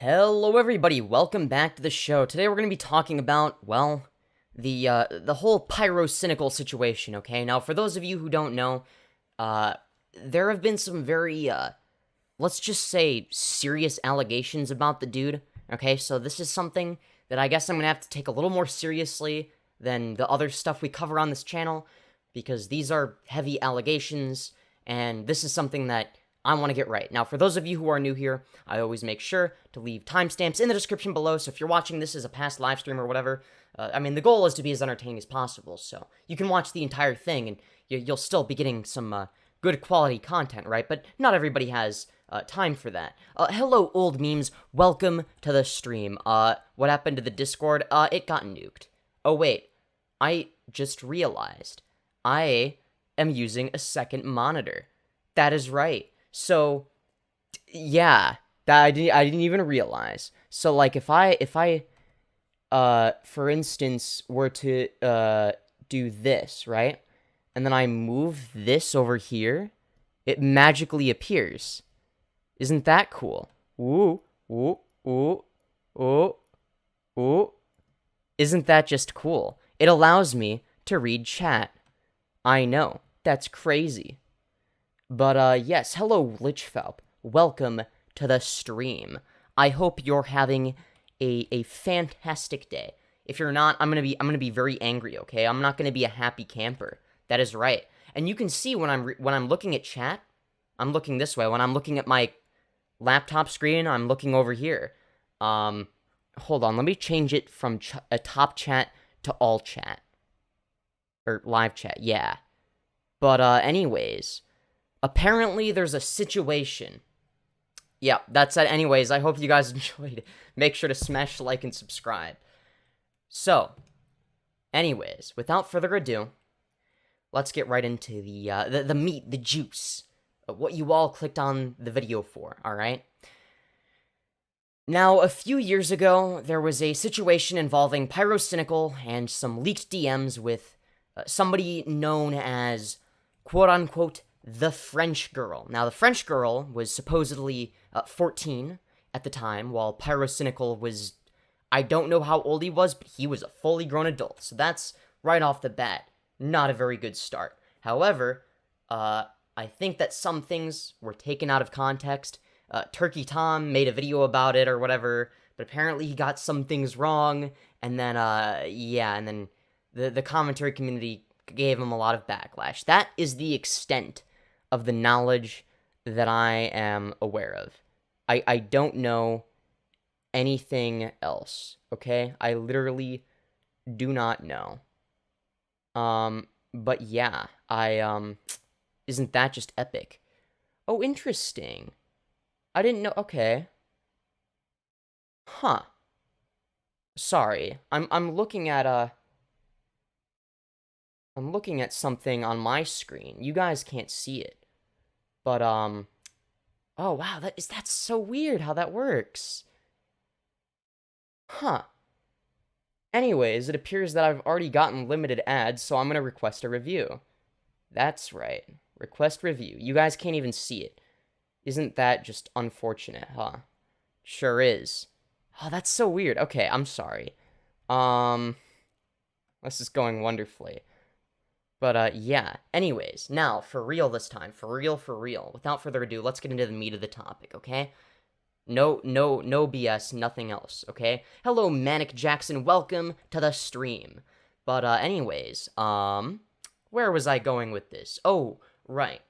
Hello everybody, welcome back to the show. Today we're going to be talking about, well, the whole pyrocynical situation, okay? Now, for those of you who don't know, there have been some very, let's just say, serious allegations about the dude, okay? So this is something that I guess I'm going to have to take a little more seriously than the other stuff we cover on this channel, because these are heavy allegations, and this is something that I want to get right. Now, for those of you who are new here, I always make sure to leave timestamps in the description below, so if you're watching this as a past live stream or whatever, the goal is to be as entertaining as possible, so you can watch the entire thing, and you'll still be getting some good quality content, right? But not everybody has time for that. Hello, old memes. Welcome to the stream. What happened to the Discord? It got nuked. Oh, wait. I just realized I am using a second monitor. That is right. So, yeah, that I didn't even realize. So, like, if I, for instance, were to, do this, right? And then I move this over here, it magically appears. Isn't that cool? Ooh, ooh, ooh, ooh, ooh. Isn't that just cool? It allows me to read chat. I know, that's crazy. But, yes, hello, Lichfelp. Welcome to the stream. I hope you're having a fantastic day. If you're not, I'm gonna be very angry, okay? I'm not gonna be a happy camper. That is right. And you can see when I'm looking at chat, I'm looking this way. When I'm looking at my laptop screen, I'm looking over here. Hold on, let me change it from a top chat to all chat. Or live chat, yeah. But, anyways, apparently there's a situation. Yeah, that's it. Anyways, I hope you guys enjoyed. Make sure to smash like and subscribe. So, anyways, without further ado, let's get right into the meat, the juice, of what you all clicked on the video for, alright? Now, a few years ago, there was a situation involving Pyrocynical and some leaked DMs with somebody known as, quote-unquote, the French girl. Now, the French girl was supposedly 14 at the time, while Pyrocynical was, I don't know how old he was, but he was a fully grown adult. So that's, right off the bat, not a very good start. However, I think that some things were taken out of context. Turkey Tom made a video about it or whatever, but apparently he got some things wrong, and then, and then the commentary community gave him a lot of backlash. That is the extent of the knowledge that I am aware of. I don't know anything else, okay? I literally do not know. But yeah, isn't that just epic? Oh, interesting. I didn't know, okay. Huh. Sorry, I'm looking at, I'm looking at something on my screen. You guys can't see it. But, oh, wow, that's so weird how that works. Huh. Anyways, it appears that I've already gotten limited ads, so I'm gonna request a review. That's right. Request review. You guys can't even see it. Isn't that just unfortunate, huh? Sure is. Oh, that's so weird. Okay, I'm sorry. This is going wonderfully. But, yeah. Anyways, now, for real this time. For real. Without further ado, let's get into the meat of the topic, okay? No BS, nothing else, okay? Hello, Manic Jackson. Welcome to the stream. But, anyways, where was I going with this? Oh, right.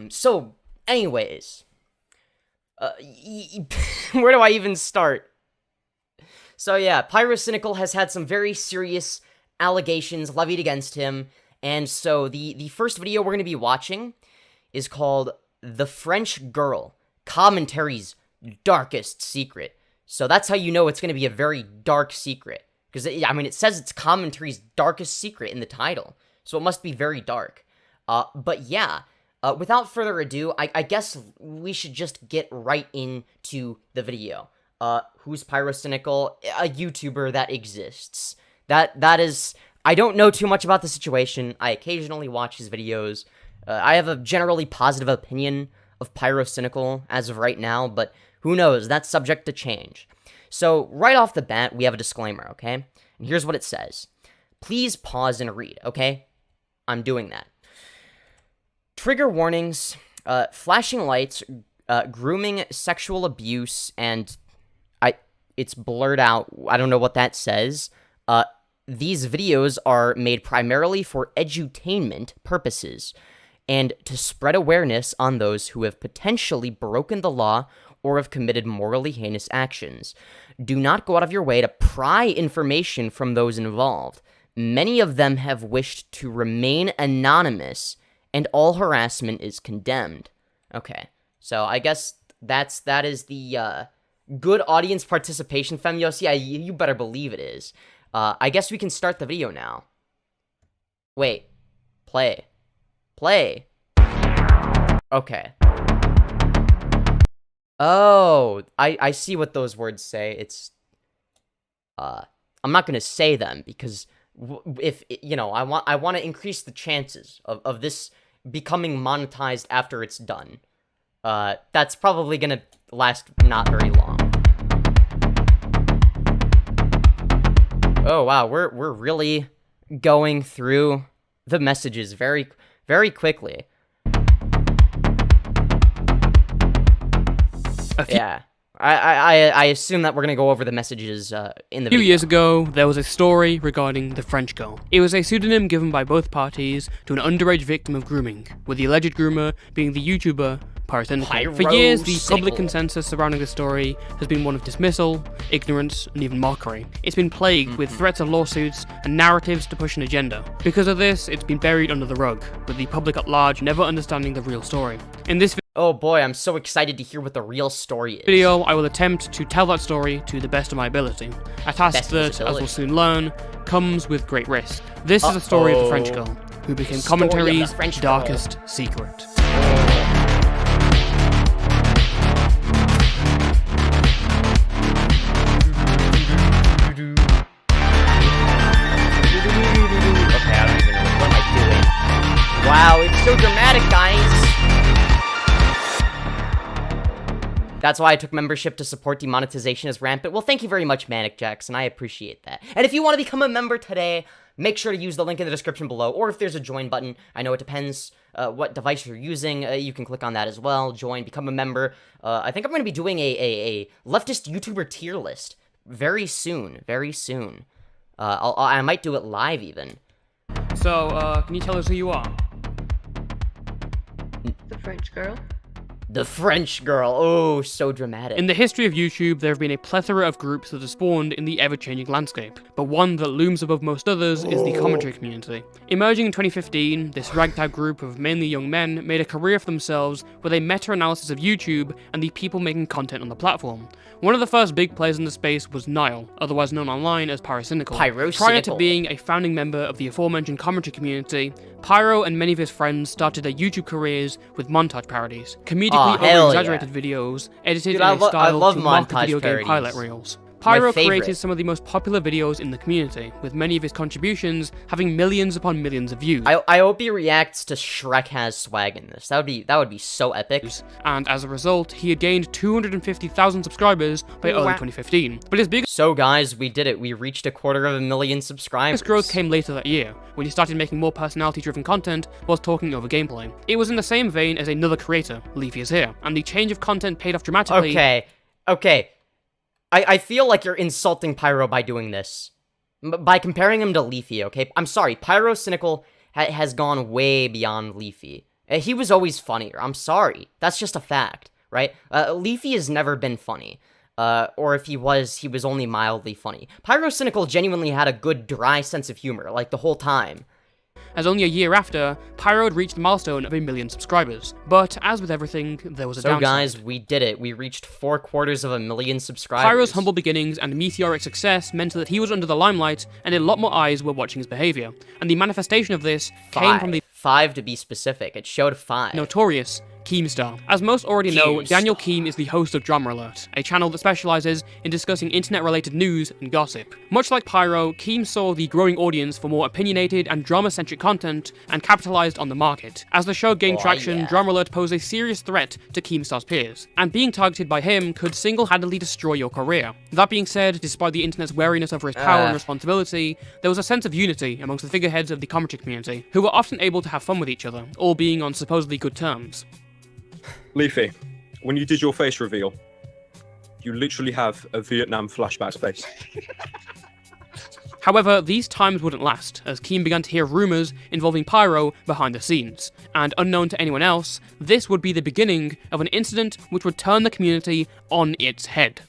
So, anyways. Where do I even start? So yeah, Pyrocynical has had some very serious allegations levied against him, and so the first video we're going to be watching is called The French Girl, Commentary's Darkest Secret. So that's how you know it's going to be a very dark secret, because, I mean, it says it's Commentary's Darkest Secret in the title, so it must be very dark. But yeah, without further ado, I guess we should just get right into the video. Who's Pyrocynical? A YouTuber that exists. That is, I don't know too much about the situation. I occasionally watch his videos. I have a generally positive opinion of Pyrocynical as of right now, but who knows, that's subject to change. So, right off the bat, we have a disclaimer, okay? And here's what it says. Please pause and read, okay? I'm doing that. Trigger warnings, flashing lights, grooming, sexual abuse, and it's blurred out. I don't know what that says. These videos are made primarily for edutainment purposes and to spread awareness on those who have potentially broken the law or have committed morally heinous actions. Do not go out of your way to pry information from those involved. Many of them have wished to remain anonymous, and all harassment is condemned. Okay, so I guess that is the good audience participation, Femyoz. Yeah, you better believe it is. I guess we can start the video now. Wait. Play. Okay. Oh, I see what those words say. It's, I'm not gonna say them, because if, you know, I want to increase the chances of this becoming monetized after it's done. That's probably gonna last not very long. Oh wow, we're really going through the messages very, very quickly. Yeah, I assume that we're gonna go over the messages in the video. A few years ago, there was a story regarding the French girl. It was a pseudonym given by both parties to an underage victim of grooming, with the alleged groomer being the YouTuber Pyrocynical. For years, the public consensus surrounding the story has been one of dismissal, ignorance, and even mockery. It's been plagued with threats of lawsuits and narratives to push an agenda. Because of this, it's been buried under the rug, with the public at large never understanding the real story. In this Oh boy, I'm so excited to hear what the real story is. video, I will attempt to tell that story to the best of my ability. A task that, as we'll soon learn, comes with great risk. This is the story of the French girl, who became commentary's darkest secret. Wow, it's so dramatic, guys! That's why I took membership to support demonetization as rampant. Well, thank you very much, Manic Jackson. I appreciate that. And if you want to become a member today, make sure to use the link in the description below, or if there's a join button. I know it depends what device you're using. You can click on that as well. Join, become a member. I think I'm going to be doing a leftist YouTuber tier list very soon. Very soon. I might do it live even. So, can you tell us who you are? The French girl. The French girl. Oh, so dramatic. In the history of YouTube, there have been a plethora of groups that have spawned in the ever-changing landscape, but one that looms above most others is the commentary community. Emerging in 2015, this ragtag group of mainly young men made a career for themselves with a meta-analysis of YouTube and the people making content on the platform. One of the first big players in the space was Nile, otherwise known online as Pyrocynical. Prior to being a founding member of the aforementioned commentary community, Pyro and many of his friends started their YouTube careers with montage parodies, comedically over-exaggerated videos, edited in a style to mock video game highlight reels. Pyro created some of the most popular videos in the community, with many of his contributions having millions upon millions of views. I hope he reacts to Shrek has swag in this. That would be so epic. And as a result, he had gained 250,000 subscribers by early 2015. But his biggest So guys, we did it. We reached 250,000 subscribers. growth came later that year, when he started making more personality-driven content whilst talking over gameplay. It was in the same vein as another creator, Leeches here, and the change of content paid off dramatically. Okay. I feel like you're insulting Pyro by doing this. By comparing him to Leafy, okay? I'm sorry, Pyrocynical has gone way beyond Leafy. He was always funnier, I'm sorry. That's just a fact, right? Leafy has never been funny. Or if he was only mildly funny. Pyrocynical genuinely had a good, dry sense of humor, like the whole time. As only a year after, Pyro had reached the milestone of 1 million subscribers. But as with everything, there was a downside. So guys, we did it. We reached 750,000 subscribers. Pyro's humble beginnings and meteoric success meant that he was under the limelight, and a lot more eyes were watching his behavior. And the manifestation of this came from the 5 to be specific. It showed 5. notorious Keemstar. As most already know, Keemstar. Daniel Keem is the host of Drama Alert, a channel that specializes in discussing internet-related news and gossip. Much like Pyro, Keem saw the growing audience for more opinionated and drama-centric content and capitalized on the market. As the show gained traction, Drama Alert posed a serious threat to Keemstar's peers, and being targeted by him could single-handedly destroy your career. That being said, despite the internet's wariness over his power and responsibility, there was a sense of unity amongst the figureheads of the commentary community, who were often able to have fun with each other, all being on supposedly good terms. Leafy, when you did your face reveal, you literally have a Vietnam flashback face. However, these times wouldn't last, as Keem began to hear rumours involving Pyro behind the scenes, and unknown to anyone else, this would be the beginning of an incident which would turn the community on its head.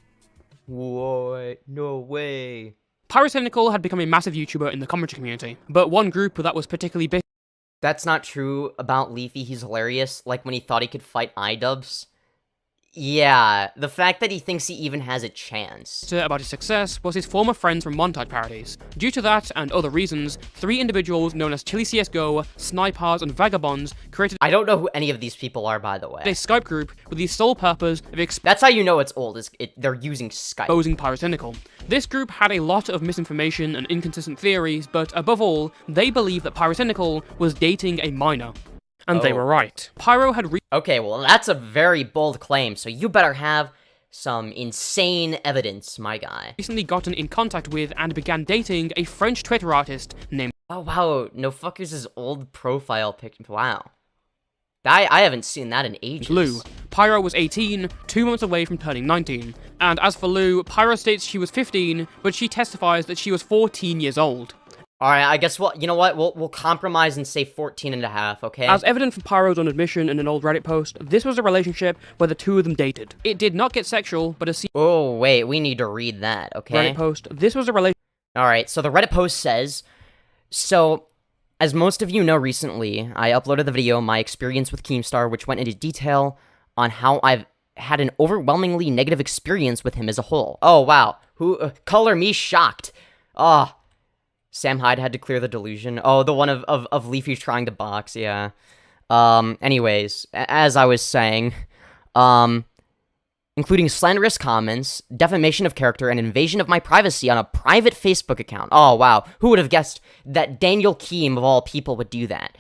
What? No way. Pyrocynical had become a massive YouTuber in the commentary community, but one group that was particularly big. That's not true about Leafy. He's hilarious. Like when he thought he could fight iDubbbz. Yeah, the fact that he thinks he even has a chance. About his success was his former friends from montage parodies. Due to that and other reasons, 3 individuals known as Chili CSGO, Snipers, and Vegabonds created. I don't know who any of these people are, by the way. A Skype group with the sole purpose of That's how you know it's old. They're using Skype. exposing Pyrocynical. This group had a lot of misinformation and inconsistent theories, but above all, they believed that Pyrocynical was dating a minor. And they were right. Pyro had Okay, well, that's a very bold claim, so you better have some insane evidence, my guy. recently gotten in contact with and began dating a French Twitter artist named Oh, wow, no fuckers' old profile picture. Wow. I haven't seen that in ages. Lou. Pyro was 18, 2 months away from turning 19. And as for Lou, Pyro states she was 15, but she testifies that she was 14 years old. Alright, I guess you know what? We'll compromise and say 14 and a half, okay? As evident from Pyro's own admission in an old Reddit post, this was a relationship where the two of them dated. It did not get sexual, but a Oh, wait, we need to read that, okay? Reddit post, this was a relationship. Alright, so the Reddit post says, so, as most of you know recently, I uploaded the video, My Experience with Keemstar, which went into detail on how I've had an overwhelmingly negative experience with him as a whole. Oh, wow. Color me shocked. Ah. Sam Hyde had to clear the delusion. Oh, the one of Leafy trying to box, yeah. Anyways, as I was saying, including slanderous comments, defamation of character, and invasion of my privacy on a private Facebook account. Oh, wow. Who would have guessed that Daniel Keem, of all people, would do that?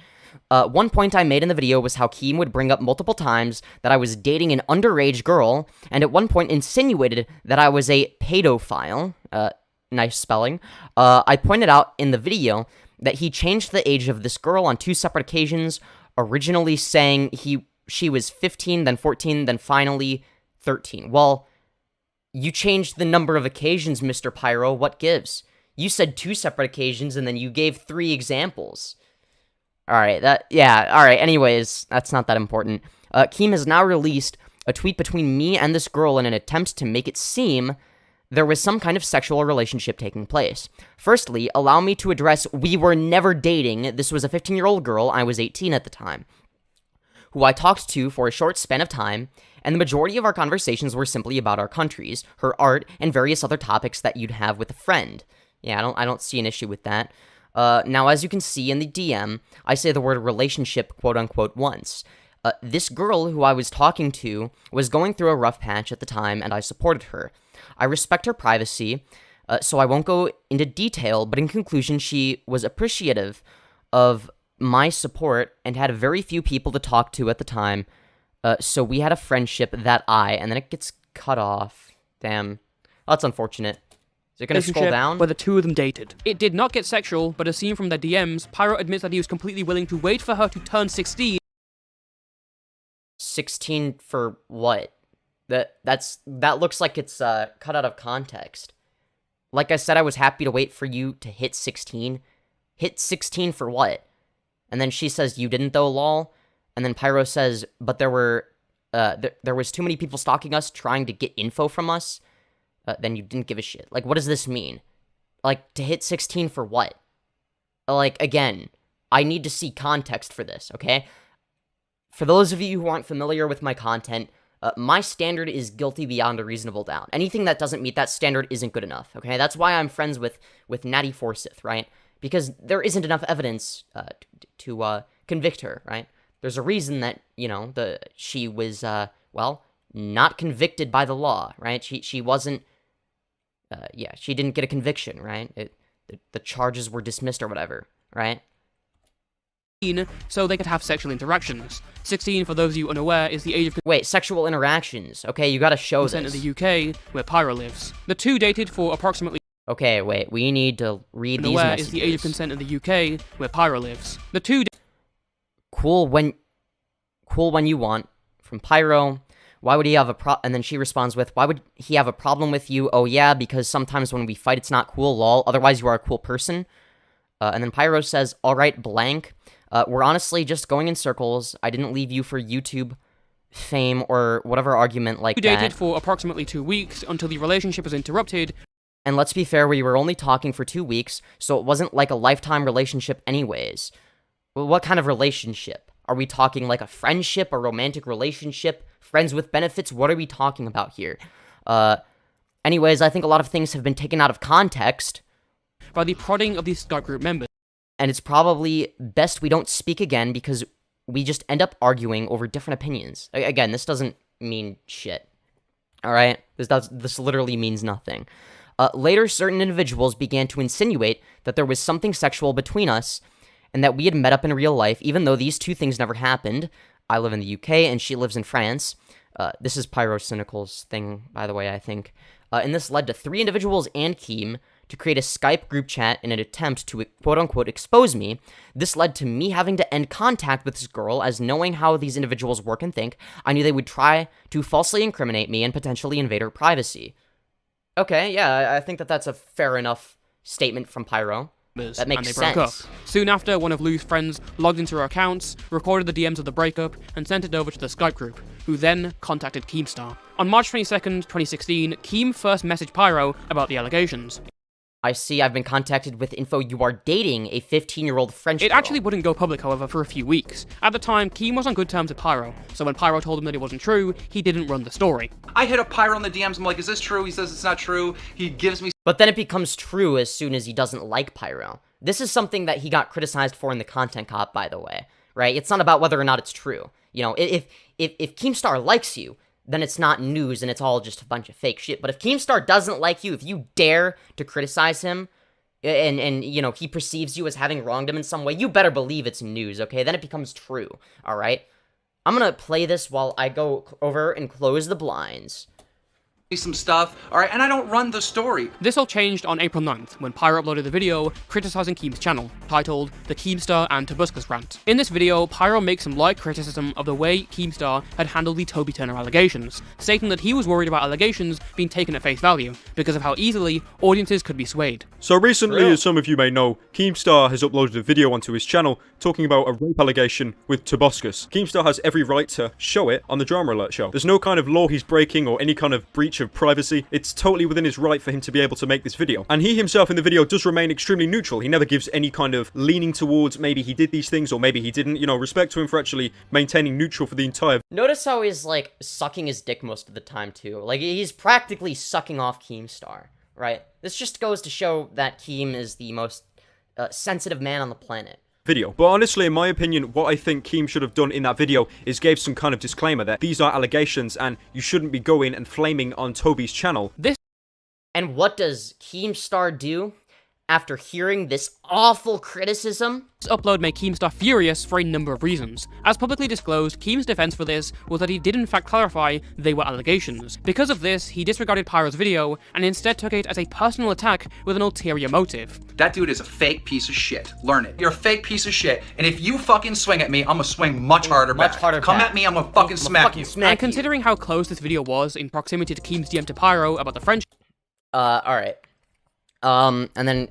One point I made in the video was how Keem would bring up multiple times that I was dating an underage girl, and at one point insinuated that I was a pedophile. Nice spelling. I pointed out in the video that he changed the age of this girl on 2 separate occasions, originally saying she was 15, then 14, then finally 13. Well, you changed the number of occasions, Mr. Pyro. What gives? You said 2 separate occasions, and then you gave 3 examples. Alright, alright, anyways, that's not that important. Keem has now released a tweet between me and this girl in an attempt to make it seem there was some kind of sexual relationship taking place. Firstly, allow me to address we were never dating. This was a 15-year-old girl, I was 18 at the time, who I talked to for a short span of time, and the majority of our conversations were simply about our countries, her art, and various other topics that you'd have with a friend. Yeah, I don't see an issue with that. Now, as you can see in the DM, I say the word relationship, quote-unquote, once. This girl who I was talking to was going through a rough patch at the time, and I supported her. I respect her privacy, so I won't go into detail, but in conclusion, she was appreciative of my support and had very few people to talk to at the time, so we had a friendship and then it gets cut off. Damn. That's unfortunate. Is it gonna scroll down? Where the two of them dated. It did not get sexual, but as seen from their DMs, Pyro admits that he was completely willing to wait for her to turn 16. 16 for what? That looks like it's cut out of context. Like I said, I was happy to wait for you to hit 16. Hit 16 for what? And then she says, you didn't though, lol. And then Pyro says, but there was too many people stalking us, trying to get info from us. Then you didn't give a shit. Like, what does this mean? Like, to hit 16 for what? Like, again, I need to see context for this, okay? For those of you who aren't familiar with my content, my standard is guilty beyond a reasonable doubt. Anything that doesn't meet that standard isn't good enough, okay? That's why I'm friends with Nattie Forsyth, right? Because there isn't enough evidence to convict her, right? There's a reason that, she was, not convicted by the law, right? She wasn't, she didn't get a conviction, right? The charges were dismissed or whatever, right? So they could have sexual interactions. 16, for those of you unaware, is the age of Wait, sexual interactions. Okay, you gotta show consent this. in the UK, where Pyro lives. The two dated for approximately Okay, wait, we need to read these unaware messages. is the age of consent in the UK, where Pyro lives. The two Cool when you want. From Pyro. Why would he have and then she responds with, why would he have a problem with you? Oh yeah, because sometimes when we fight it's not cool, lol. Otherwise you are a cool person. And then Pyro says, alright, blank. We're honestly just going in circles. I didn't leave you for YouTube fame or whatever argument like two that. dated for approximately 2 weeks until the relationship was interrupted. And let's be fair, we were only talking for 2 weeks, so it wasn't like a lifetime relationship anyways. Well, what kind of relationship? Are we talking like a friendship, a romantic relationship, friends with benefits? What are we talking about here? Anyways, I think a lot of things have been taken out of context. By the prodding of these Skype group members. And it's probably best we don't speak again because we just end up arguing over different opinions. Again, this doesn't mean shit. Alright? This literally means nothing. Later, certain individuals began to insinuate that there was something sexual between us and that we had met up in real life, even though these two things never happened. I live in the UK and she lives in France. This is Pyrocynical's thing, by the way, I think. And this led to 3 individuals and Keem to create a Skype group chat in an attempt to quote-unquote expose me. This led to me having to end contact with this girl, as knowing how these individuals work and think, I knew they would try to falsely incriminate me and potentially invade her privacy. Okay, yeah, I think that's a fair enough statement from Pyro. That makes and they sense. broke up. Soon after, one of Lou's friends logged into her accounts, recorded the DMs of the breakup, and sent it over to the Skype group, who then contacted Keemstar. On March 22nd, 2016, Keem first messaged Pyro about the allegations. I see I've been contacted with info you are dating a 15-year-old French girl. It actually wouldn't go public, however, for a few weeks. At the time, Keem was on good terms with Pyro, so when Pyro told him that it wasn't true, he didn't run the story. I hit up Pyro in the DMs, I'm like, is this true? He says it's not true. He gives me But then it becomes true as soon as he doesn't like Pyro. This is something that he got criticized for in the content cop, by the way, right? It's not about whether or not it's true. You know, if Keemstar likes you, then it's not news and it's all just a bunch of fake shit. But if Keemstar doesn't like you, if you dare to criticize him, and you know, he perceives you as having wronged him in some way, you better believe it's news, okay? Then it becomes true, alright? I'm gonna play this while I go over and close the blinds. some stuff, alright, and I don't run the story. This all changed on April 9th, when Pyro uploaded the video criticizing Keem's channel, titled The Keemstar and Tobuscus Rant. In this video, Pyro makes some light criticism of the way Keemstar had handled the Toby Turner allegations, stating that he was worried about allegations being taken at face value, because of how easily audiences could be swayed. So recently, as some of you may know, Keemstar has uploaded a video onto his channel talking about a rape allegation with Tobuscus. Keemstar has every right to show it on the Drama Alert show. There's no kind of law he's breaking or any kind of breach of privacy. It's totally within his right for him to be able to make this video. And he himself in the video does remain extremely neutral. He never gives any kind of leaning towards maybe he did these things or maybe he didn't. You know, respect to him for actually maintaining neutral for the entire. Notice how he's, like, sucking his dick most of the time, too. Like, he's practically sucking off Keemstar, right? This just goes to show that Keem is the most sensitive man on the planet. Video. But honestly, in my opinion, what I think Keem should have done in that video is gave some kind of disclaimer that these are allegations and you shouldn't be going and flaming on Toby's channel. And what does Keemstar do after hearing this awful criticism? This upload made Keemstar furious for a number of reasons. As publicly disclosed, Keem's defense for this was that he did in fact clarify they were allegations. Because of this, he disregarded Pyro's video and instead took it as a personal attack with an ulterior motive. That dude is a fake piece of shit. Learn it. You're a fake piece of shit, and if you fucking swing at me, I'm gonna swing much harder back. Come at me, I'm gonna fucking smack you. And considering how close this video was in proximity to Keem's DM to Pyro about the friendship. Alright. And then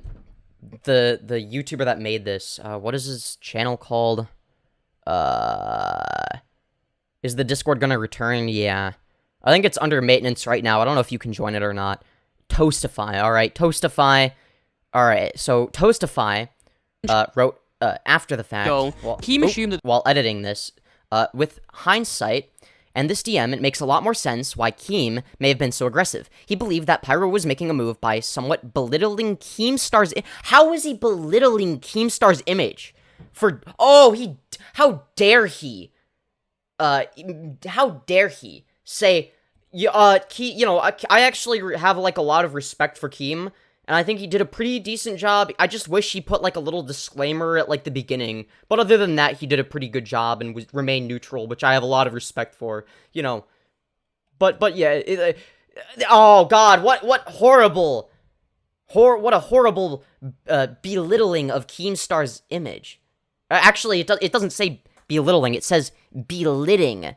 the YouTuber that made this, what is his channel called? Is the Discord gonna return? Yeah. I think it's under maintenance right now. I don't know if you can join it or not. Toastify, alright. Toastify. Alright, so Toastify, wrote, after the fact, Keem assumed that while editing this, with hindsight, and this DM, it makes a lot more sense why Keem may have been so aggressive. He believed that Pyro was making a move by somewhat belittling Keemstar's How is he belittling Keemstar's image? how dare he say, I actually have, like, a lot of respect for Keem, and I think he did a pretty decent job. I just wish he put, like, a little disclaimer at, like, the beginning, but other than that, he did a pretty good job and remained neutral, which I have a lot of respect for, but yeah, oh god, what horrible, what a horrible, belittling of Keemstar's image. Actually, it doesn't say belittling, it says belittling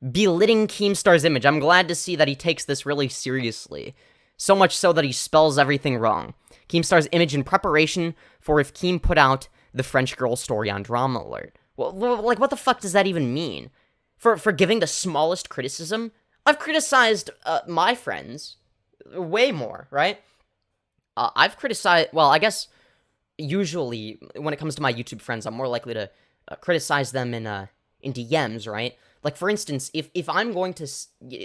Keemstar's image. I'm glad to see that he takes this really seriously. So much so that he spells everything wrong. Keemstar's image in preparation for if Keem put out the French girl story on Drama Alert. Well, like, what the fuck does that even mean? For giving the smallest criticism? I've criticized, my friends way more, right? I've criticized, well, I guess, usually, when it comes to my YouTube friends, I'm more likely to criticize them in DMs, right? Like, for instance, if I'm going to,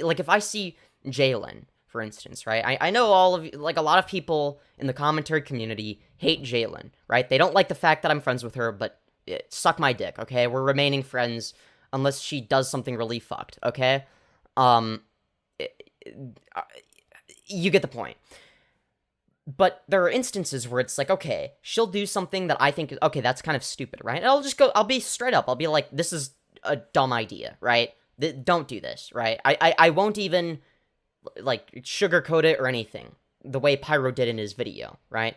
like, if I see Jalen, for instance, right? I know all of, like, a lot of people in the commentary community hate Jalen, right? They don't like the fact that I'm friends with her, but suck my dick, okay? We're remaining friends unless she does something really fucked, okay? You get the point. But there are instances where it's like, okay, she'll do something that I think, okay, that's kind of stupid, right? And I'll be straight up. I'll be like, this is a dumb idea, right? Don't do this, right? I won't even, like, sugarcoat it or anything, the way Pyro did in his video, right?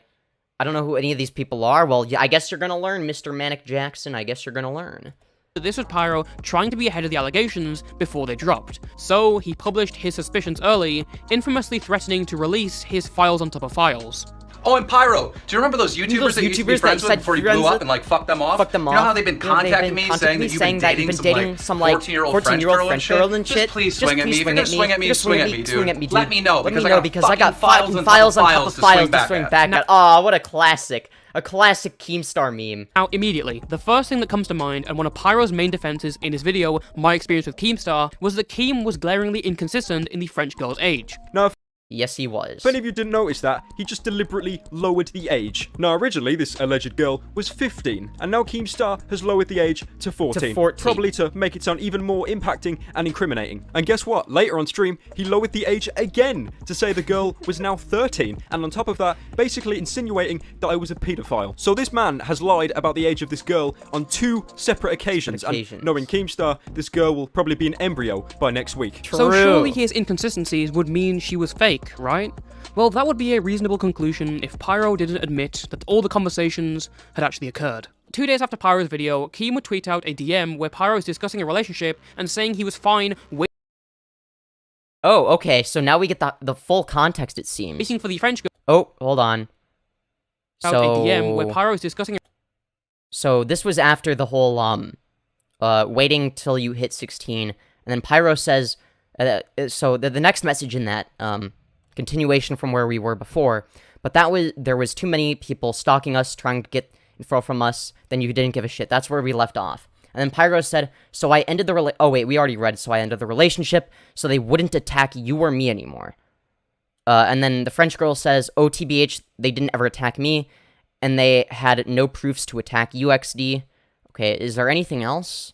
I don't know who any of these people are. Well, yeah, I guess you're gonna learn, Mr. Manic Jackson. I guess you're gonna learn. This was Pyro trying to be ahead of the allegations before they dropped, so he published his suspicions early, infamously threatening to release his files on top of files. Oh, and Pyro, do you remember those YouTubers that you used to be friends with before you blew up and, like, fucked them off? You know how they've been contacting me saying that you've been dating some, like, 14-year-old French girl and shit? Just please swing at me. If you're gonna swing at me, swing at me, dude. Let me know, because I got files on top of files to swing back at. Aw, what a classic. A classic Keemstar meme. Now, immediately, the first thing that comes to mind, and one of Pyro's main defenses in his video, My Experience with Keemstar, was that Keem was glaringly inconsistent in the French girl's age. Now, yes, he was. if any of you didn't notice that, he just deliberately lowered the age. Now, originally, this alleged girl was 15, and now Keemstar has lowered the age to 14. Probably to make it sound even more impacting and incriminating. And guess what? Later on stream, he lowered the age again to say the girl was now 13, and on top of that, basically insinuating that I was a paedophile. So this man has lied about the age of this girl on 2 separate occasions. And knowing Keemstar, this girl will probably be an embryo by next week. True. So surely his inconsistencies would mean she was fake, right? Well, that would be a reasonable conclusion if Pyro didn't admit that all the conversations had actually occurred. 2 days after Pyro's video, Keem would tweet out a DM where Pyro is discussing a relationship and saying he was fine Oh, okay, so now we get the full context, it seems. waiting for the French girl. Oh, hold on. A DM where Pyro is discussing So this was after the whole, waiting till you hit 16, and then Pyro says, so the next message in that, continuation from where we were before, but there was too many people stalking us, trying to get info from us, then you didn't give a shit. That's where we left off. And then Pyro said, so I ended the oh wait, we already read, so I ended the relationship, so they wouldn't attack you or me anymore. And then the French girl says, oh, TBH, they didn't ever attack me, and they had no proofs to attack UXD. Okay, is there anything else?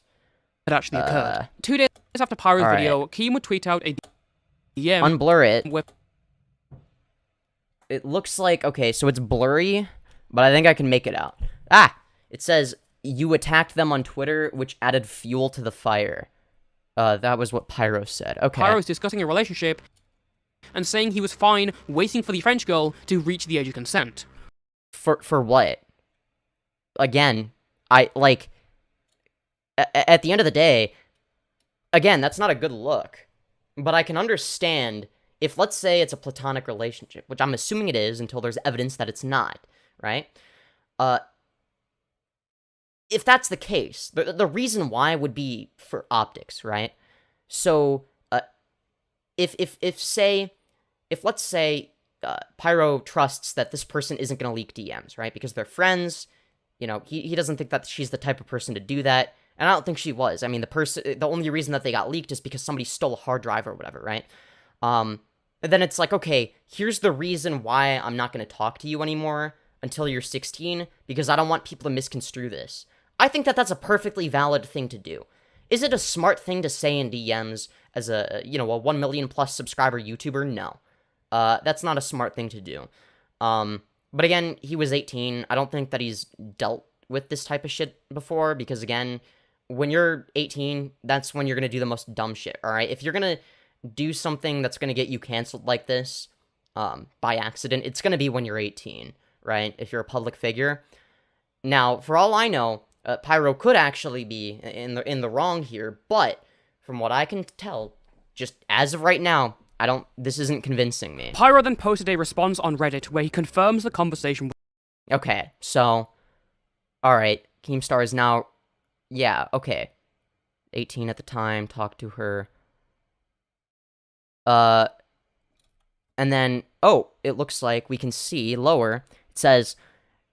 Had actually occurred. 2 days after Pyro's video, Keem would tweet out a DM. Unblur it. It looks like, okay, so it's blurry, but I think I can make it out. Ah! It says, you attacked them on Twitter, which added fuel to the fire. That was what Pyro said. Okay. Pyro's discussing a relationship and saying he was fine waiting for the French girl to reach the age of consent. For what? Again, at the end of the day, again, that's not a good look. But I can understand if, let's say, it's a platonic relationship, which I'm assuming it is until there's evidence that it's not, right? If that's the case, the reason why would be for optics, right? So, if let's say, Pyro trusts that this person isn't going to leak DMs, right? Because they're friends, you know, he doesn't think that she's the type of person to do that, and I don't think she was. I mean, the only reason that they got leaked is because somebody stole a hard drive or whatever, right? And then it's like, okay, here's the reason why I'm not going to talk to you anymore until you're 16, because I don't want people to misconstrue this. I think that that's a perfectly valid thing to do. Is it a smart thing to say in DMs as a 1 million plus subscriber YouTuber? No. That's not a smart thing to do. But again, he was 18. I don't think that he's dealt with this type of shit before, because again, when you're 18, that's when you're gonna do the most dumb shit, alright? If you're gonna do something that's gonna get you canceled like this, by accident, it's gonna be when you're 18, right? If you're a public figure. Now, for all I know, Pyro could actually be in the wrong here, but from what I can tell, just as of right now, this isn't convincing me. Pyro then posted a response on Reddit where he confirms the conversation. Okay, so, alright, Keemstar is now, yeah, okay, 18 at the time, talked to her, and then, oh, it looks like we can see lower, it says,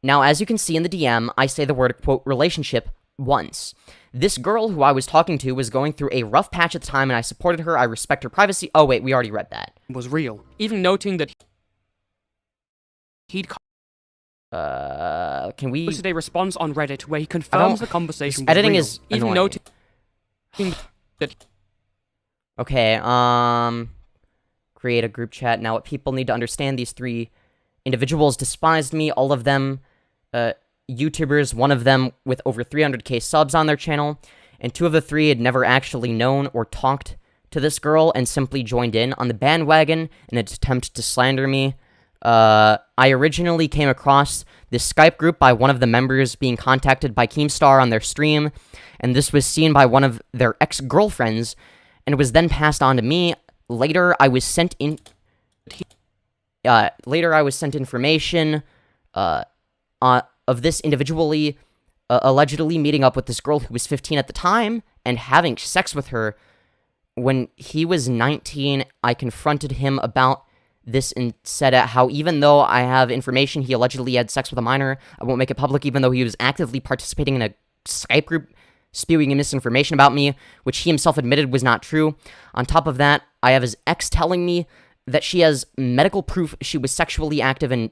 now as you can see in the DM, I say the word, quote, relationship once. This girl who I was talking to was going through a rough patch at the time, and I supported her. I respect her privacy. Oh, wait, we already read that. Was real. Even noting that he'd... can we... posted a response on Reddit where he confirms the conversation was editing real. is even annoying. Noting that... Okay, create a group chat. Now, what people need to understand, these 3 individuals despised me, all of them, YouTubers, one of them with over 300k subs on their channel, and 2 of the 3 had never actually known or talked to this girl and simply joined in on the bandwagon in an attempt to slander me. I originally came across this Skype group by one of the members being contacted by Keemstar on their stream, and this was seen by one of their ex-girlfriends, and was then passed on to me. Later, I was sent information, of this individually, allegedly meeting up with this girl who was 15 at the time, and having sex with her. When he was 19, I confronted him about this and said how even though I have information he allegedly had sex with a minor, I won't make it public, even though he was actively participating in a Skype group spewing misinformation about me, which he himself admitted was not true. On top of that, I have his ex telling me that she has medical proof she was sexually active in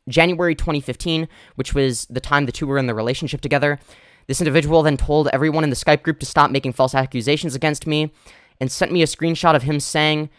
January 2015, which was the time the 2 were in the relationship together. This individual then told everyone in the Skype group to stop making false accusations against me, and sent me a screenshot of him saying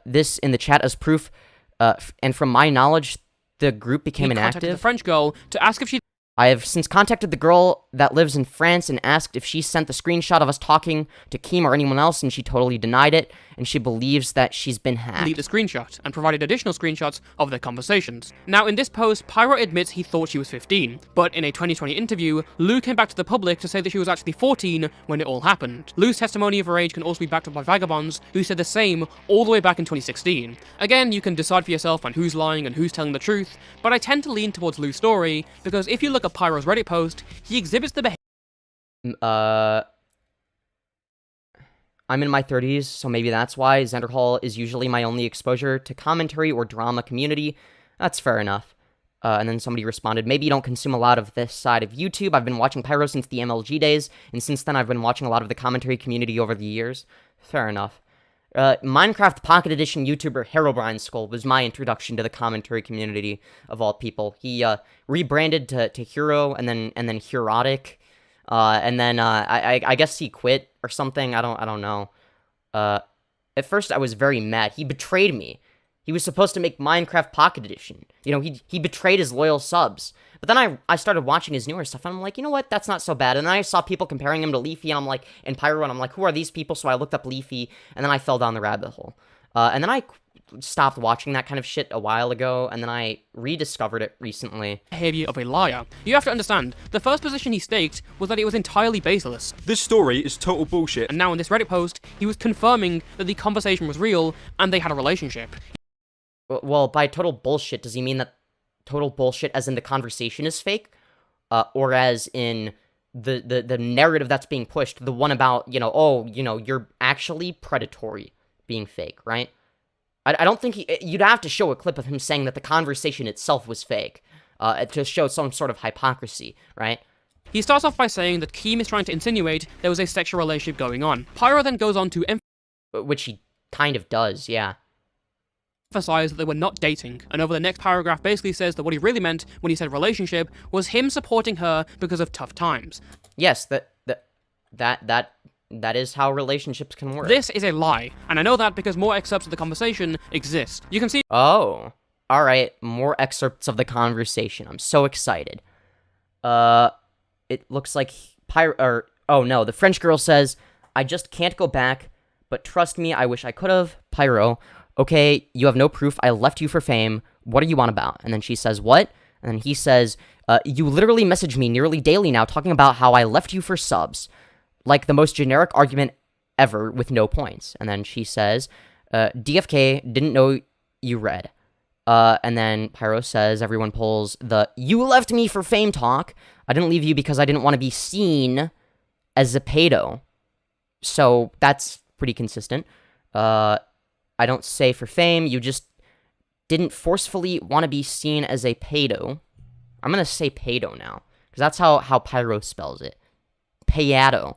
this in the chat as proof, and from my knowledge, the group became inactive. He contacted the French girl to ask if she... I have since contacted the girl that lives in France and asked if she sent the screenshot of us talking to Keem or anyone else, and she totally denied it, and she believes that she's been hacked. delete the screenshot, and provided additional screenshots of their conversations. Now, in this post, Pyro admits he thought she was 15, but in a 2020 interview, Lou came back to the public to say that she was actually 14 when it all happened. Lou's testimony of her age can also be backed up by Vagabonds, who said the same all the way back in 2016. Again, you can decide for yourself on who's lying and who's telling the truth, but I tend to lean towards Lou's story, because if you look at Pyro's Reddit post, he exhibits the behavior... I'm in my 30s, so maybe that's why Zenderhall is usually my only exposure to commentary or drama community. That's fair enough. And then somebody responded, maybe you don't consume a lot of this side of YouTube. I've been watching Pyro since the MLG days, and since then I've been watching a lot of the commentary community over the years. Fair enough. Minecraft Pocket Edition YouTuber Herobrine Skull was my introduction to the commentary community of all people. He rebranded to Hero and then Herotic. And then I guess he quit or something. I don't know. At first I was very mad. He betrayed me. He was supposed to make Minecraft Pocket Edition. You know, he betrayed his loyal subs. But then I started watching his newer stuff, and I'm like, you know what, that's not so bad. And then I saw people comparing him to Leafy, and I'm like, and Pyro, and I'm like, who are these people? So I looked up Leafy, and then I fell down the rabbit hole. And then I stopped watching that kind of shit a while ago, and then I rediscovered it recently. Behavior of a liar. You have to understand, the first position he staked was that it was entirely baseless. This story is total bullshit. And now in this Reddit post, he was confirming that the conversation was real, and they had a relationship. Well, by total bullshit, does he mean that total bullshit as in the conversation is fake? Or as in the narrative that's being pushed, the one about, you know, oh, you know, you're actually predatory being fake, right? I don't think you'd have to show a clip of him saying that the conversation itself was fake, to show some sort of hypocrisy, right? He starts off by saying that Keem is trying to insinuate there was a sexual relationship going on. Pyro then goes on to which he kind of does, yeah. emphasize that they were not dating, and over the next paragraph basically says that what he really meant when he said relationship was him supporting her because of tough times. Yes, that is how relationships can work. This is a lie, and I know that because more excerpts of the conversation exist. You can see— Oh, alright, more excerpts of the conversation. I'm so excited. It looks like oh no, the French girl says, I just can't go back, but trust me, I wish I could've. Pyro, okay, you have no proof, I left you for fame, what are you on about? And then she says, what? And then he says, you literally message me nearly daily now talking about how I left you for subs. Like the most generic argument ever with no points. And then she says, DFK, didn't know you read. And then Pyro says, everyone pulls the, you left me for fame talk. I didn't leave you because I didn't want to be seen as a pedo. So that's pretty consistent. I don't say for fame, you just didn't forcefully want to be seen as a pedo. I'm going to say pedo now, because that's how Pyro spells it. Payado.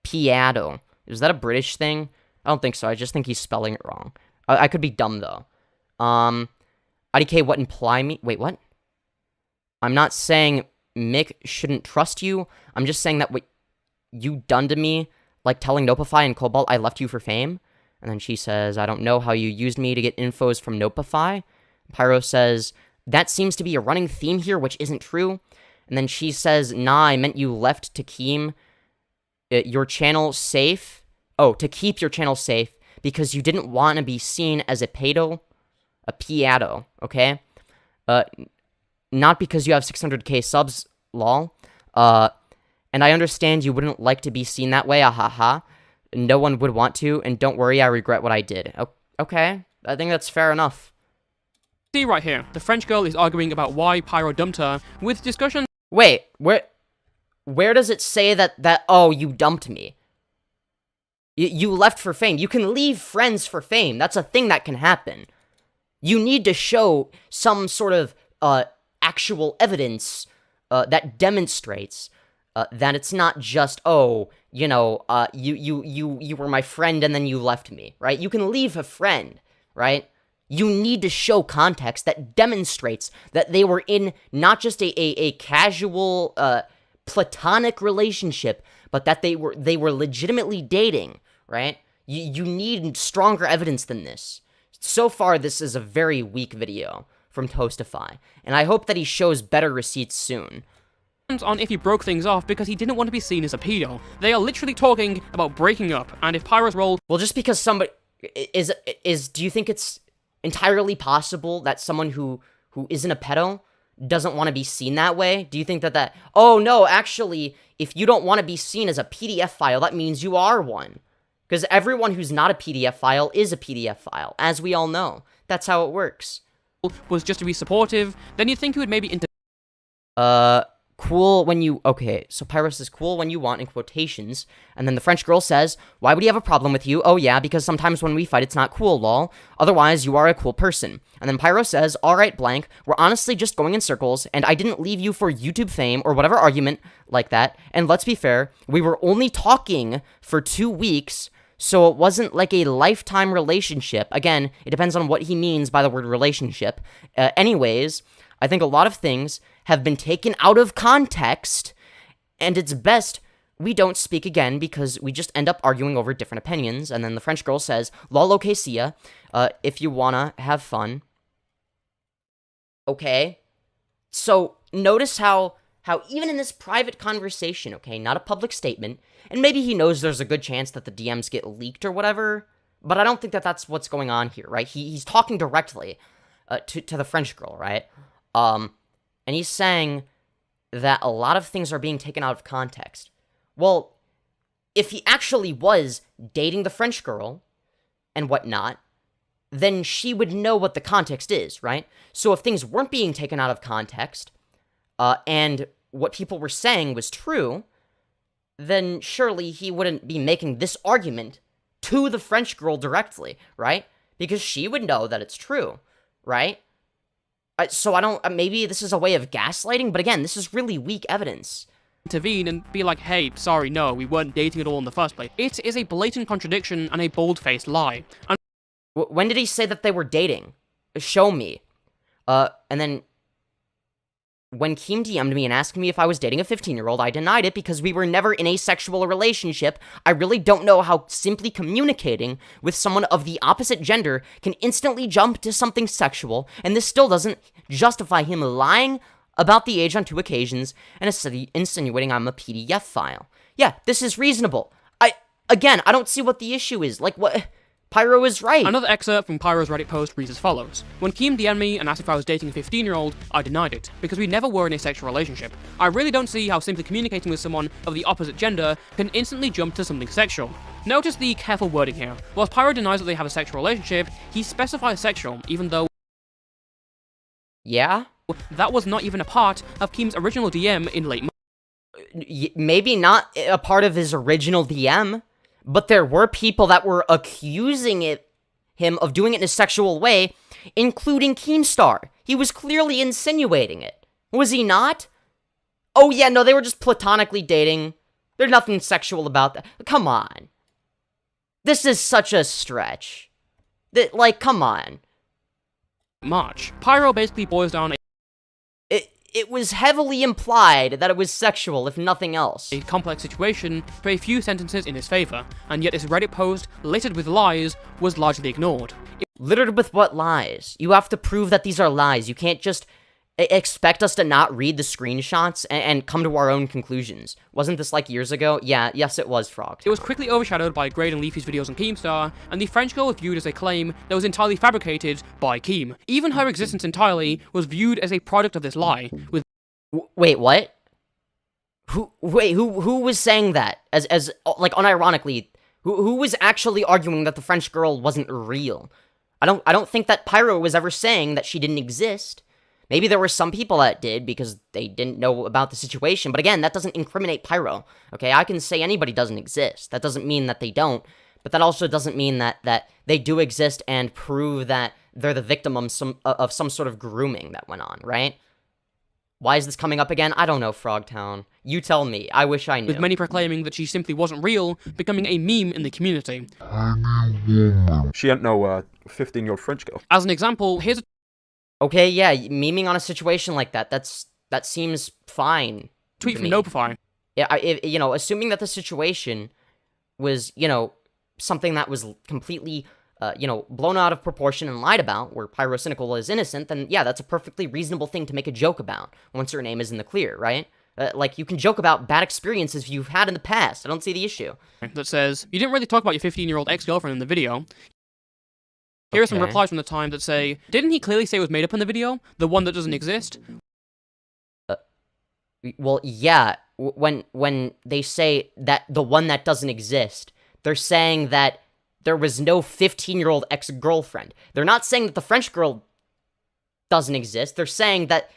Piado. Is that a British thing? I don't think so. I just think he's spelling it wrong. I could be dumb, though. IDK, what imply me? Wait, what? I'm not saying Mick shouldn't trust you. I'm just saying that what you done to me, like telling Nopify and Cobalt I left you for fame. And then she says, I don't know how you used me to get infos from Nopify. Pyro says, that seems to be a running theme here, which isn't true. And then she says, nah, I meant you left to keep your channel safe. Oh, to keep your channel safe because you didn't want to be seen as a pedo, a piado, okay? Not because you have 600k subs, lol. And I understand you wouldn't like to be seen that way, ahaha. No one would want to, and don't worry, I regret what I did. Okay, I think that's fair enough. See right here, the French girl is arguing about why Pyro dumped her, with discussion— Wait, where does it say that oh, you dumped me? You left for fame. You can leave friends for fame. That's a thing that can happen. You need to show some sort of actual evidence that demonstrates that it's not just, oh, you know, you were my friend and then you left me, right? You can leave a friend, right? You need to show context that demonstrates that they were in not just a casual, platonic relationship, but that they were legitimately dating, right? You need stronger evidence than this. So far, this is a very weak video from Toastify, and I hope that he shows better receipts soon. On if he broke things off because he didn't want to be seen as a pedo. They are literally talking about breaking up, and if Pyro's role— Well, just because somebody do you think it's entirely possible that someone who isn't a pedo doesn't want to be seen that way? Do you think that oh no, actually, if you don't want to be seen as a PDF file, that means you are one? Because everyone who's not a PDF file is a PDF file, as we all know. That's how it works. Was just to be supportive, then you'd think he would maybe cool when you— okay, so Pyro says cool when you want in quotations, and then the French girl says, why would he have a problem with you? Oh yeah, because sometimes when we fight it's not cool, lol. Otherwise, you are a cool person. And then Pyro says, alright blank, we're honestly just going in circles, and I didn't leave you for YouTube fame or whatever argument like that, and let's be fair, we were only talking for 2 weeks, so it wasn't like a lifetime relationship. Again, it depends on what he means by the word relationship. Anyways, I think a lot of things have been taken out of context, and it's best we don't speak again because we just end up arguing over different opinions. And then the French girl says, lol, okay, see ya, if you wanna have fun. Okay? So, notice how even in this private conversation, okay, not a public statement, and maybe he knows there's a good chance that the DMs get leaked or whatever, but I don't think that that's what's going on here, right? He's talking directly to the French girl, right? And he's saying that a lot of things are being taken out of context. Well, if he actually was dating the French girl and whatnot, then she would know what the context is, right? So if things weren't being taken out of context, and what people were saying was true, then surely he wouldn't be making this argument to the French girl directly, right? Because she would know that it's true, right? So I don't— maybe this is a way of gaslighting, but again, this is really weak evidence. Intervene and be like, hey, sorry, no, we weren't dating at all in the first place. It is a blatant contradiction and a bold-faced lie. And when did he say that they were dating? show me. And then when Keem DM'd me and asked me if I was dating a 15-year-old, I denied it because we were never in a sexual relationship. I really don't know how simply communicating with someone of the opposite gender can instantly jump to something sexual, and this still doesn't justify him lying about the age on 2 occasions and insinuating I'm a PDF file. Yeah, this is reasonable. Again, I don't see what the issue is. Like, what? Pyro is right. Another excerpt from Pyro's Reddit post reads as follows. When Keem DM'd me and asked if I was dating a 15-year-old, I denied it, because we never were in a sexual relationship. I really don't see how simply communicating with someone of the opposite gender can instantly jump to something sexual. Notice the careful wording here. Whilst Pyro denies that they have a sexual relationship, he specifies sexual, even though... Yeah? That was not even a part of Keem's original DM in late March. Maybe not a part of his original DM. But there were people that were accusing him of doing it in a sexual way, including Keemstar. He was clearly insinuating it. Was he not? Oh yeah, no, they were just platonically dating. There's nothing sexual about that. Come on. This is such a stretch. Like, come on. March. Pyro basically boils down It was heavily implied that it was sexual, if nothing else. A complex situation to a few sentences in his favor, and yet his Reddit post, littered with lies, was largely ignored. Littered with what lies? You have to prove that these are lies. You can't just expect us to not read the screenshots and come to our own conclusions. Wasn't this like years ago? Yeah, yes it was, Frog. It was quickly overshadowed by Grade and Leafy's videos on Keemstar, and the French girl was viewed as a claim that was entirely fabricated by Keem. Even her existence entirely was viewed as a product of this lie, with... Wait, what? Who was saying that? As like, unironically, who was actually arguing that the French girl wasn't real? I don't think that Pyro was ever saying that she didn't exist. Maybe there were some people that did because they didn't know about the situation, but again, that doesn't incriminate Pyro, okay? I can say anybody doesn't exist. That doesn't mean that they don't, but that also doesn't mean that they do exist and prove that they're the victim of some sort of grooming that went on, right? Why is this coming up again? I don't know, Frogtown. You tell me. I wish I knew. With many proclaiming that she simply wasn't real, becoming a meme in the community. She ain't no 15-year-old French girl. As an example, here's a... Okay, yeah, memeing on a situation like that seems fine. Tweet from Notify. Yeah, assuming that the situation was, something that was completely, blown out of proportion and lied about, where Pyrocynical is innocent, then yeah, that's a perfectly reasonable thing to make a joke about once her name is in the clear, right? Like, you can joke about bad experiences you've had in the past. I don't see the issue. That says, you didn't really talk about your 15-year-old ex-girlfriend in the video. Here are some replies from the time that say, didn't he clearly say it was made up in the video? The one that doesn't exist? Well, yeah. When they say that the one that doesn't exist, they're saying that there was no 15-year-old ex-girlfriend. They're not saying that the French girl doesn't exist. They're saying that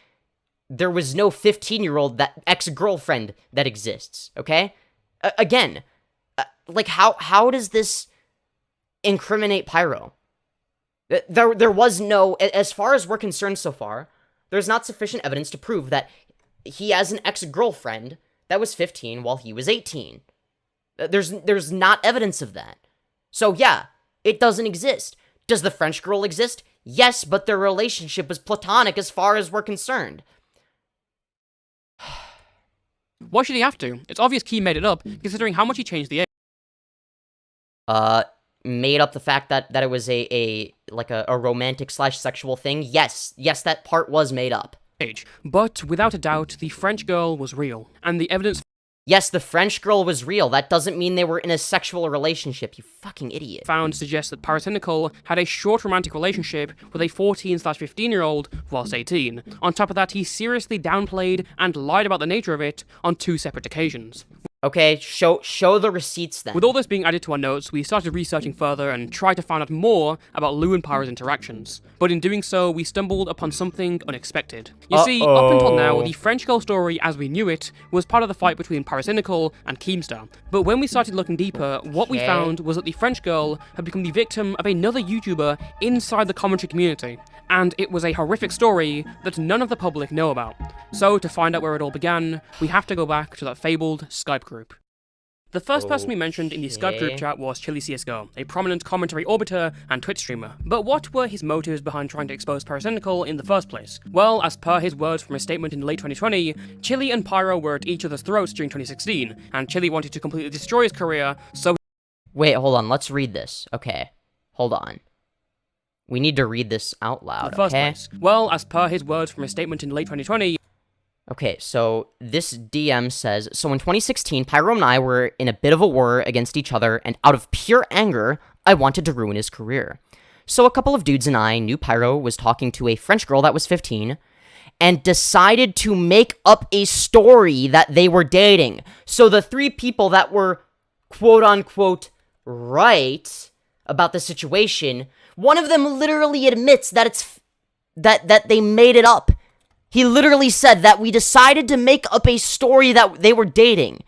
there was no 15-year-old ex-girlfriend that exists, okay? Again, like, how does this incriminate Pyro? There was no, as far as we're concerned so far, there's not sufficient evidence to prove that he has an ex-girlfriend that was 15 while he was 18. There's not evidence of that. So yeah, it doesn't exist. Does the French girl exist? Yes, but their relationship is platonic as far as we're concerned. Why should he have to? It's obvious Keem made it up, considering how much he changed the age. Made up the fact that it was a romantic / sexual thing. Yes, that part was made up. But without a doubt, the French girl was real, and the evidence... Yes, the French girl was real. That doesn't mean they were in a sexual relationship, you fucking idiot. Found suggests that Pyrocynical had a short romantic relationship with a 14/15-year-old whilst 18. On top of that, he seriously downplayed and lied about the nature of it on 2 separate occasions. Okay, show the receipts then. With all this being added to our notes, we started researching further and tried to find out more about Lou and Pyro's interactions. But in doing so, we stumbled upon something unexpected. You see, up until now, the French girl story as we knew it was part of the fight between Pyrocynical and Keemstar. But when we started looking deeper, what we found was that the French girl had become the victim of another YouTuber inside the commentary community. And it was a horrific story that none of the public know about. So, to find out where it all began, we have to go back to that fabled Skype group. The first person we mentioned in the Scud group chat was Chili CSGO, a prominent commentary orbiter and Twitch streamer. But what were his motives behind trying to expose Pyrocynical in the first place? Well, as per his words from his statement in late 2020, Chili and Pyro were at each other's throats during 2016, and Chili wanted to completely destroy his career, so... Wait, hold on, let's read this. Okay, hold on. We need to read this out loud, okay? Well, as per his words from his statement in late 2020... Okay, so this DM says, so in 2016, Pyro and I were in a bit of a war against each other, and out of pure anger, I wanted to ruin his career. So a couple of dudes and I knew Pyro was talking to a French girl that was 15, and decided to make up a story that they were dating. So the three people that were, quote-unquote, right about the situation, one of them literally admits that that they made it up. He literally said that we decided to make up a story that they were dating.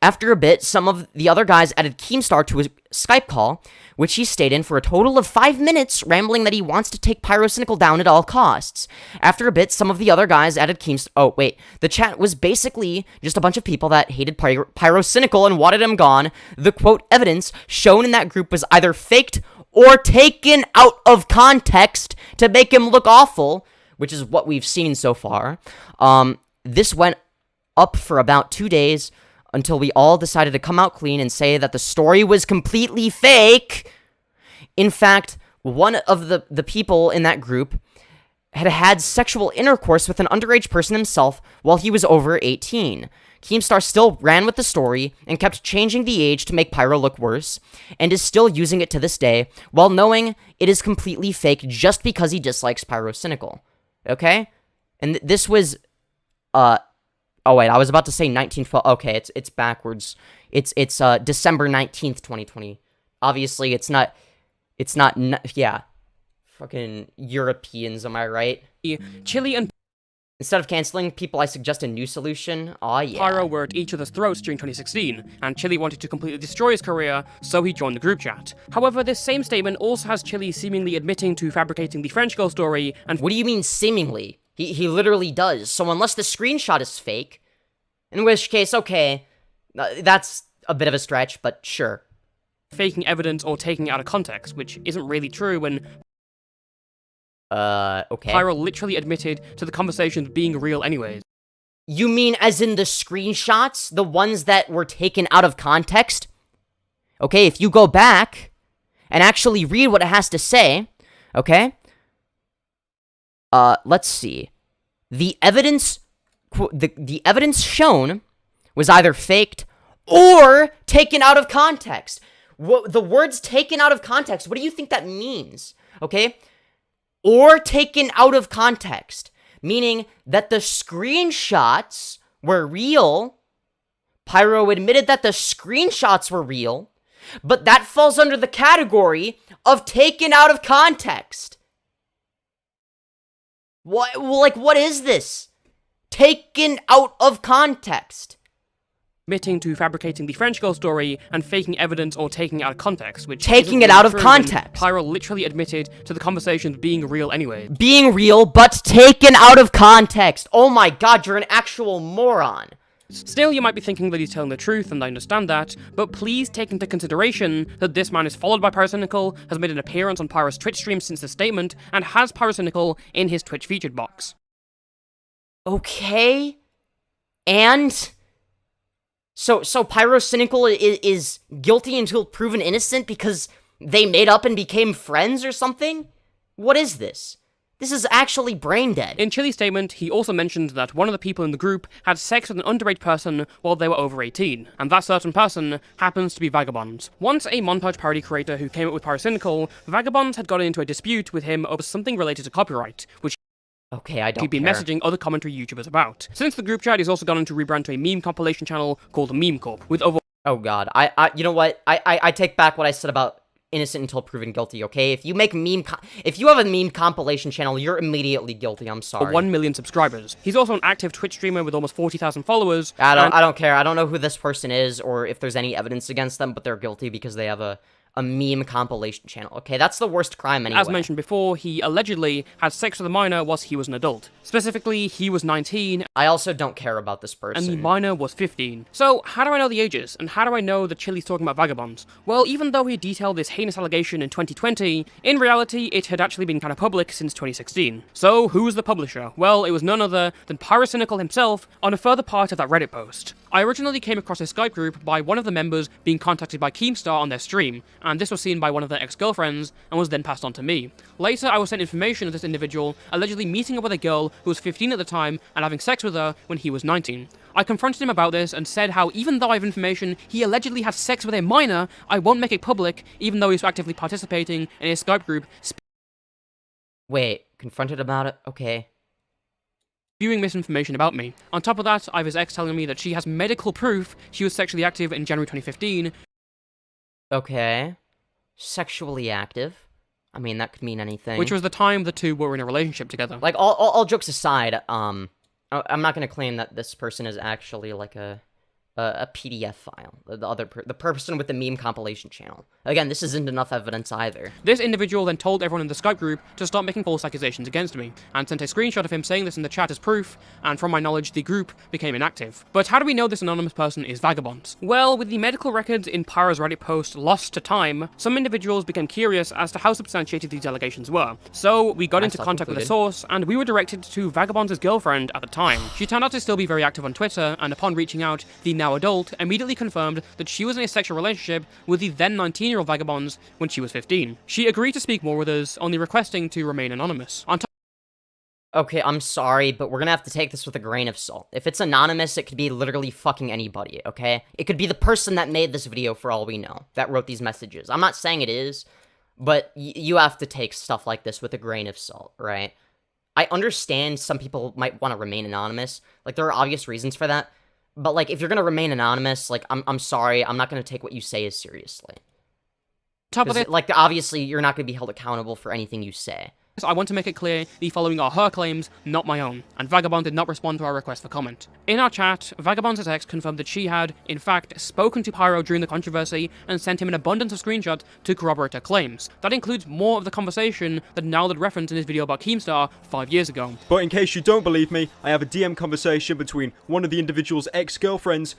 After a bit, some of the other guys added Keemstar to his Skype call, which he stayed in for a total of 5 minutes, rambling that he wants to take Pyrocynical down at all costs. After a bit, some of the other guys added Keemstar. Oh, wait. The chat was basically just a bunch of people that hated Pyrocynical and wanted him gone. The quote evidence shown in that group was either faked or taken out of context to make him look awful, which is what we've seen so far. This went up for about 2 days until we all decided to come out clean and say that the story was completely fake. In fact, one of the people in that group had sexual intercourse with an underage person himself while he was over 18. Keemstar still ran with the story and kept changing the age to make Pyro look worse, and is still using it to this day, while knowing it is completely fake just because he dislikes Pyrocynical. Okay? And this was, oh wait, I was about to say 1912, okay, it's backwards. It's December 19th, 2020. Obviously, it's not, yeah. Fucking Europeans, am I right? Chili and... Instead of canceling people, I suggest a new solution. Aw, yeah. Pyro were at each other's throats during 2016, and Chili wanted to completely destroy his career, so he joined the group chat. However, this same statement also has Chili seemingly admitting to fabricating the French girl story, and... What do you mean, seemingly? He literally does, so unless the screenshot is fake, in which case, okay, that's a bit of a stretch, but sure. Faking evidence or taking it out of context, which isn't really true when... Okay. Pyro literally admitted to the conversations being real anyways. You mean as in the screenshots? The ones that were taken out of context? Okay, if you go back and actually read what it has to say, okay? Let's see. The evidence... The evidence shown was either faked or taken out of context. The words taken out of context, what do you think that means? Okay? Or taken out of context, meaning that the screenshots were real. Pyro admitted that the screenshots were real, but that falls under the category of taken out of context. What is this? Taken out of context. Admitting to fabricating the French girl story and faking evidence or taking it out of context, which taking it out of context. Pyro literally admitted to the conversations being real anyway. Being real, but taken out of context. Oh my god, you're an actual moron. Still, you might be thinking that he's telling the truth, and I understand that, but please take into consideration that this man is followed by Pyrocynical, has made an appearance on Pyro's Twitch stream since the statement, and has Pyrocynical in his Twitch featured box. Okay, and... So Pyrocynical is guilty until proven innocent because they made up and became friends or something? What is this? This is actually brain dead. In Chili's statement, he also mentioned that one of the people in the group had sex with an underage person while they were over 18, and that certain person happens to be Vegabonds. Once a montage parody creator who came up with Pyrocynical, Vegabonds had gotten into a dispute with him over something related to copyright, which okay, I don't he'd been care. messaging other commentary YouTubers about. Since the group chat, he's also gone on to rebrand to a meme compilation channel called Meme Corp, with over... Oh god, you know what? I take back what I said about innocent until proven guilty, okay? If you make if you have a meme compilation channel, you're immediately guilty, I'm sorry. 1 million subscribers. He's also an active Twitch streamer with almost 40,000 followers. I don't care. I don't know who this person is or if there's any evidence against them, but they're guilty because they have a a meme compilation channel. Okay, that's the worst crime anyway. As mentioned before, he allegedly had sex with a minor whilst he was an adult. Specifically, he was 19. I also don't care about this person. And the minor was 15. So, how do I know the ages? And how do I know that Chili's talking about vagabonds? Well, even though he detailed this heinous allegation in 2020, in reality, it had actually been kind of public since 2016. So, who was the publisher? Well, it was none other than Pyrocynical himself on a further part of that Reddit post. I originally came across his Skype group by one of the members being contacted by Keemstar on their stream, and this was seen by one of their ex-girlfriends, and was then passed on to me. Later, I was sent information of this individual allegedly meeting up with a girl who was 15 at the time and having sex with her when he was 19. I confronted him about this and said how even though I have information he allegedly had sex with a minor, I won't make it public, even though he's actively participating in his Skype group. Wait, confronted about it? Okay. Spewing misinformation about me. On top of that, I have his ex telling me that she has medical proof she was sexually active in January 2015. Okay. Sexually active. I mean, that could mean anything. Which was the time the two were in a relationship together. Like, all jokes aside, I'm not gonna claim that this person is actually, like, a PDF file. The person with the meme compilation channel. Again, this isn't enough evidence either. This individual then told everyone in the Skype group to stop making false accusations against me, and sent a screenshot of him saying this in the chat as proof, and from my knowledge, the group became inactive. But how do we know this anonymous person is Vegabonds? Well, with the medical records in Pyro's Reddit post lost to time, some individuals became curious as to how substantiated these allegations were. So, we got into contact with a source, and we were directed to Vegabonds' girlfriend at the time. She turned out to still be very active on Twitter, and upon reaching out, the now adult immediately confirmed that she was in a sexual relationship with the then 19-year-old Vegabonds when she was 15. She agreed to speak more with us, only requesting to remain anonymous. Okay, I'm sorry, but we're gonna have to take this with a grain of salt. If it's anonymous, it could be literally fucking anybody, okay? It could be the person that made this video for all we know, that wrote these messages. I'm not saying it is, but you have to take stuff like this with a grain of salt, right? I understand some people might want to remain anonymous. Like, there are obvious reasons for that. But, like, if you're gonna remain anonymous, like, I'm sorry, I'm not gonna take what you say as seriously. Top of it, like, obviously, you're not gonna be held accountable for anything you say. I want to make it clear the following are her claims, not my own, and Vagabond did not respond to our request for comment. In our chat, Vagabond's ex confirmed that she had, in fact, spoken to Pyro during the controversy and sent him an abundance of screenshots to corroborate her claims. That includes more of the conversation that Nowlad referenced in his video about Keemstar 5 years ago. But in case you don't believe me, I have a DM conversation between one of the individual's ex-girlfriends.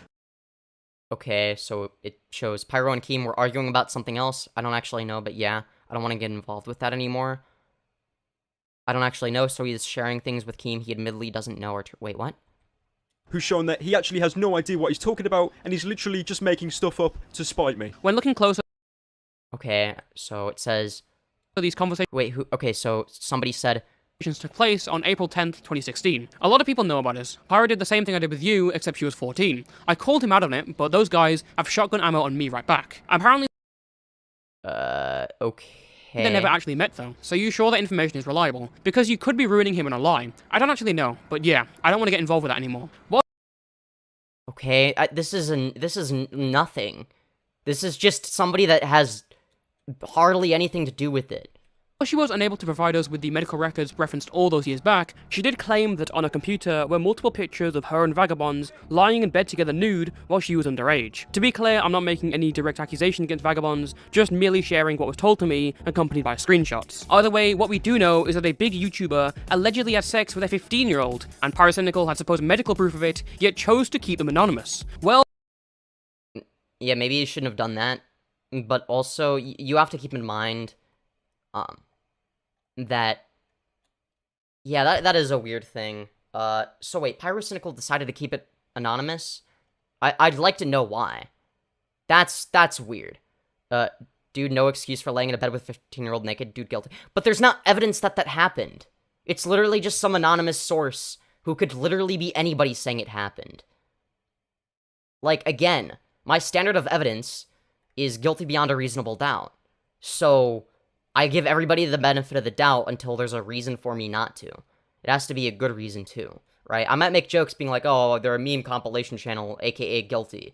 Okay, so it shows Pyro and Keem were arguing about something else. I don't actually know, but yeah, I don't want to get involved with that anymore. I don't actually know, so he's sharing things with Keem he admittedly doesn't know or... Wait, what? Who's shown that he actually has no idea what he's talking about, and he's literally just making stuff up to spite me. When looking closer... Okay, so it says... These conversations... Wait, who... Okay, so somebody said... took place on April 10th, 2016. A lot of people know about this. Pyro did the same thing I did with you, except she was 14. I called him out on it, but those guys have shotgun ammo on me right back. Apparently... Okay... They never actually met, though, so you sure that information is reliable? Because you could be ruining him in a lie. I don't actually know, but yeah, I don't want to get involved with that anymore. What? Okay, this is nothing. This is just somebody that has hardly anything to do with it. While she was unable to provide us with the medical records referenced all those years back, she did claim that on a computer were multiple pictures of her and Vagabonds lying in bed together nude while she was underage. To be clear, I'm not making any direct accusation against Vagabonds, just merely sharing what was told to me, accompanied by screenshots. Either way, what we do know is that a big YouTuber allegedly had sex with a 15-year-old, and Pyrocynical had supposed medical proof of it, yet chose to keep them anonymous. Well... Yeah, maybe you shouldn't have done that, but also, you have to keep in mind, that, yeah, that is a weird thing. So wait, Pyrocynical decided to keep it anonymous? I'd like to know why. That's weird. Dude, no excuse for laying in a bed with 15-year-old naked, dude guilty. But there's not evidence that happened. It's literally just some anonymous source who could literally be anybody saying it happened. Like, again, my standard of evidence is guilty beyond a reasonable doubt. So... I give everybody the benefit of the doubt until there's a reason for me not to. It has to be a good reason too, right? I might make jokes being like, oh, they're a meme compilation channel, aka guilty.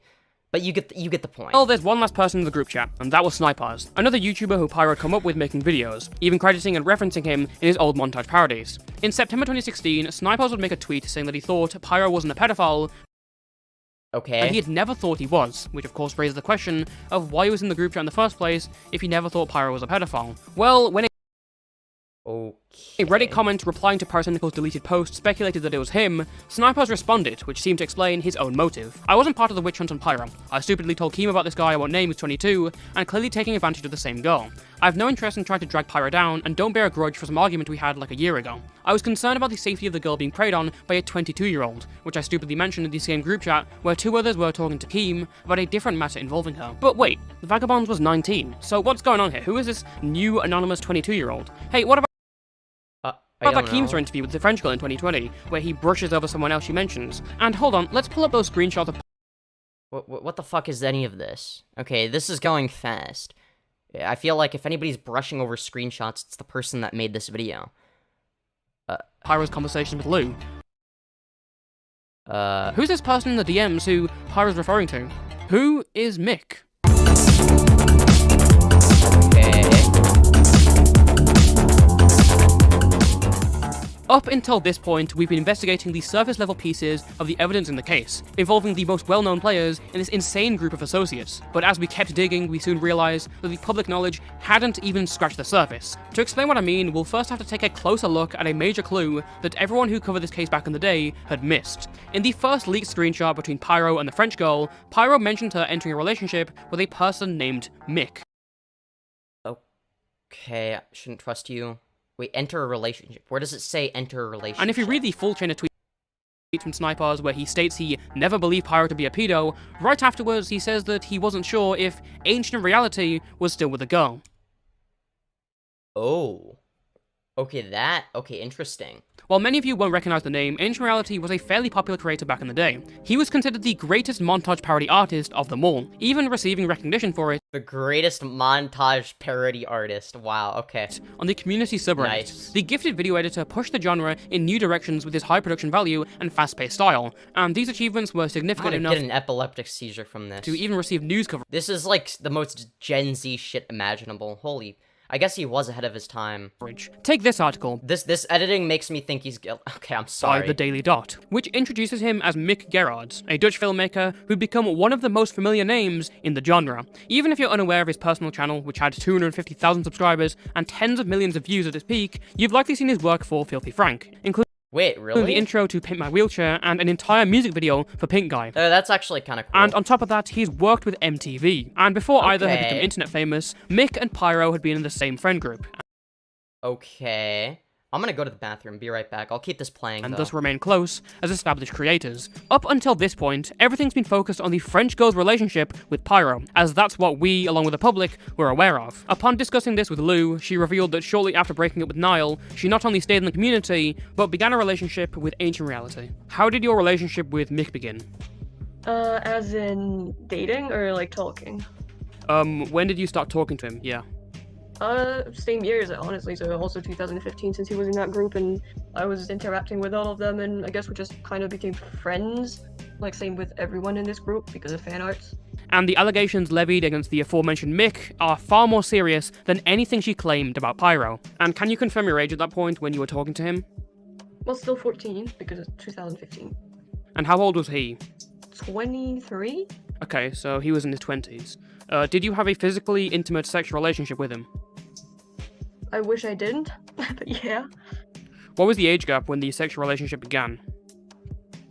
But you get the point. Well, there's one last person in the group chat, and that was Snipers, another YouTuber who Pyro come up with making videos, even crediting and referencing him in his old montage parodies. In September 2016, Snipers would make a tweet saying that he thought Pyro wasn't a pedophile. Okay. And he had never thought he was, which of course raises the question of why he was in the group chat in the first place if he never thought Pyro was a pedophile. Well, when a Reddit comment replying to Pyrocynical's deleted post speculated that it was him, Snipers responded, which seemed to explain his own motive. I wasn't part of the witch hunt on Pyro. I stupidly told Keem about this guy I won't name who's 22, and clearly taking advantage of the same girl. I have no interest in trying to drag Pyro down, and don't bear a grudge for some argument we had like a year ago. I was concerned about the safety of the girl being preyed on by a 22-year-old, which I stupidly mentioned in the same group chat, where 2 others were talking to Keem about a different matter involving her. But wait, the Vagabonds was 19, so what's going on here? Who is this new anonymous 22-year-old? Hey, what about that Keemstar interview with the French girl in 2020, where he brushes over someone else she mentions? And hold on, let's pull up those screenshots of... What the fuck is any of this? Okay, this is going fast. I feel like if anybody's brushing over screenshots, it's the person that made this video. Pyro's conversation with Lou. Who's this person in the DMs who Pyro's referring to? Who is Mick? Okay. Up until this point, we've been investigating the surface-level pieces of the evidence in the case, involving the most well-known players in this insane group of associates. But as we kept digging, we soon realized that the public knowledge hadn't even scratched the surface. To explain what I mean, we'll first have to take a closer look at a major clue that everyone who covered this case back in the day had missed. In the first leaked screenshot between Pyro and the French girl, Pyro mentioned her entering a relationship with a person named Mick. Okay, I shouldn't trust you. Wait, enter a relationship. Where does it say enter a relationship? And if you read the full chain of tweets from Snipers where he states he never believed Pyro to be a pedo, right afterwards he says that he wasn't sure if AncientReality was still with the girl. Oh. Okay, interesting. While many of you won't recognize the name, AncientReality was a fairly popular creator back in the day. He was considered the greatest montage parody artist of them all, even receiving recognition for it. The greatest montage parody artist. Wow, okay. On the community subreddit. Nice. The gifted video editor pushed the genre in new directions with his high production value and fast-paced style, and these achievements were significant enough to get an epileptic seizure from this. To even receive news coverage. This is like the most Gen Z shit imaginable. Holy... I guess he was ahead of his time. Take this article. This editing makes me think he's guilty. Okay, I'm sorry. By the Daily Dot, which introduces him as Mick Gerards, a Dutch filmmaker who'd become one of the most familiar names in the genre. Even if you're unaware of his personal channel, which had 250,000 subscribers and tens of millions of views at its peak, you've likely seen his work for Filthy Frank, including Wait, really? The intro to Pimp My Wheelchair and an entire music video for Pink Guy. That's actually kind of cool. And on top of that, he's worked with MTV. And before either had become internet famous, Mick and Pyro had been in the same friend group. Okay. I'm gonna go to the bathroom, be right back. I'll keep this playing, and thus remain close as established creators. Up until this point, everything's been focused on the French girl's relationship with Pyro, as that's what we, along with the public, were aware of. Upon discussing this with Lou, she revealed that shortly after breaking up with Niall, she not only stayed in the community, but began a relationship with AncientReality. How did your relationship with Mick begin? As in dating or like talking? When did you start talking to him? Yeah. Same years, honestly, so also 2015 since he was in that group and I was interacting with all of them and I guess we just kind of became friends, like same with everyone in this group because of fan arts. And the allegations levied against the aforementioned Mick are far more serious than anything she claimed about Pyro. And can you confirm your age at that point when you were talking to him? Well, still 14 because it's 2015. And how old was he? 23? Okay, so he was in his 20s. Did you have a physically intimate sexual relationship with him? I wish I didn't, but yeah. What was the age gap when the sexual relationship began?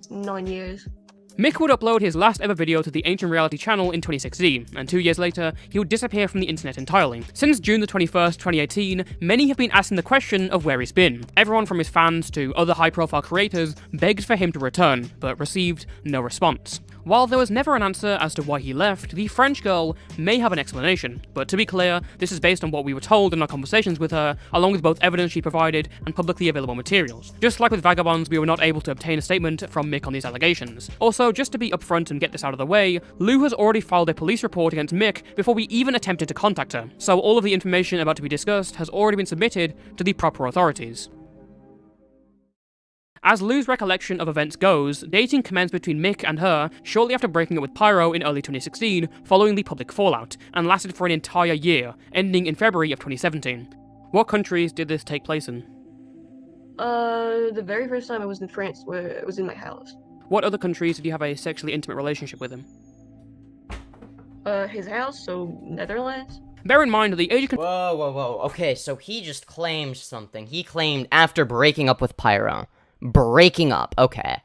9 years. Mick would upload his last ever video to the AncientReality channel in 2016, and 2 years later, he would disappear from the internet entirely. Since June the 21st, 2018, many have been asking the question of where he's been. Everyone from his fans to other high-profile creators begged for him to return, but received no response. While there was never an answer as to why he left, the French girl may have an explanation, but to be clear, this is based on what we were told in our conversations with her, along with both evidence she provided and publicly available materials. Just like with Vagabonds, we were not able to obtain a statement from Mick on these allegations. Also, just to be upfront and get this out of the way, Lou has already filed a police report against Mick before we even attempted to contact her, so all of the information about to be discussed has already been submitted to the proper authorities. As Lou's recollection of events goes, dating commenced between Mick and her shortly after breaking up with Pyro in early 2016 following the public fallout, and lasted for an entire year, ending in February of 2017. What countries did this take place in? The very first time I was in France, where it was in my house. What other countries did you have a sexually intimate relationship with him? His house, so Netherlands. Bear in mind that the age of Whoa. Okay, so he just claimed something. He claimed after breaking up with Pyro. Breaking up, okay.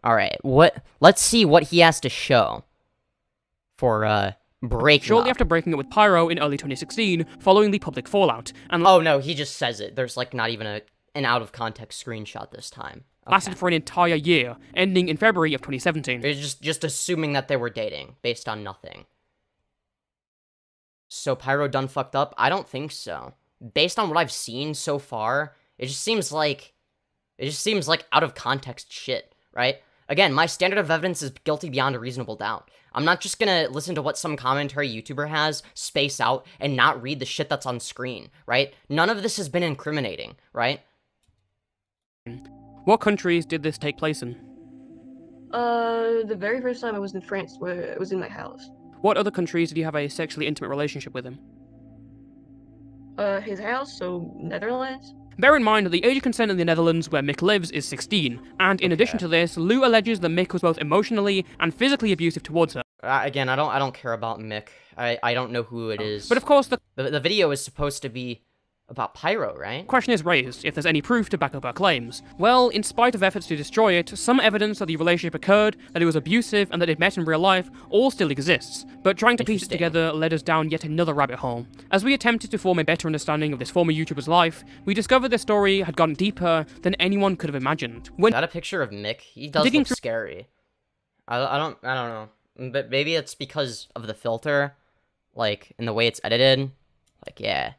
Alright, let's see what he has to show for, breaking shortly up. after breaking up with Pyro in early 2016, following the public fallout, and oh no, he just says it. There's like not even an out-of-context screenshot this time. Okay. lasted for an entire year, ending in February of 2017. It's just assuming that they were dating, based on nothing. So Pyro done fucked up? I don't think so. Based on what I've seen so far, it just seems like out-of-context shit, right? Again, my standard of evidence is guilty beyond a reasonable doubt. I'm not just gonna listen to what some commentary YouTuber has, space out, and not read the shit that's on screen, right? None of this has been incriminating, right? What countries did this take place in? The very first time I was in France, where it was in my house. What other countries did you have a sexually intimate relationship with him? His house, so Netherlands. Bear in mind that the age of consent in the Netherlands where Mick lives is 16, and in addition to this, Lou alleges that Mick was both emotionally and physically abusive towards her. Again, I don't care about Mick. I don't know who it is. But of course, the video is supposed to be about Pyro, right? question is raised if there's any proof to back up her claims. Well, in spite of efforts to destroy it, some evidence that the relationship occurred, that it was abusive, and that it met in real life all still exists. But trying to piece it together led us down yet another rabbit hole. As we attempted to form a better understanding of this former YouTuber's life, we discovered their story had gone deeper than anyone could have imagined. Is that a picture of Mick? He does look scary. I don't know. But maybe it's because of the filter, like, in the way it's edited. Like, yeah.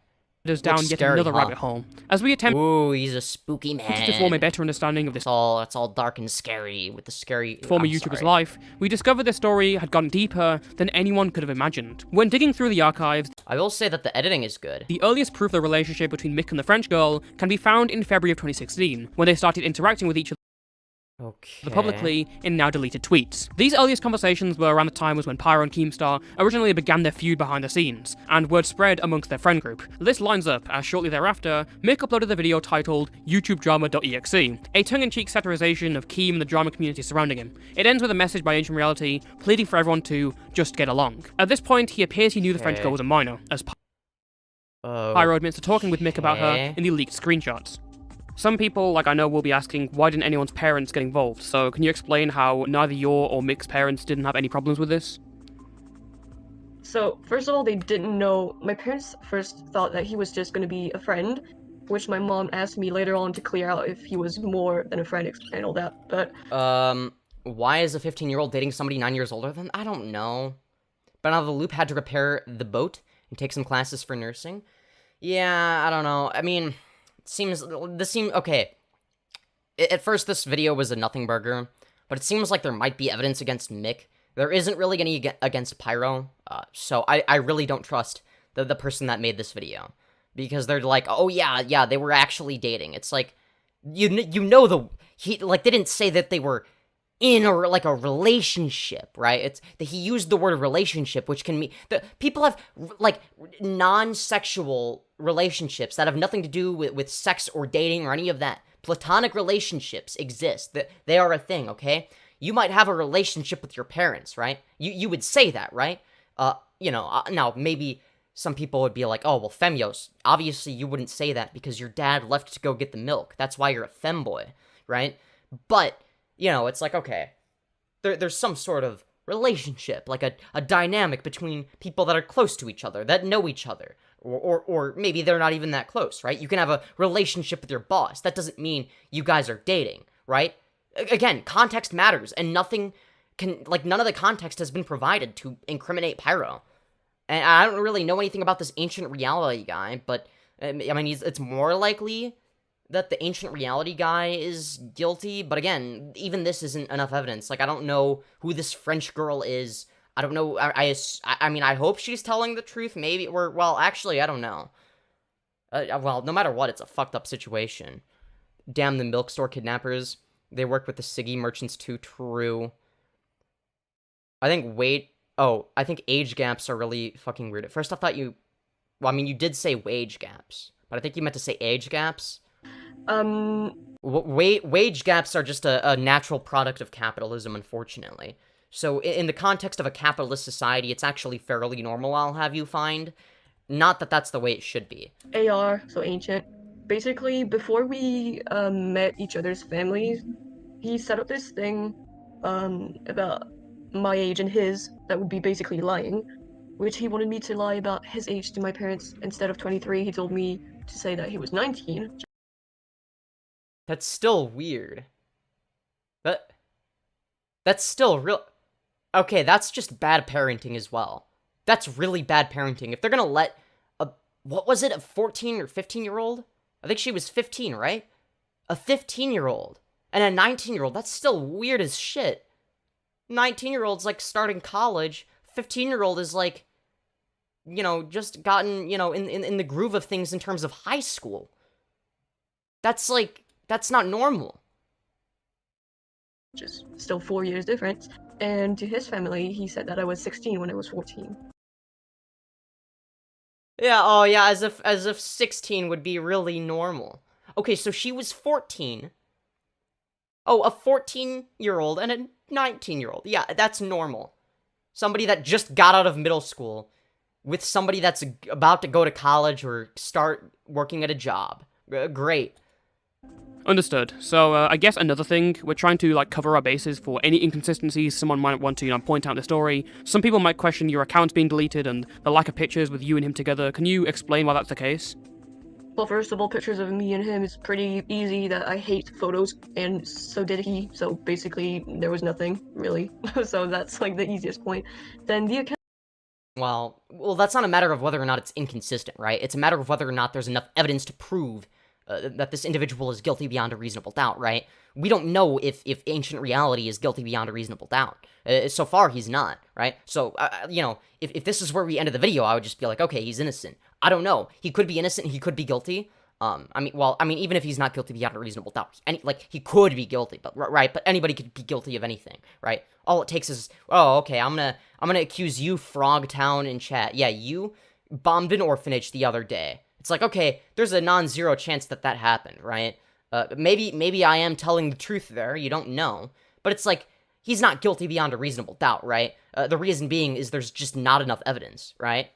Us down yet another rabbit hole. As we attempt Ooh, he's a spooky man. to form a better understanding of this it's all dark and scary with the scary former YouTuber's life, we discovered their story had gone deeper than anyone could have imagined. When digging through the archives, I will say that the editing is good. The earliest proof of the relationship between Mick and the French girl can be found in February of 2016, when they started interacting with each other publicly in now deleted tweets. These earliest conversations were around the times when Pyro and Keemstar originally began their feud behind the scenes, and word spread amongst their friend group. This lines up, as shortly thereafter, Mick uploaded the video titled YouTubeDrama.exe, a tongue-in-cheek satirization of Keem and the drama community surrounding him. It ends with a message by Ancient Reality, pleading for everyone to just get along. At this point, he appears he knew the French girl was a minor, as Pyro admits to talking with Mick about her in the leaked screenshots. Some people, like I know, will be asking, why didn't anyone's parents get involved? So can you explain how neither your or Mick's parents didn't have any problems with this? So, first of all, they didn't know. My parents first thought that he was just going to be a friend, which my mom asked me later on to clear out if he was more than a friend and all that, but... why is a 15-year-old dating somebody 9 years older than? I don't know. But now the Loop had to repair the boat and take some classes for nursing. Yeah, I don't know. I mean... okay. At first, this video was a nothing burger, but it seems like there might be evidence against Mick. There isn't really any against Pyro, so I really don't trust the person that made this video. Because they're like, oh yeah, they were actually dating. It's like, they didn't say that they were in a relationship, right? It's that he used the word relationship, which can mean people have like non-sexual relationships that have nothing to do with sex or dating or any of that. Platonic relationships exist. They are a thing, okay? You might have a relationship with your parents, right? You would say that, right? Now maybe some people would be like, oh, well, Femyoz, obviously you wouldn't say that because your dad left to go get the milk. That's why you're a femboy, right? But it's like, okay, there's some sort of relationship, like a dynamic between people that are close to each other, that know each other, or maybe they're not even that close, right? You can have a relationship with your boss. That doesn't mean you guys are dating, right? Again, context matters, and none of the context has been provided to incriminate Pyro. And I don't really know anything about this Ancient Reality guy, but, I mean, it's more likely that the Ancient Reality guy is guilty, but again, even this isn't enough evidence. Like, I don't know who this French girl is. I don't know, I mean, I hope she's telling the truth, maybe, actually, I don't know. No matter what, it's a fucked up situation. Damn the milk store kidnappers. They work with the Siggy merchants too, true. I think age gaps are really fucking weird. At first I thought you did say wage gaps, but I think you meant to say age gaps. Wage gaps are just a natural product of capitalism, unfortunately. So in the context of a capitalist society, it's actually fairly normal, I'll have you find. Not that that's the way it should be. AR, so Ancient. Basically, before we met each other's families, he set up this thing about my age and his that would be basically lying, which he wanted me to lie about his age to my parents. Instead of 23, he told me to say that he was 19. That's still weird. That's still real. Okay, that's just bad parenting as well. That's really bad parenting. If they're gonna let what was it, a 14 or 15-year-old? I think she was 15, right? A 15-year-old and a 19-year-old, that's still weird as shit. 19-year-old's like starting college. 15-year-old is like, you know, just gotten, you know, in the groove of things in terms of high school. That's not normal. Just still 4 years difference. And to his family, he said that I was 16 when I was 14. Yeah, oh yeah, as if 16 would be really normal. Okay, so she was 14. Oh, a 14-year-old and a 19-year-old. Yeah, that's normal. Somebody that just got out of middle school with somebody that's about to go to college or start working at a job. Great. Understood. So, I guess another thing, we're trying to, like, cover our bases for any inconsistencies someone might want to, you know, point out in the story. Some people might question your account being deleted and the lack of pictures with you and him together. Can you explain why that's the case? Well, first of all, pictures of me and him is pretty easy that I hate photos, and so did he. So basically, there was nothing, really. So that's, like, the easiest point. Then the account... Well, that's not a matter of whether or not it's inconsistent, right? It's a matter of whether or not there's enough evidence to prove that this individual is guilty beyond a reasonable doubt, right? We don't know if Ancient Reality is guilty beyond a reasonable doubt. So far, he's not, right? So, you know, if this is where we ended the video, I would just be like, okay, he's innocent. I don't know. He could be innocent, he could be guilty. I mean, even if he's not guilty beyond a reasonable doubt, he could be guilty, but right? But anybody could be guilty of anything, right? All it takes is, oh, okay, I'm gonna accuse you, Frogtown, in chat. Yeah, you bombed an orphanage the other day. It's like, okay, there's a non-zero chance that happened, right? Maybe I am telling the truth there, you don't know. But it's like, he's not guilty beyond a reasonable doubt, right? The reason being is there's just not enough evidence, right?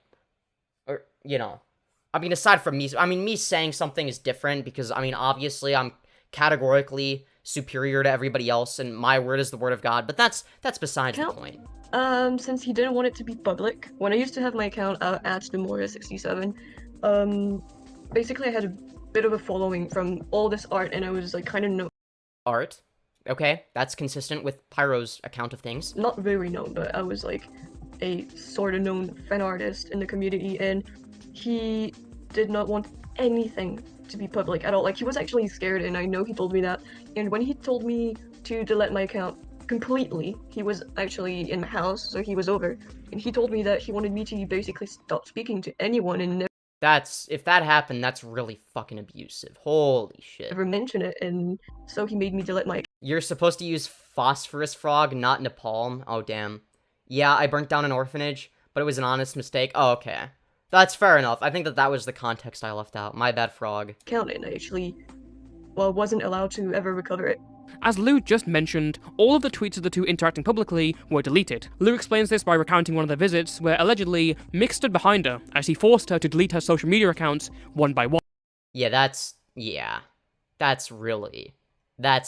Or, you know, I mean, aside from me, me saying something is different because, I mean, obviously I'm categorically superior to everybody else and my word is the word of God, but that's besides the point. Since he didn't want it to be public, when I used to have my account at Demonetized, basically I had a bit of a following from all this art, and I was like kind of known. Art? Okay, that's consistent with Pyro's account of things. Not very known, but I was like a sort of known fan artist in the community, and he did not want anything to be public at all. Like, he was actually scared, and I know he told me that. And when he told me to delete my account completely, he was actually in my house, so he was over, and he told me that he wanted me to basically stop speaking to anyone and never... If that happened, that's really fucking abusive. Holy shit. Never mention it, and so he made me delete my... You're supposed to use phosphorus frog, not napalm. Oh, damn. Yeah, I burnt down an orphanage, but it was an honest mistake. Oh, okay. That's fair enough. I think that was the context I left out. My bad, frog. Account, and I actually, well, wasn't allowed to ever recover it. As Lou just mentioned, all of the tweets of the two interacting publicly were deleted. Lou explains this by recounting one of their visits, where allegedly Mick stood behind her as he forced her to delete her social media accounts one by one. Yeah, that's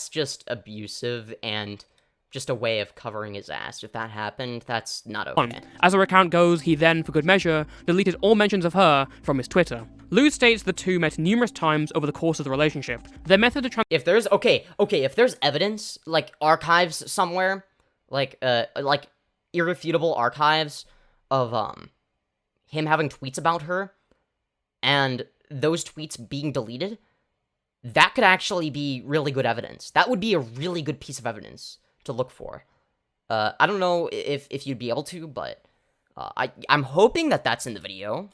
just abusive and just a way of covering his ass. If that happened, that's not okay. As her account goes, he then, for good measure, deleted all mentions of her from his Twitter. Lou states the two met numerous times over the course of the relationship. Their method of if there's evidence, like archives somewhere, like irrefutable archives of him having tweets about her, and those tweets being deleted, that could actually be really good evidence. That would be a really good piece of evidence to look for. I don't know if you'd be able to, but I'm hoping that's in the video.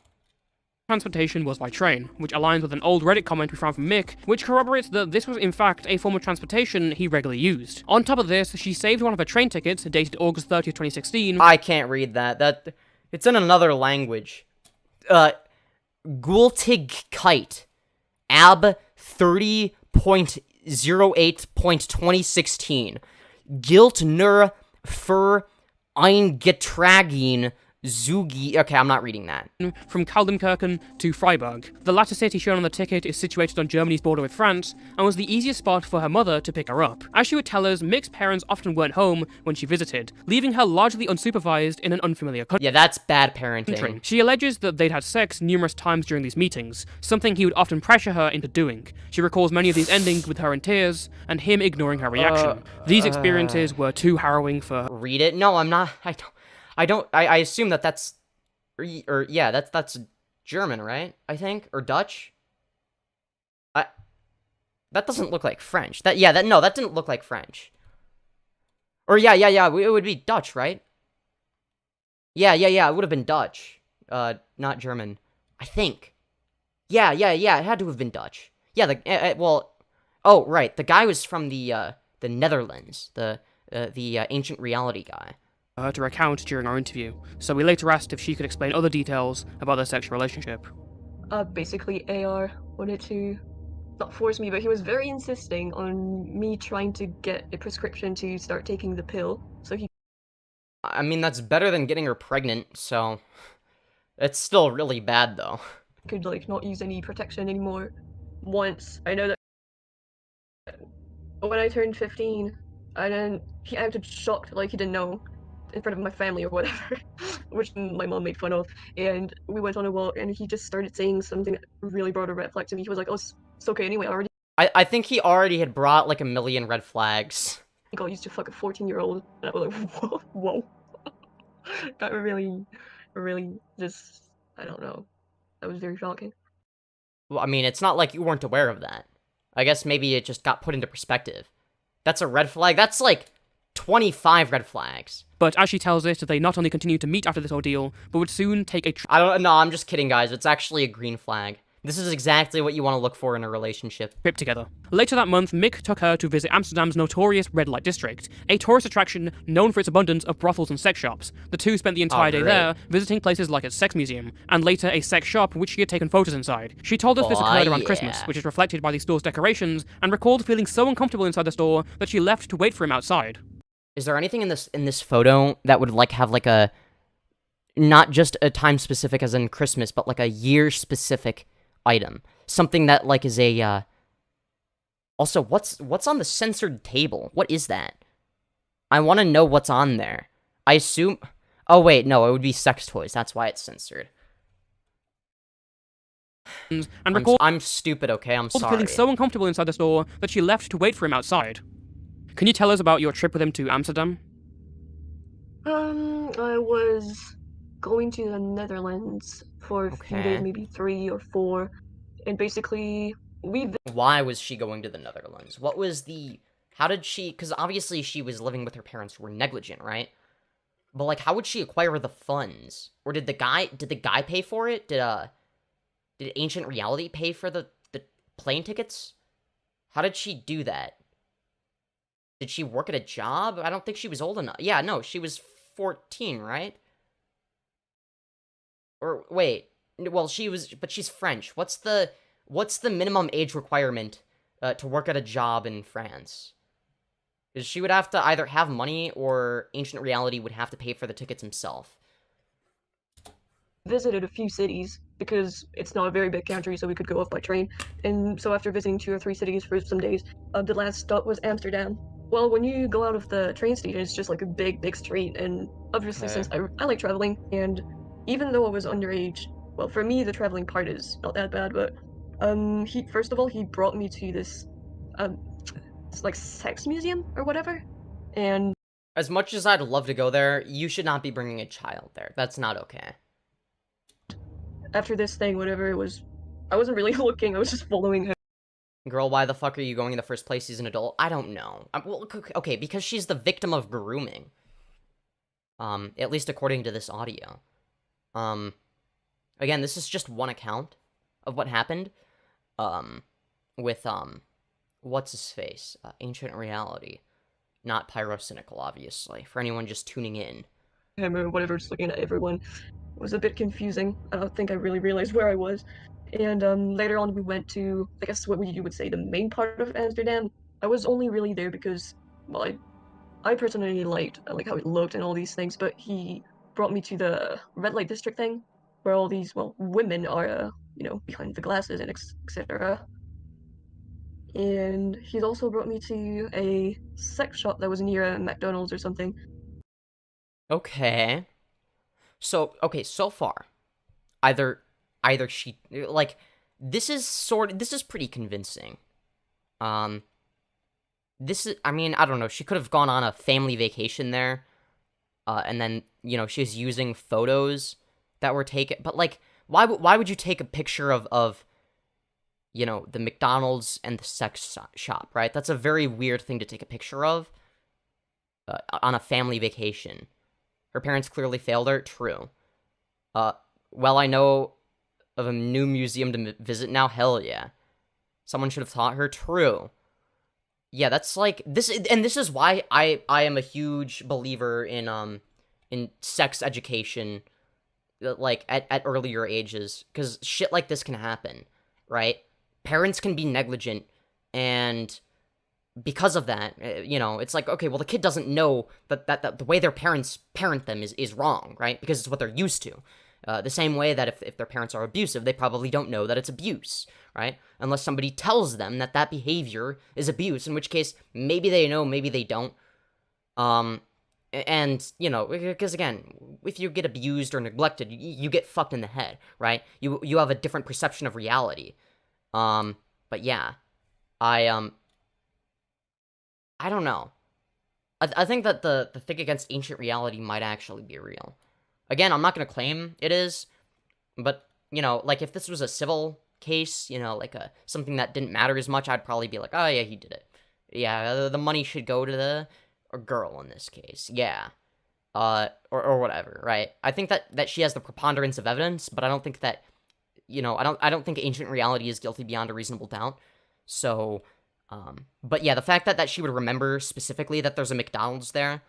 Transportation was by train, which aligns with an old Reddit comment we found from Mick, which corroborates that this was in fact a form of transportation he regularly used. On top of this, she saved one of her train tickets, dated August 30th, 2016. I can't read that. It's in another language. Gultig Kite. Ab 30 08.2016. Gilt nur für eingetragen Zugi. Okay, I'm not reading that. From Kaldenkirchen to Freiburg. The latter city shown on the ticket is situated on Germany's border with France, and was the easiest spot for her mother to pick her up. As she would tell us, Mick's parents often weren't home when she visited, leaving her largely unsupervised in an unfamiliar country. Yeah, that's bad parenting. She alleges that they'd had sex numerous times during these meetings, something he would often pressure her into doing. She recalls many of these ending with her in tears, and him ignoring her reaction. These experiences were too harrowing for her. Read it? No, I'm not. I assume that's, or yeah, that's German, right? I think, or Dutch. That doesn't look like French. That didn't look like French. Or yeah, it would be Dutch, right? Yeah, it would have been Dutch, not German, I think. Yeah, it had to have been Dutch. Yeah, well, oh right, the guy was from the Netherlands, the Ancient Reality guy. Her to recount during our interview, so we later asked if she could explain other details about their sexual relationship. Basically AR wanted to, not force me, but he was very insisting on me trying to get a prescription to start taking the pill, so he... I mean, that's better than getting her pregnant, so... It's still really bad, though. Could, like, not use any protection anymore. Once, I know that... When I turned 15, he acted shocked, like he didn't know, in front of my family or whatever, which my mom made fun of, and we went on a walk, and he just started saying something that really brought a red flag to me. He was like, oh, it's okay anyway, I already... I think he already had brought, like, a million red flags. I got used to fuck a 14-year-old, and I was like, whoa. That really just, I don't know. That was very shocking. Well, I mean, it's not like you weren't aware of that. I guess maybe it just got put into perspective. That's a red flag? That's, like, 25 red flags. But as she tells it, they not only continued to meet after this ordeal, but would soon take a no, I'm just kidding, guys. It's actually a green flag. This is exactly what you want to look for in a relationship. Trip together. Later that month, Mick took her to visit Amsterdam's notorious red light district, a tourist attraction known for its abundance of brothels and sex shops. The two spent the entire day there, visiting places like its sex museum, and later a sex shop which she had taken photos inside. She told us this occurred around Christmas, which is reflected by the store's decorations, and recalled feeling so uncomfortable inside the store that she left to wait for him outside. Is there anything in this photo that would, like, have, like, a... Not just a time-specific as in Christmas, but, like, a year-specific item? Something that, like, is a, Also, what's on the censored table? What is that? I want to know what's on there. I assume... Oh, wait, no, it would be sex toys. That's why it's censored. And I'm stupid, okay? I'm sorry. Feeling so uncomfortable inside the store that she left to wait for him outside. Can you tell us about your trip with him to Amsterdam? I was going to the Netherlands for a few days, maybe 3 or 4, and basically Why was she going to the Netherlands? What was the... How did she... Because obviously she was living with her parents who were negligent, right? But, like, how would she acquire the funds? Or did the guy pay for it? Did Ancient Reality pay for the plane tickets? How did she do that? Did she work at a job? I don't think she was old enough. Yeah, no, she was 14, right? Or, wait. Well, but she's French. What's the minimum age requirement to work at a job in France? Because she would have to either have money or Ancient Reality would have to pay for the tickets himself. Visited a few cities because it's not a very big country, so we could go off by train. And so after visiting 2 or 3 cities for some days, the last stop was Amsterdam. Well, when you go out of the train station, it's just like a big street, and obviously since I like traveling, and even though I was underage, well, for me, the traveling part is not that bad, but, first of all, he brought me to this, it's like sex museum or whatever, and... As much as I'd love to go there, you should not be bringing a child there. That's not okay. After this thing, whatever it was, I wasn't really looking, I was just following him. Girl, why the fuck are you going in the first place? He's an adult. I don't know. Well, okay, because she's the victim of grooming. At least according to this audio. Again, this is just one account of what happened. With, what's his face? Ancient Reality. Not Pyrocynical, obviously. For anyone just tuning in. Him or whatever, just looking at everyone. It was a bit confusing. I don't think I really realized where I was. And later on, we went to, I guess what you would say, the main part of Amsterdam. I was only really there because, well, I personally liked how it looked and all these things, but he brought me to the red light district thing, where all these, well, women are, behind the glasses and etc. And he's also brought me to a sex shop that was near a McDonald's or something. Okay. So far, either she, like, this is pretty convincing. This is, I mean, I don't know, she could have gone on a family vacation there, and then, she's using photos that were taken, but, like, why would you take a picture of the McDonald's and the sex shop, right? That's a very weird thing to take a picture of, on a family vacation. Her parents clearly failed her, true. Well, I know of a new museum to visit now, hell yeah. Someone should have taught her, true. Yeah, that's like, this is why I am a huge believer in sex education, like, at earlier ages, because shit like this can happen, right? Parents can be negligent, and because of that, it's like, okay, well, the kid doesn't know that the way their parents parent them is wrong, right? Because it's what they're used to. The same way that if their parents are abusive, they probably don't know that it's abuse, right? Unless somebody tells them that behavior is abuse, in which case, maybe they know, maybe they don't. And, because again, if you get abused or neglected, you get fucked in the head, right? You have a different perception of reality. But yeah, I don't know. I think that the thing against ancient reality might actually be real. Again, I'm not going to claim it is, but, like, if this was a civil case, like something that didn't matter as much, I'd probably be like, oh, yeah, he did it. Yeah, the money should go to the girl in this case. Yeah. Or whatever, right? I think that she has the preponderance of evidence, but I don't think that, I don't think ancient reality is guilty beyond a reasonable doubt. So, but yeah, the fact that she would remember specifically that there's a McDonald's there,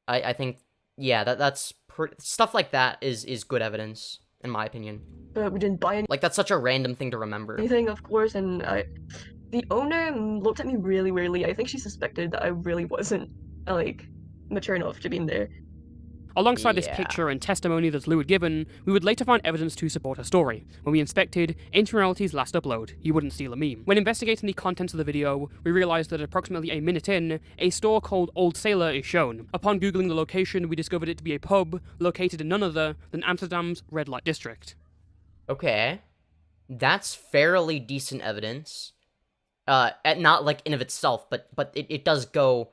I think, yeah, that's stuff like that is good evidence, in my opinion. But we didn't buy anything. Like, that's such a random thing to remember. Of course, and the owner looked at me really weirdly. I think she suspected that I really wasn't, mature enough to be in there. Alongside this picture and testimony that Lou had given, we would later find evidence to support her story. When we inspected AncientReality's last upload, You Wouldn't Steal a Meme. When investigating the contents of the video, we realised that approximately a minute in, a store called Old Sailor is shown. Upon googling the location, we discovered it to be a pub located in none other than Amsterdam's red light district. Okay. That's fairly decent evidence. Not like in of itself, but it does go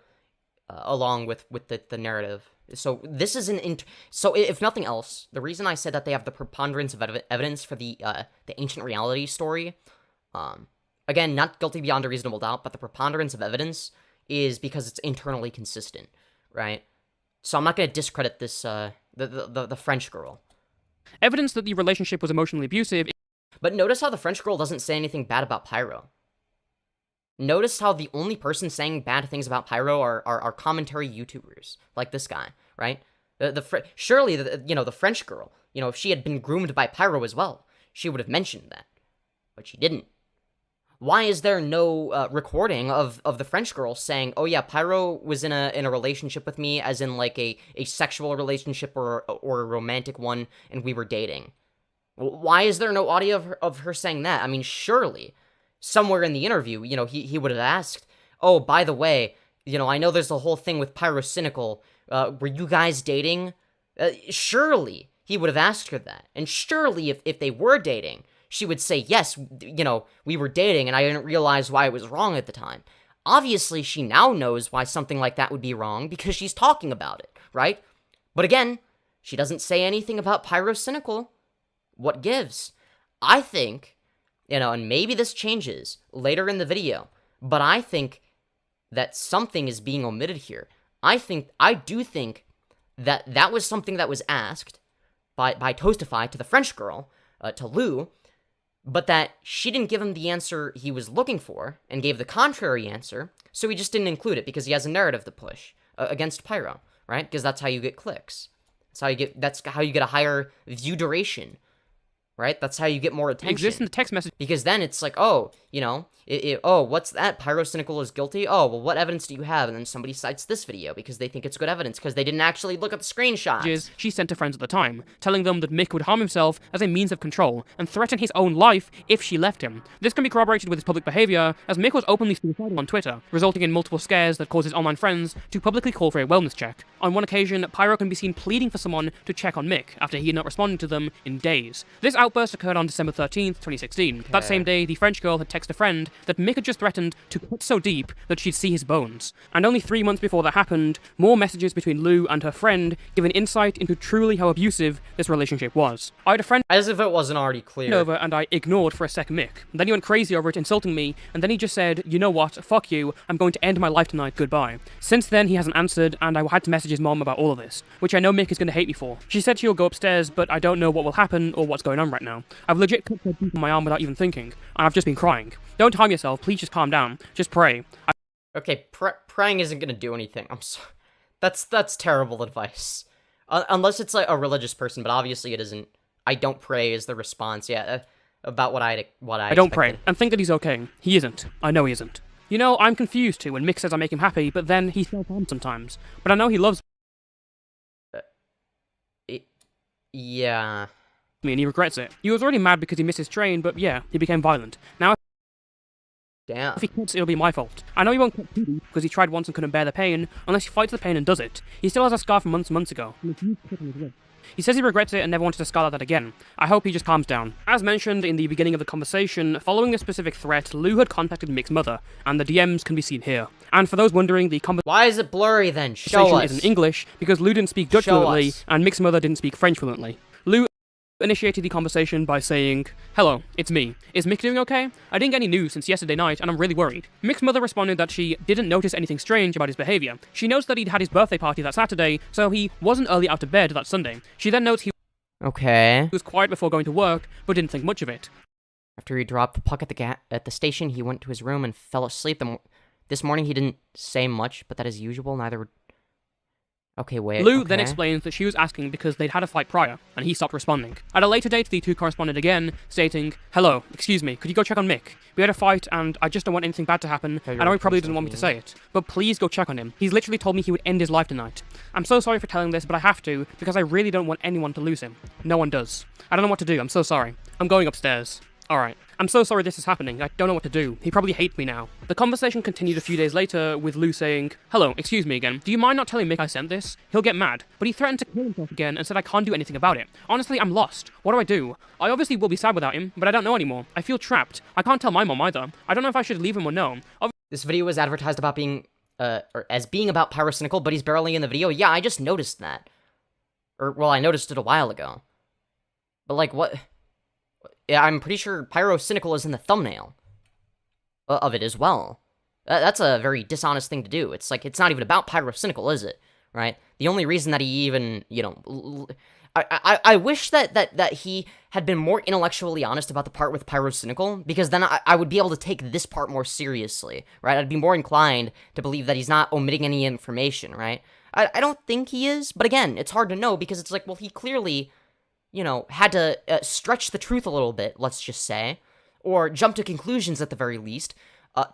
along with the narrative. So this is so if nothing else, the reason I said that they have the preponderance of evidence for the ancient reality story, again, not guilty beyond a reasonable doubt, but the preponderance of evidence is because it's internally consistent, right? So I'm not going to discredit this the French girl. Evidence that the relationship was emotionally abusive. But notice how the French girl doesn't say anything bad about Pyro. Notice how the only person saying bad things about Pyro are commentary YouTubers, like this guy, right? Surely, the French girl, if she had been groomed by Pyro as well, she would have mentioned that. But she didn't. Why is there no recording of the French girl saying, oh yeah, Pyro was in a relationship with me, as in like a sexual relationship or a romantic one, and we were dating? Why is there no audio of her saying that? I mean, surely somewhere in the interview, he would have asked, oh, by the way, I know there's a whole thing with Pyrocynical, were you guys dating? Surely he would have asked her that. And surely if they were dating, she would say, yes, we were dating and I didn't realize why it was wrong at the time. Obviously, she now knows why something like that would be wrong because she's talking about it, right? But again, she doesn't say anything about Pyrocynical. What gives? I think, and maybe this changes later in the video, but I think that something is being omitted here. I do think that was something that was asked by Toastify to the French girl, to Lou, but that she didn't give him the answer he was looking for and gave the contrary answer, so he just didn't include it because he has a narrative to push against Pyro, right? Because that's how you get clicks. That's how you get a higher view duration. right? That's how you get more attention. It exists in the text message. Because then it's like, oh, you know, oh, what's that? Pyrocynical is guilty? Oh, well, what evidence do you have? And then somebody cites this video because they think it's good evidence because they didn't actually look at the screenshots. She sent to friends at the time, telling them that Mick would harm himself as a means of control and threaten his own life if she left him. This can be corroborated with his public behavior, as Mick was openly suicidal on Twitter, resulting in multiple scares that caused his online friends to publicly call for a wellness check. On one occasion, Pyro can be seen pleading for someone to check on Mick after he had not responded to them in days. This outburst occurred on December 13th, 2016. Okay. That same day, the French girl had texted a friend that Mick had just threatened to cut so deep that she'd see his bones. And only 3 months before that happened, more messages between Lou and her friend give an insight into truly how abusive this relationship was. I had a friend as if it wasn't already clear. Over and I ignored for a sec Mick. Then he went crazy over it, insulting me, and then he just said, you know what, fuck you, I'm going to end my life tonight, goodbye. Since then, he hasn't answered, and I had to message his mom about all of this, which I know Mick is going to hate me for. She said she'll go upstairs, but I don't know what will happen or what's going on right now. I've legit cut her deep on my arm without even thinking, and I've just been crying. Don't harm yourself, please just calm down. Just pray. Okay, praying isn't gonna do anything. I'm sorry. That's terrible advice. Unless it's like a religious person, but obviously it isn't. I don't pray is the response. Yeah, about what I don't pray and think that he's okay. He isn't. I know he isn't. You know, I'm confused too when Mick says I make him happy, but then he self-harms sometimes. But I know he loves yeah. me and he regrets it. He was already mad because he missed his train, but yeah, he became violent. Now, damn. If he quits, it'll be my fault. I know he won't quit PD because he tried once and couldn't bear the pain, unless he fights the pain and does it. He still has a scar from months ago. He says he regrets it and never wanted to scar like that again. I hope he just calms down. As mentioned in the beginning of the conversation, following this specific threat, Lou had contacted Mick's mother, and the DMs can be seen here. And for those wondering, the conversation why is it blurry then? Show us. is in English, because Lou didn't speak Dutch fluently, and Mick's mother didn't speak French fluently. Lou initiated the conversation by saying, hello, it's me. Is Mick doing okay? I didn't get any news since yesterday night, and I'm really worried. Mick's mother responded that she didn't notice anything strange about his behavior. She notes that he'd had his birthday party that Saturday, so he wasn't early out of bed that Sunday. She then notes he was quiet before going to work, but didn't think much of it. After he dropped the puck at the station, he went to his room and fell asleep. This morning he didn't say much, but that is usual. Neither would... Okay, wait. Lou then explains that she was asking because they'd had a fight prior, and he stopped responding. At a later date, the two corresponded again, stating, hello, excuse me, could you go check on Mick? We had a fight, and I just don't want anything bad to happen. I know he probably doesn't want me to say it, but please go check on him. He's literally told me he would end his life tonight. I'm so sorry for telling this, but I have to, because I really don't want anyone to lose him. No one does. I don't know what to do, I'm so sorry. I'm going upstairs. Alright. I'm so sorry this is happening, I don't know what to do. He probably hates me now. The conversation continued a few days later, with Lou saying, hello, excuse me again, do you mind not telling Mick I sent this? He'll get mad. But he threatened to kill himself again and said I can't do anything about it. Honestly, I'm lost. What do I do? I obviously will be sad without him, but I don't know anymore. I feel trapped. I can't tell my mom either. I don't know if I should leave him or no. This video was advertised about being, or as being about Pyrocynical, but he's barely in the video. Yeah, I just noticed that. Well, I noticed it a while ago. But like, what... Yeah, I'm pretty sure Pyrocynical is in the thumbnail of it as well. That's a very dishonest thing to do. It's like, it's not even about Pyrocynical, is it? Right? The only reason that he even, you know... I wish that he had been more intellectually honest about the part with Pyrocynical, because then I would be able to take this part more seriously, right? I'd be more inclined to believe that he's not omitting any information, right? I don't think he is, but again, it's hard to know, because it's like, well, he clearly... you know, had to stretch the truth a little bit, let's just say, or jump to conclusions at the very least,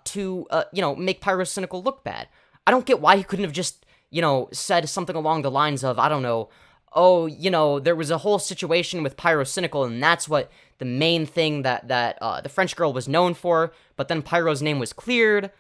to, you know, make Pyrocynical look bad. I don't get why he couldn't have just, you know, said something along the lines of, I don't know, oh, you know, there was a whole situation with Pyrocynical, and that's what the main thing that the French girl was known for, but then Pyro's name was cleared.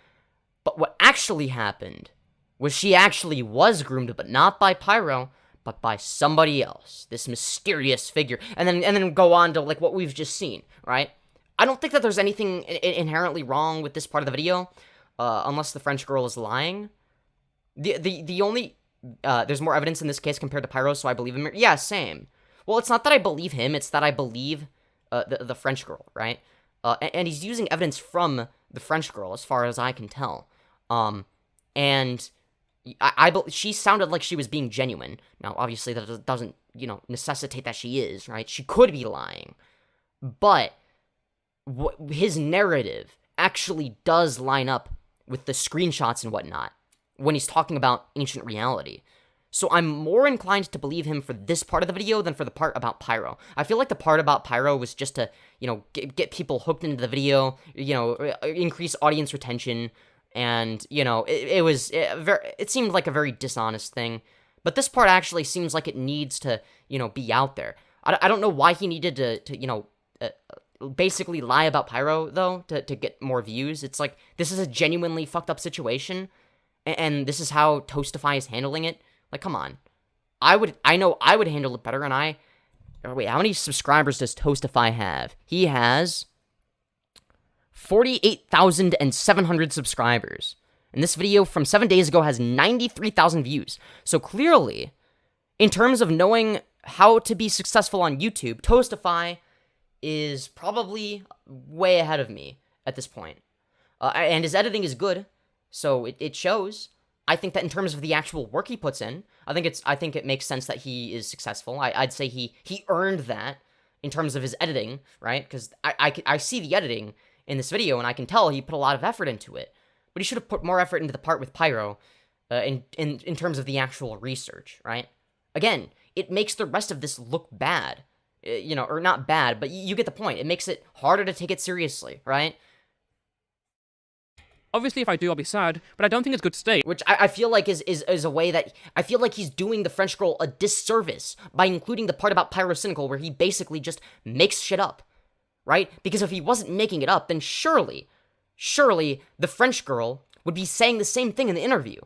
But what actually happened was she actually was groomed, but not by Pyro, but by somebody else, this mysterious figure, and then go on to, like, what we've just seen, right? I don't think that there's anything inherently wrong with this part of the video, unless the French girl is lying. The only, there's more evidence in this case compared to Pyro, so I believe him. Yeah, same. Well, it's not that I believe him, it's that I believe, the French girl, right? And he's using evidence from the French girl, as far as I can tell. And... she sounded like she was being genuine. Now, obviously, that doesn't, you know, necessitate that she is, right? She could be lying. But his narrative actually does line up with the screenshots and whatnot when he's talking about ancient reality. So I'm more inclined to believe him for this part of the video than for the part about Pyro. I feel like the part about Pyro was just to, you know, get people hooked into the video, you know, increase audience retention, and, you know, it seemed like a very dishonest thing. But this part actually seems like it needs to, you know, be out there. I don't know why he needed to you know, basically lie about Pyro, though, to get more views. It's like, this is a genuinely fucked up situation, and this is how Toastify is handling it. Like, come on. I know I would handle it better, and wait, how many subscribers does Toastify have? He has 48,700 subscribers. And this video from 7 days ago has 93,000 views. So clearly, in terms of knowing how to be successful on YouTube, Toastify is probably way ahead of me at this point. And his editing is good, so it shows. I think that in terms of the actual work he puts in, I think it makes sense that he is successful. I'd say he earned that in terms of his editing, right? Because I see the editing in this video, and I can tell he put a lot of effort into it. But he should have put more effort into the part with Pyro, in terms of the actual research, right? Again, it makes the rest of this look bad, you know, or not bad, but you get the point. It makes it harder to take it seriously, right? Obviously, if I do, I'll be sad, but I don't think it's good to stay. Which I feel like is a way that, I feel like he's doing the French girl a disservice by including the part about Pyrocynical where he basically just makes shit up, right? Because if he wasn't making it up, then surely the French girl would be saying the same thing in the interview.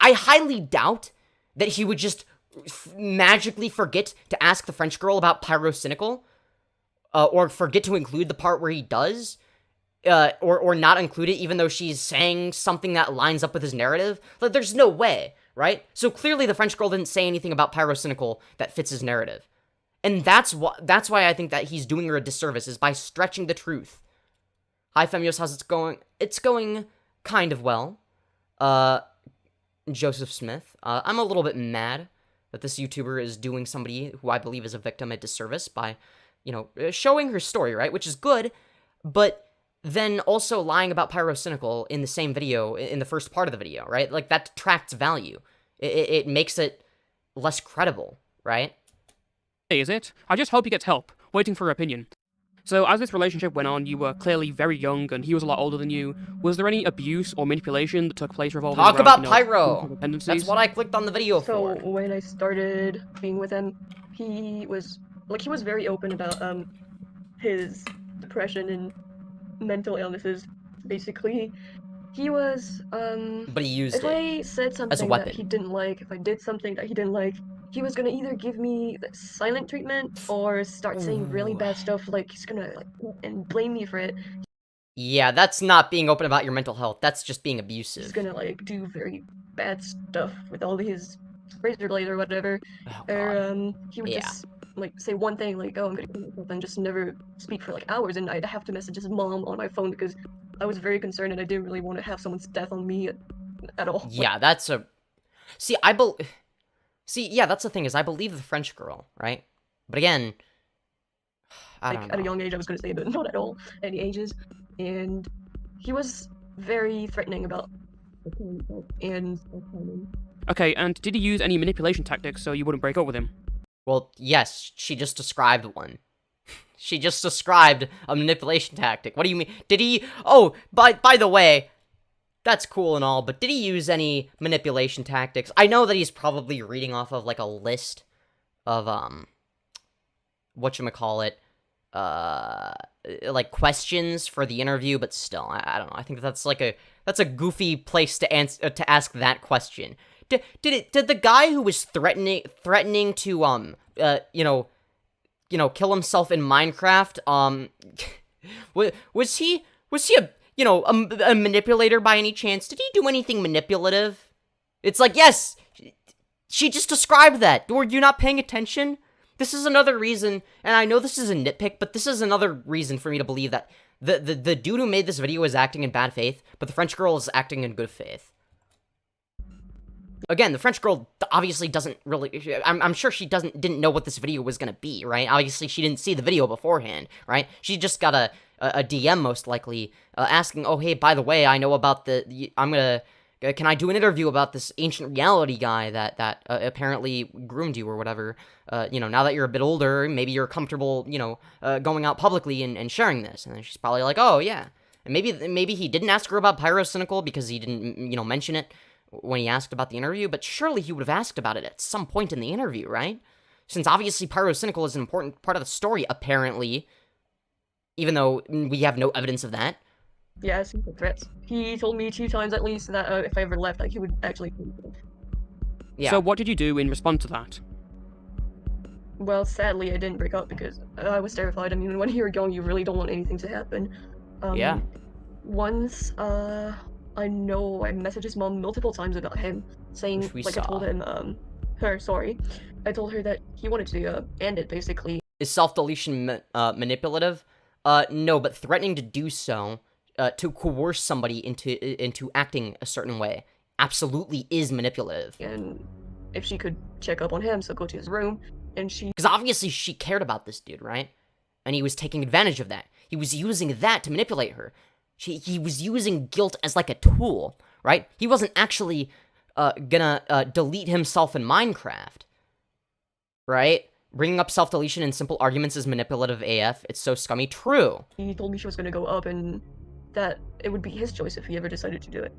I highly doubt that he would just magically forget to ask the French girl about Pyrocynical, or forget to include the part where he does, or not include it even though she's saying something that lines up with his narrative. Like, there's no way, right? So clearly the French girl didn't say anything about Pyrocynical that fits his narrative. And that's why I think that he's doing her a disservice, is by stretching the truth. Hi, Femyoz, how's it going? It's going kind of well. Joseph Smith. I'm a little bit mad that this YouTuber is doing somebody who I believe is a victim a disservice by, you know, showing her story, right? Which is good, but then also lying about Pyrocynical in the same video, in the first part of the video, right? Like, that detracts value. It makes it less credible, right? Is it? I just hope he gets help. Waiting for her opinion. So, as this relationship went on, you were clearly very young, and he was a lot older than you. Was there any abuse or manipulation that took place revolving around, about you know, Pyro! That's what I clicked on the video for. So, when I started being with him, he was very open about, his depression and mental illnesses. Basically, he was, But he used if I said as a something weapon. that he didn't like, if I did something that he didn't like, he was gonna either give me the silent treatment or start saying really bad stuff, like he's gonna and blame me for it. Yeah, that's not being open about your mental health. That's just being abusive. He's gonna do very bad stuff with all his razor blades or whatever. Oh, Or he would just say one thing like, "Oh, I'm gonna kill myself," and just never speak for hours, and I'd have to message his mom on my phone because I was very concerned and I didn't really want to have someone's death on me at all. Yeah, that's a... yeah, that's the thing, is I believe the French girl, right? But again, I don't know. At a young age, I was gonna say, but not at all any ages. And he was very threatening about and Okay, and did he use any manipulation tactics so you wouldn't break up with him? Well, yes, she just described one. She just described a manipulation tactic. What do you mean? Did he... Oh, by the way, that's cool and all, but did he use any manipulation tactics? I know that he's probably reading off of, a list of, whatchamacallit, questions for the interview, but still, I don't know. I think that's a goofy place to ask that question. Did the guy who was threatening to, kill himself in Minecraft, was he a manipulator by any chance? Did he do anything manipulative? It's like, yes, she just described that. Were you not paying attention? This is another reason, and I know this is a nitpick, but this is another reason for me to believe that the dude who made this video is acting in bad faith, but the French girl is acting in good faith. Again, the French girl obviously doesn't really... I'm sure she didn't know what this video was gonna be, right? Obviously, she didn't see the video beforehand, right? She just got a DM, most likely, asking, "Oh, hey, by the way, I know about I'm gonna can I do an interview about this ancient reality guy that apparently groomed you or whatever? Now that you're a bit older, maybe you're comfortable, going out publicly and sharing this. And then she's probably like, oh, yeah. And maybe he didn't ask her about Pyrocynical because he didn't, mention it when he asked about the interview, but surely he would have asked about it at some point in the interview, right? Since obviously Pyrocynical is an important part of the story, apparently, even though we have no evidence of that. Yeah, secret threats. He told me 2 times at least that if I ever left, he would actually. Yeah. So what did you do in response to that? Well, sadly, I didn't break up because I was terrified. I mean, when you're young, you really don't want anything to happen. Yeah. Once, I know I messaged his mom multiple times about him, saying, I told him, I told her that he wanted to end it, basically. Is self-deletion manipulative? No, but threatening to do so, to coerce somebody into acting a certain way, absolutely is manipulative. And if she could check up on him, so go to his room, and she... Because obviously she cared about this dude, right? And he was taking advantage of that. He was using that to manipulate her. He was using guilt as like a tool, right? He wasn't actually gonna delete himself in Minecraft, right? Bringing up self-deletion in simple arguments is manipulative AF. It's so scummy. True. He told me she was gonna go up and that it would be his choice if he ever decided to do it.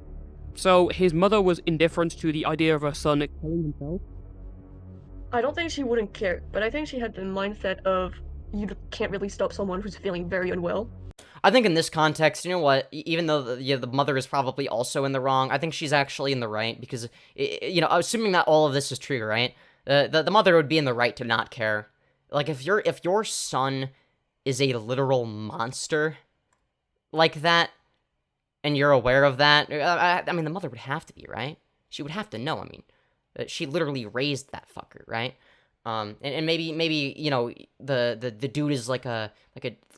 So his mother was indifferent to the idea of her son killing himself? I don't think she wouldn't care, but I think she had the mindset of you can't really stop someone who's feeling very unwell. I think in this context, you know what, even though the mother is probably also in the wrong, I think she's actually in the right, because, assuming that all of this is true, right, the mother would be in the right to not care. Like, if your son is a literal monster like that, and you're aware of that, I mean, the mother would have to be, right? She would have to know, I mean, she literally raised that fucker, right? And maybe the dude is like a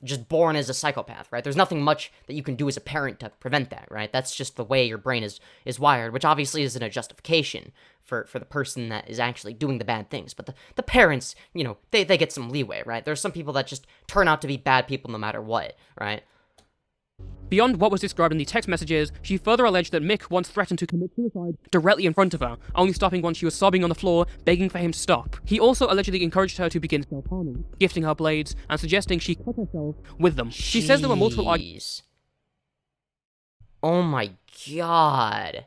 just born as a psychopath, right? There's nothing much that you can do as a parent to prevent that, right? That's just the way your brain is wired, which obviously isn't a justification for the person that is actually doing the bad things. But the parents, they get some leeway, right? There's some people that just turn out to be bad people no matter what, right? Beyond what was described in the text messages, she further alleged that Mick once threatened to commit suicide directly in front of her, only stopping once she was sobbing on the floor, begging for him to stop. He also allegedly encouraged her to begin self-harming, gifting her blades, and suggesting she cut herself with them. She says there were multiple arguments. Oh my god.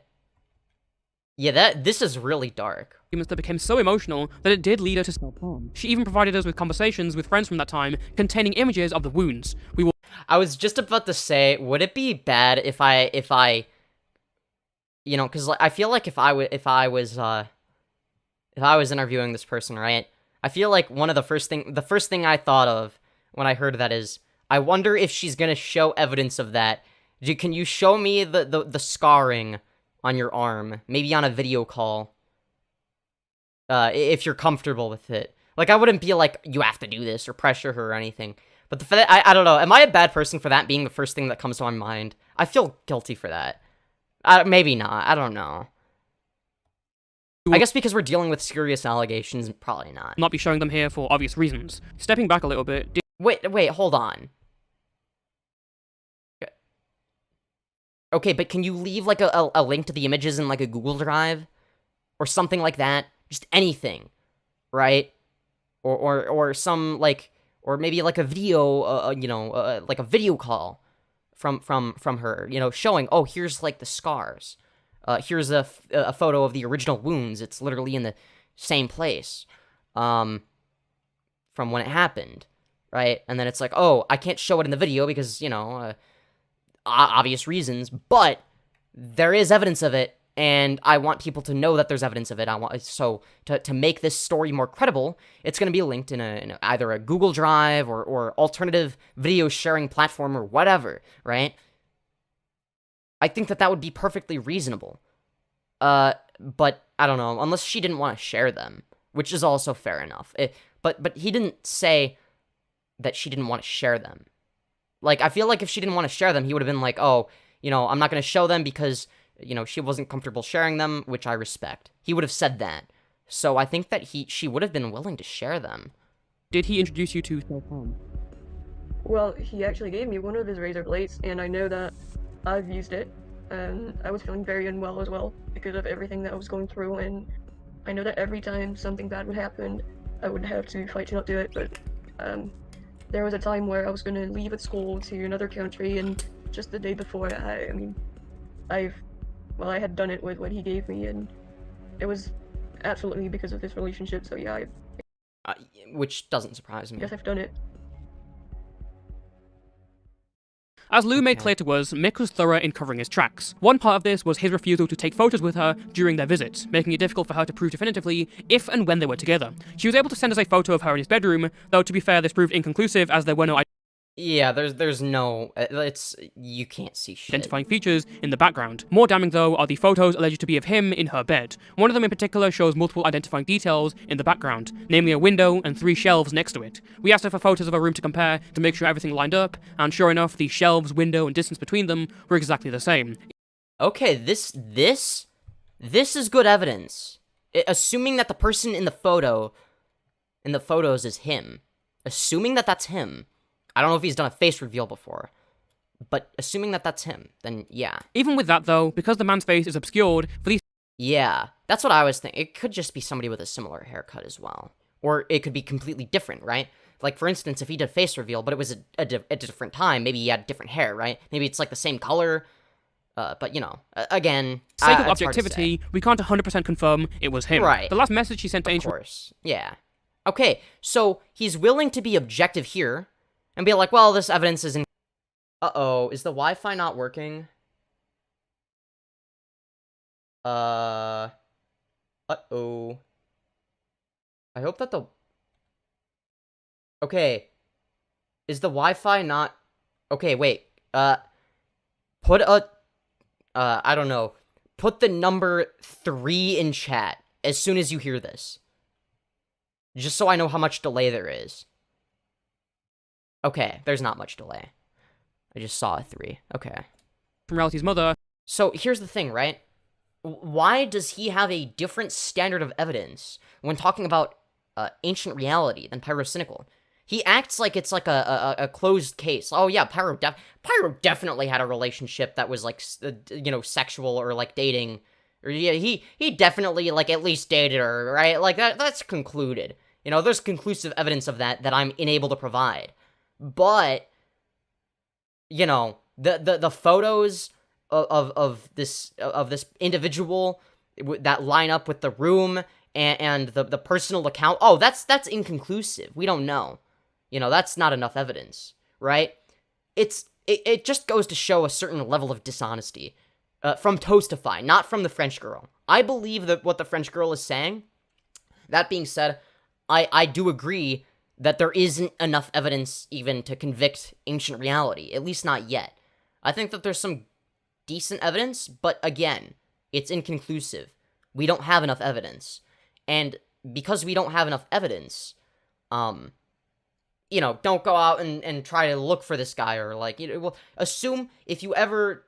Yeah, this is really dark. That became so emotional that it did lead her to self-harm. She even provided us with conversations with friends from that time containing images of the wounds. I was just about to say, would it be bad if I because I feel like if I was interviewing this person, right? I feel like the first thing I thought of when I heard that is, I wonder if she's gonna show evidence of that. Can you show me the scarring on your arm, maybe on a video call, if you're comfortable with it? Like, I wouldn't be like, you have to do this or pressure her or anything. But I don't know. Am I a bad person for that being the first thing that comes to my mind? I feel guilty for that. Maybe not. I don't know. I guess because we're dealing with serious allegations, probably not. Not be showing them here for obvious reasons. Stepping back a little bit... Wait, hold on. Okay, but can you leave, like, a link to the images in, like, a Google Drive? Or something like that? Just anything. Right? Or some, like... Or maybe like a video, like a video call from her, showing, oh, here's like the scars. Here's a photo of the original wounds. It's literally in the same place from when it happened, right? And then it's like, oh, I can't show it in the video because, obvious reasons, but there is evidence of it. And I want people to know that there's evidence of it. So to make this story more credible, it's going to be linked in either a Google Drive or alternative video sharing platform or whatever, right? I think that would be perfectly reasonable. But I don't know, unless she didn't want to share them, which is also fair enough. But he didn't say that she didn't want to share them. Like, I feel like if she didn't want to share them, he would have been like, oh, I'm not going to show them because... she wasn't comfortable sharing them, which I respect. He would have said that. So I think that she would have been willing to share them. Did he introduce you to self-harm? Well, he actually gave me one of his razor blades, and I know that I've used it and I was feeling very unwell as well because of everything that I was going through, and I know that every time something bad would happen, I would have to fight to not do it, but there was a time where I was going to leave at school to another country, and just the day before, I had done it with what he gave me, and it was absolutely because of this relationship, so yeah, which doesn't surprise me. I guess I've done it. As Lou made clear to us, Mick was thorough in covering his tracks. One part of this was his refusal to take photos with her during their visits, making it difficult for her to prove definitively if and when they were together. She was able to send us a photo of her in his bedroom, though to be fair this proved inconclusive as there were no Yeah, there's no, you can't see shit. identifying features in the background. More damning though are the photos alleged to be of him in her bed. One of them in particular shows multiple identifying details in the background, namely a window and 3 shelves next to it. We asked her for photos of her room to compare to make sure everything lined up, and sure enough, the shelves, window, and distance between them were exactly the same. Okay, this is good evidence. Assuming that the person in the photos is him. Assuming that that's him. I don't know if he's done a face reveal before, but assuming that that's him, then yeah. Even with that though, because the man's face is obscured, for these Yeah, that's what I was thinking. It could just be somebody with a similar haircut as well. Or it could be completely different, right? Like, for instance, if he did face reveal, but it was a different time, maybe he had different hair, right? Maybe it's like the same color, but you know, again, sake of objectivity, we can't 100% confirm it was him. Right. The last message he sent to Ancient... Of course, yeah. Okay, so he's willing to be objective here, and be like, well, this evidence isn't... Uh-oh, is the Wi-Fi not working? Uh-oh. I hope that the... Okay. Is the Wi-Fi not... Okay, wait. Put a... I don't know. Put the number 3 in chat as soon as you hear this. Just so I know how much delay there is. Okay, there's not much delay. I just saw a 3. Okay. From Reality's mother. So here's the thing, right? Why does he have a different standard of evidence when talking about ancient reality than Pyrocynical? He acts like it's like a closed case. Oh yeah, Pyro definitely had a relationship that was like, you know, sexual or like dating. Or yeah, he definitely like at least dated her, right? Like that's concluded. You know, there's conclusive evidence of that I'm unable to provide. But, you know, the photos of this individual that line up with the room and the personal account, oh, that's inconclusive. We don't know. You know, that's not enough evidence, right? It just goes to show a certain level of dishonesty from Toastify, not from the French girl. I believe that what the French girl is saying. That being said, I do agree that there isn't enough evidence even to convict Ancient Reality, at least not yet. I think that there's some decent evidence, but again, it's inconclusive. We don't have enough evidence. And because we don't have enough evidence, you know, don't go out and try to look for this guy, or like, you know, well, assume if you ever,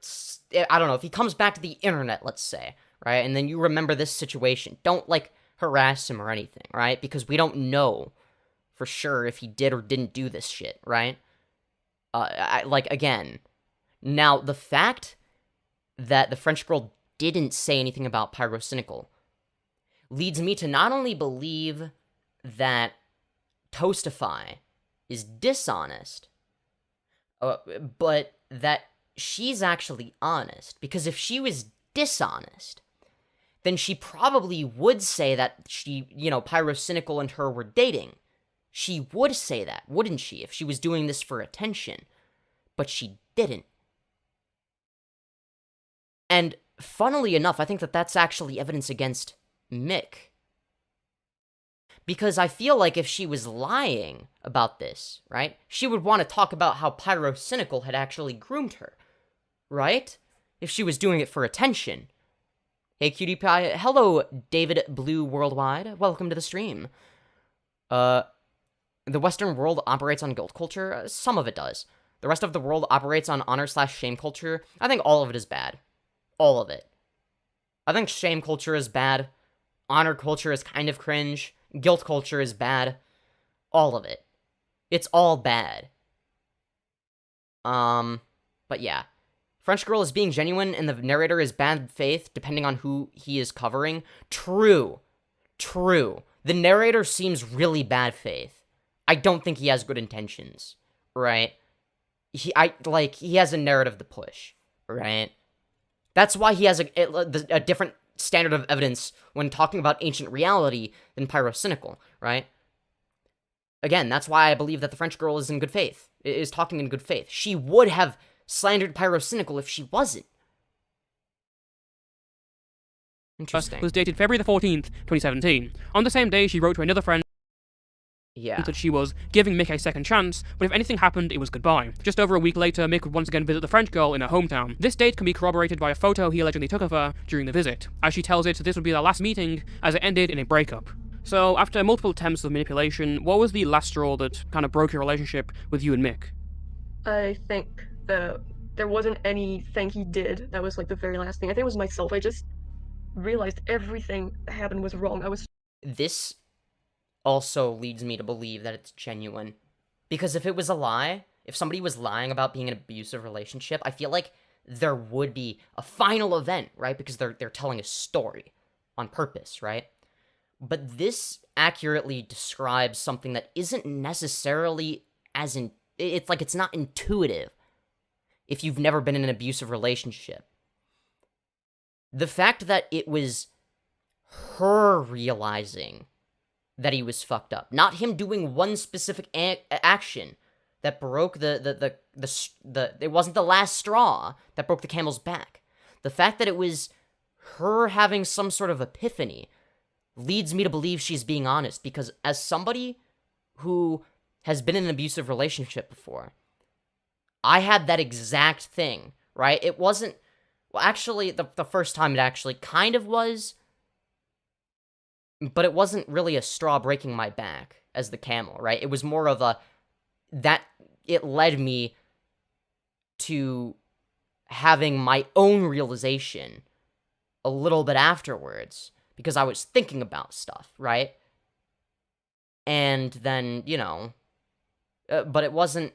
I don't know, if he comes back to the internet, let's say, right, and then you remember this situation, don't, like, harass him or anything, right, because we don't know for sure if he did or didn't do this shit, right? Like, again, now, the fact that the French girl didn't say anything about Pyrocynical leads me to not only believe that Toastify is dishonest, but that she's actually honest, because if she was dishonest, then she probably would say that she, you know, Pyrocynical and her were dating. She would say that, wouldn't she, if she was doing this for attention? But she didn't. And funnily enough, I think that that's actually evidence against Mick. Because I feel like if she was lying about this, right, she would want to talk about how Pyrocynical had actually groomed her, right? If she was doing it for attention. Hey, cutie pie. Hello, David Blue Worldwide. Welcome to the stream. The Western world operates on guilt culture. Some of it does. The rest of the world operates on honor/shame culture. I think all of it is bad. All of it. I think shame culture is bad. Honor culture is kind of cringe. Guilt culture is bad. All of it. It's all bad. But yeah. French girl is being genuine and the narrator is bad faith, depending on who he is covering. True. The narrator seems really bad faith. I don't think he has good intentions, right? He has a narrative to push, right? That's why he has a different standard of evidence when talking about ancient reality than Pyrocynical, right? Again, that's why I believe that the French girl is in good faith, is talking in good faith. She would have slandered Pyrocynical if she wasn't. Interesting. Was dated February the 14th, 2017. On the same day, she wrote to another friend that she was giving Mick a second chance, but if anything happened, it was goodbye. Just over a week later, Mick would once again visit the French girl in her hometown. This date can be corroborated by a photo he allegedly took of her during the visit. As she tells it, this would be their last meeting, as it ended in a breakup. So, after multiple attempts of manipulation, what was the last straw that kind of broke your relationship with you and Mick? I think there wasn't anything he did that was like the very last thing. I think it was myself. I just realized everything that happened was wrong. This also leads me to believe that it's genuine. Because if it was a lie, if somebody was lying about being in an abusive relationship, I feel like there would be a final event, right? Because they're telling a story on purpose, right? But this accurately describes something that isn't necessarily it's not intuitive if you've never been in an abusive relationship. The fact that it was her realizing that he was fucked up, not him doing one specific action that broke it wasn't the last straw that broke the camel's back. The fact that it was her having some sort of epiphany leads me to believe she's being honest, because as somebody who has been in an abusive relationship before, I had that exact thing, right? It wasn't, well, actually, the first time it actually kind of was, but it wasn't really a straw breaking my back as the camel, right? It was more of it led me to having my own realization a little bit afterwards, because I was thinking about stuff, right? And then, but it wasn't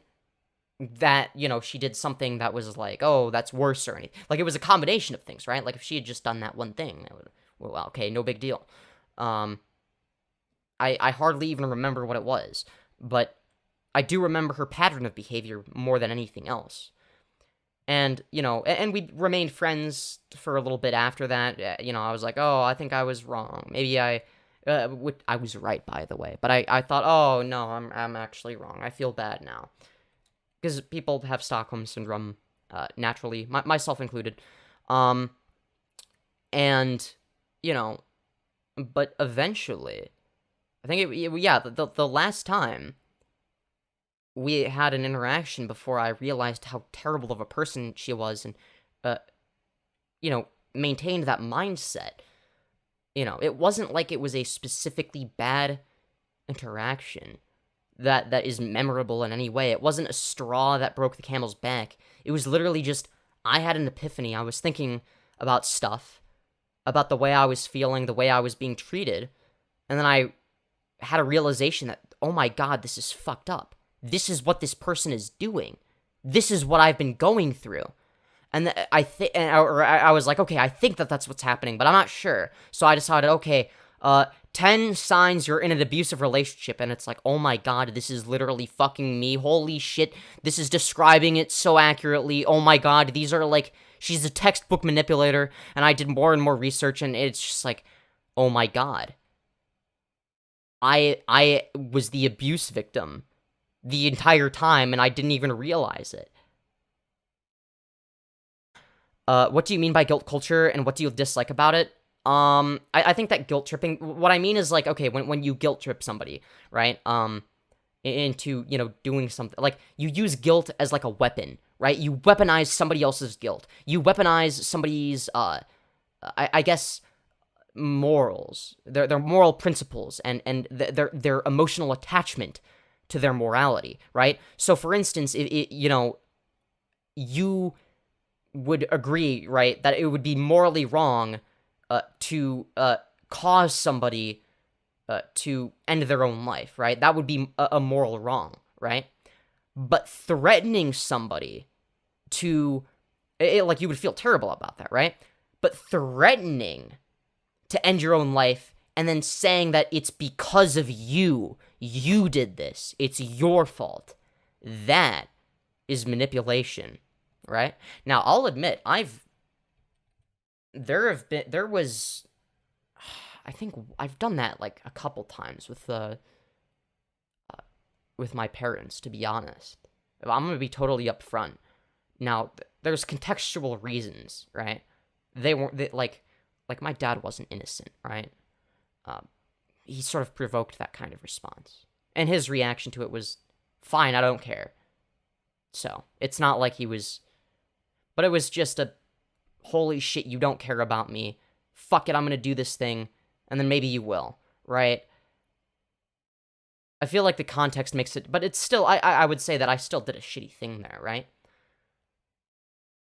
that, she did something that was like, oh, that's worse or anything. Like, it was a combination of things, right? Like, if she had just done that one thing, well, okay, no big deal. I hardly even remember what it was, but I do remember her pattern of behavior more than anything else. And, and we remained friends for a little bit after that. I was like, oh, I think I was wrong. Maybe I was right, by the way. But I thought, oh, no, I'm actually wrong. I feel bad now. Because people have Stockholm Syndrome, naturally, myself included. And, but eventually, I think the last time we had an interaction before I realized how terrible of a person she was and, maintained that mindset. It wasn't like it was a specifically bad interaction that is memorable in any way. It wasn't a straw that broke the camel's back. It was literally just, I had an epiphany. I was thinking about stuff, about the way I was feeling, the way I was being treated, and then I had a realization that, oh my god, this is fucked up. This is what this person is doing. This is what I've been going through. And I was like, okay, I think that's what's happening, but I'm not sure. So I decided, okay, 10 signs you're in an abusive relationship, and it's like, oh my god, this is literally fucking me. Holy shit, this is describing it so accurately. Oh my god, these are like, she's a textbook manipulator, and I did more and more research, and it's just like, oh my god. I was the abuse victim the entire time, and I didn't even realize it. What do you mean by guilt culture, and what do you dislike about it? I think that guilt tripping, what I mean is, like, okay, when you guilt trip somebody, right, into, doing something, like, you use guilt as, like, a weapon, right? You weaponize somebody else's guilt. You weaponize somebody's, I guess, morals, their moral principles, and their emotional attachment to their morality, right? So, for instance, you would agree, right, that it would be morally wrong to cause somebody to end their own life, right? That would be a moral wrong, right? But threatening somebody to Like, you would feel terrible about that, right? But threatening to end your own life and then saying that it's because of you did this, it's your fault, that is manipulation, right? Now, I'll admit, I think I've done that, like, a couple times with my parents, to be honest. I'm gonna be totally upfront. Now, there's contextual reasons, right? Like my dad wasn't innocent, right? He sort of provoked that kind of response. And his reaction to it was, fine, I don't care. So, it's not like he was... But it was just a, holy shit, you don't care about me. Fuck it, I'm gonna do this thing, and then maybe you will, right? I feel like the context makes it... But it's still... I would say that I still did a shitty thing there, right?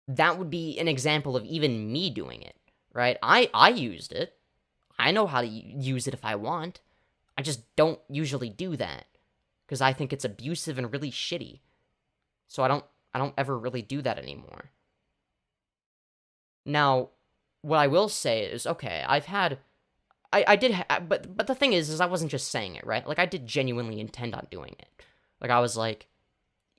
That would be an example of even me doing it, right? I used it. I know how to use it if I want. I just don't usually do that, because I think it's abusive and really shitty. So I don't ever really do that anymore. Now, what I will say is, okay, but the thing is I wasn't just saying it, right? Like, I did genuinely intend on doing it. Like, I was like,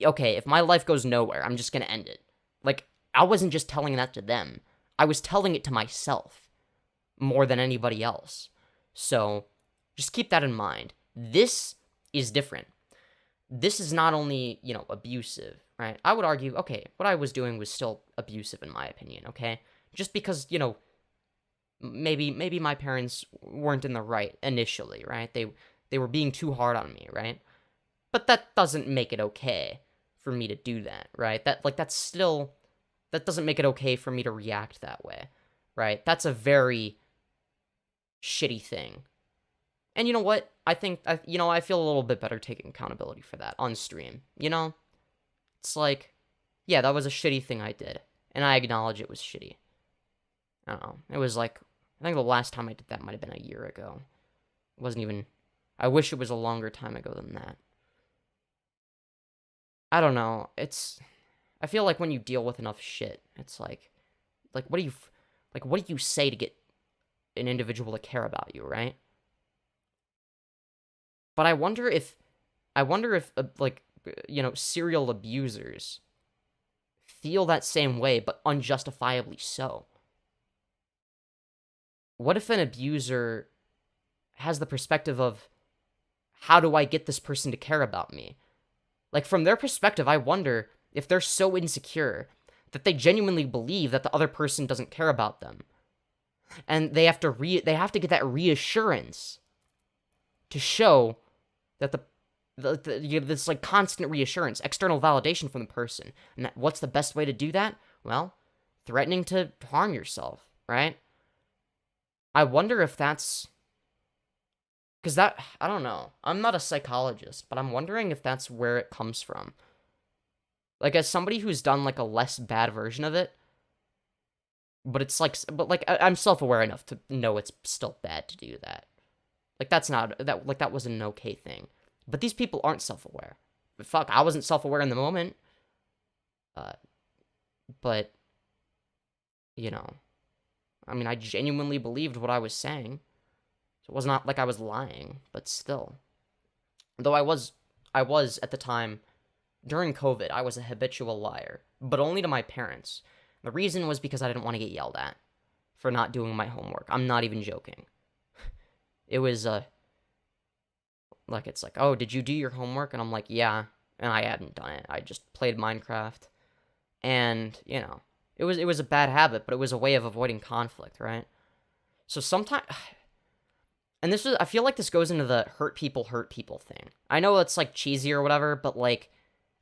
okay, if my life goes nowhere, I'm just gonna end it. Like, I wasn't just telling that to them. I was telling it to myself more than anybody else. So, just keep that in mind. This is different. This is not only, abusive, right? I would argue, okay, what I was doing was still abusive in my opinion, okay? Just because, maybe my parents weren't in the right initially, right? They were being too hard on me, right? But that doesn't make it okay for me to do that, right? That doesn't make it okay for me to react that way, right? That's a very shitty thing. And you know what? I think, I feel a little bit better taking accountability for that on stream, It's like, yeah, that was a shitty thing I did, and I acknowledge it was shitty. I don't know. It was like, I think the last time I did that might have been a year ago. It wasn't even, I wish it was a longer time ago than that. I don't know. I feel like when you deal with enough shit, it's like what do you say to get an individual to care about you, right? But I wonder if serial abusers feel that same way, but unjustifiably so. What if an abuser has the perspective of, how do I get this person to care about me? Like, from their perspective, I wonder if they're so insecure that they genuinely believe that the other person doesn't care about them. And they have to get that reassurance to show that this like constant reassurance, external validation from the person. And what's the best way to do that? Well, threatening to harm yourself, right? I wonder if that's... Because I don't know. I'm not a psychologist, but I'm wondering if that's where it comes from. Like, as somebody who's done, like, a less bad version of it, I'm self-aware enough to know it's still bad to do that. Like, that wasn't an okay thing. But these people aren't self-aware. Fuck, I wasn't self-aware in the moment. But, I mean, I genuinely believed what I was saying. So it was not like I was lying, but still. Though I was, at the time, during COVID, I was a habitual liar, but only to my parents. The reason was because I didn't want to get yelled at for not doing my homework. I'm not even joking. It was, it's like, oh, did you do your homework? And I'm like, yeah, and I hadn't done it. I just played Minecraft, and, it was a bad habit, but it was a way of avoiding conflict, right? So sometimes... And I feel like this goes into the hurt people thing. I know it's, like, cheesy or whatever, but, like,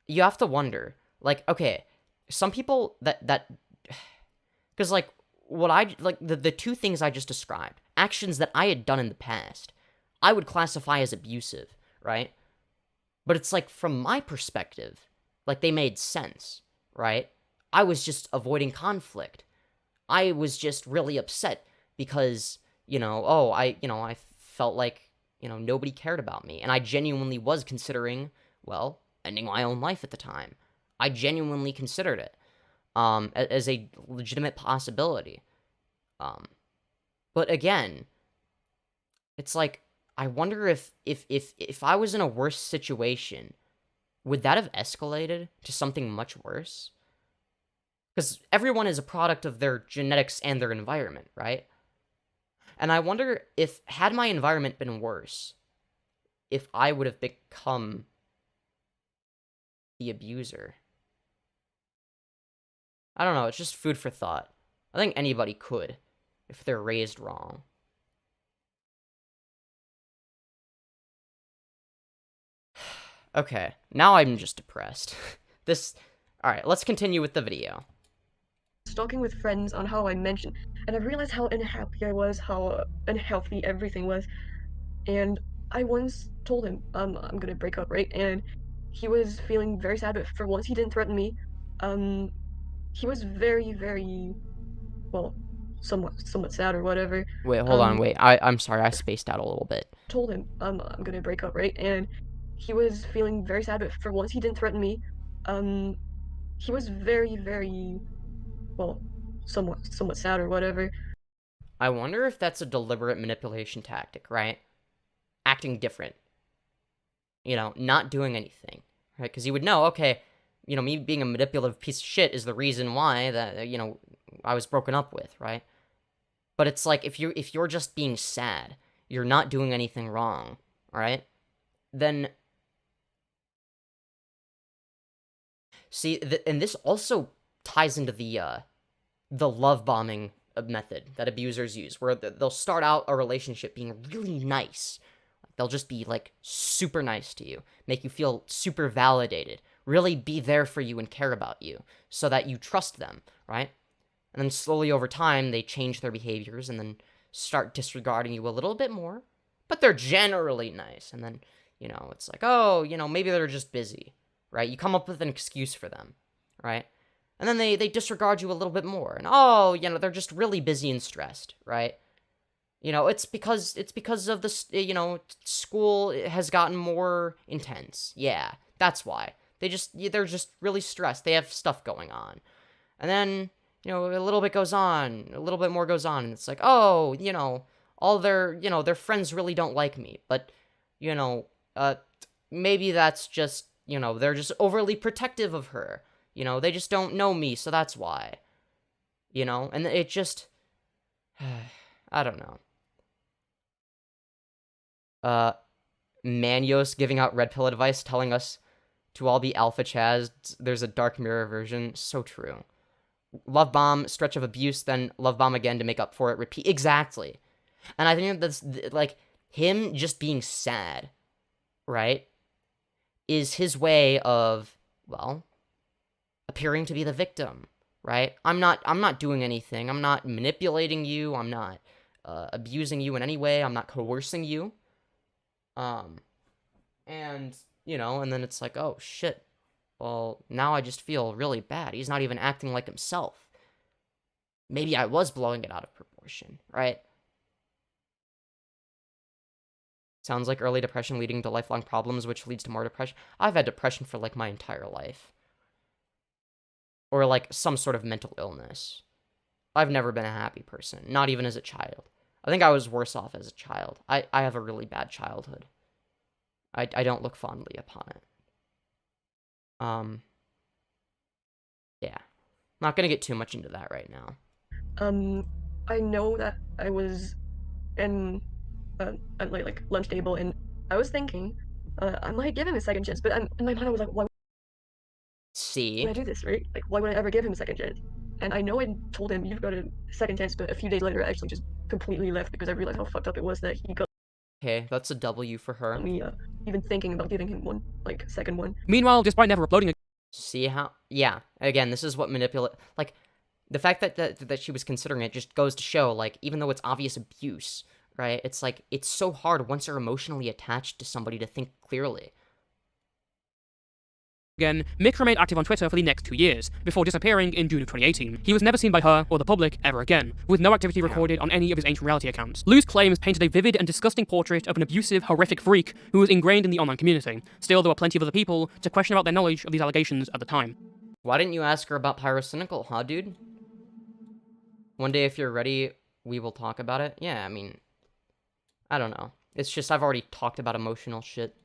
you have to wonder. Like, okay, some people that... Because, like, the two things I just described, actions that I had done in the past, I would classify as abusive, right? But it's, like, from my perspective, like, they made sense, right? I was just avoiding conflict. I was just really upset because... I felt like, nobody cared about me. And I genuinely was considering, well, ending my own life at the time. I genuinely considered it. as a legitimate possibility. But again, it's like, I wonder if I was in a worse situation, would that have escalated to something much worse? Because everyone is a product of their genetics and their environment, right? And I wonder if, had my environment been worse, if I would have become the abuser. I don't know, it's just food for thought. I think anybody could, if they're raised wrong. Okay, now I'm just depressed. Alright, let's continue with the video. Talking with friends on how I mentioned, and I realized how unhappy I was, how unhealthy everything was, and I once told him, I'm gonna break up, right? And he was feeling very sad, but for once he didn't threaten me. He was very, very, well, somewhat sad or whatever. Wait, hold on, wait, I'm sorry, I spaced out a little bit. Told him, I'm gonna break up, right? And he was feeling very sad, but for once he didn't threaten me. He was very, very, well, somewhat sad or whatever. I wonder if that's a deliberate manipulation tactic, right? Acting different. You know, not doing anything, right? Because you would know, okay, you know, me being a manipulative piece of shit is the reason why that, you know, I was broken up with, right? But it's like, if you're just being sad, you're not doing anything wrong, right? Then, see, and this also ties into the love bombing method that abusers use, where they'll start out a relationship being really nice. They'll just be, like, super nice to you, make you feel super validated, really be there for you and care about you, so that you trust them, right? And then slowly over time, they change their behaviors and then start disregarding you a little bit more, but they're generally nice. And then, you know, it's like, oh, you know, maybe they're just busy, right? You come up with an excuse for them, right? And then they disregard you a little bit more, and oh, you know, they're just really busy and stressed, right? You know, it's because of this, you know, school has gotten more intense. Yeah, that's why. They're just really stressed. They have stuff going on. And then, you know, a little bit goes on, a little bit more goes on, and it's like, oh, you know, all their friends really don't like me. But, you know, maybe that's just, you know, they're just overly protective of her. You know, they just don't know me, so that's why. You know, and it just, I don't know. Femyoz giving out red pill advice, telling us to all be alpha chads. There's a dark mirror version. So true. Love bomb, stretch of abuse, then love bomb again to make up for it. Repeat. Exactly. And I think that's, like, him just being sad, right, is his way of, well, appearing to be the victim, right? I'm not doing anything. I'm not manipulating you. I'm not abusing you in any way. I'm not coercing you. And, you know, and then it's like, oh, shit. Well, now I just feel really bad. He's not even acting like himself. Maybe I was blowing it out of proportion, right? Sounds like early depression leading to lifelong problems, which leads to more depression. I've had depression for, like, my entire life. Or, like, some sort of mental illness. I've never been a happy person, not even as a child. I think I was worse off as a child. I have a really bad childhood. I don't look fondly upon it. Yeah. Not gonna get too much into that right now. I know that I was in like lunch table, and I was thinking, I might give him a second chance, but in my mind I was like, why would I do this, right? Like, why would I ever give him a second chance? And I know I told him, you've got a second chance, but a few days later I actually just completely left because I realized how fucked up it was that he got Okay, that's a W for her. me even thinking about giving him one, like, second one. Meanwhile, despite never uploading a See how? Yeah. Again, this is what like, the fact that she was considering it just goes to show, like, even though it's obvious abuse, right? It's like, it's so hard once you're emotionally attached to somebody to think clearly. Again, Mick remained active on Twitter for the next 2 years, before disappearing in June of 2018. He was never seen by her or the public ever again, with no activity recorded on any of his AncientReality accounts. Lou's claims painted a vivid and disgusting portrait of an abusive, horrific freak who was ingrained in the online community. Still, there were plenty of other people to question about their knowledge of these allegations at the time. Why didn't you ask her about Pyrocynical, huh, dude? One day, if you're ready, we will talk about it. Yeah, I mean, I don't know. It's just I've already talked about emotional shit.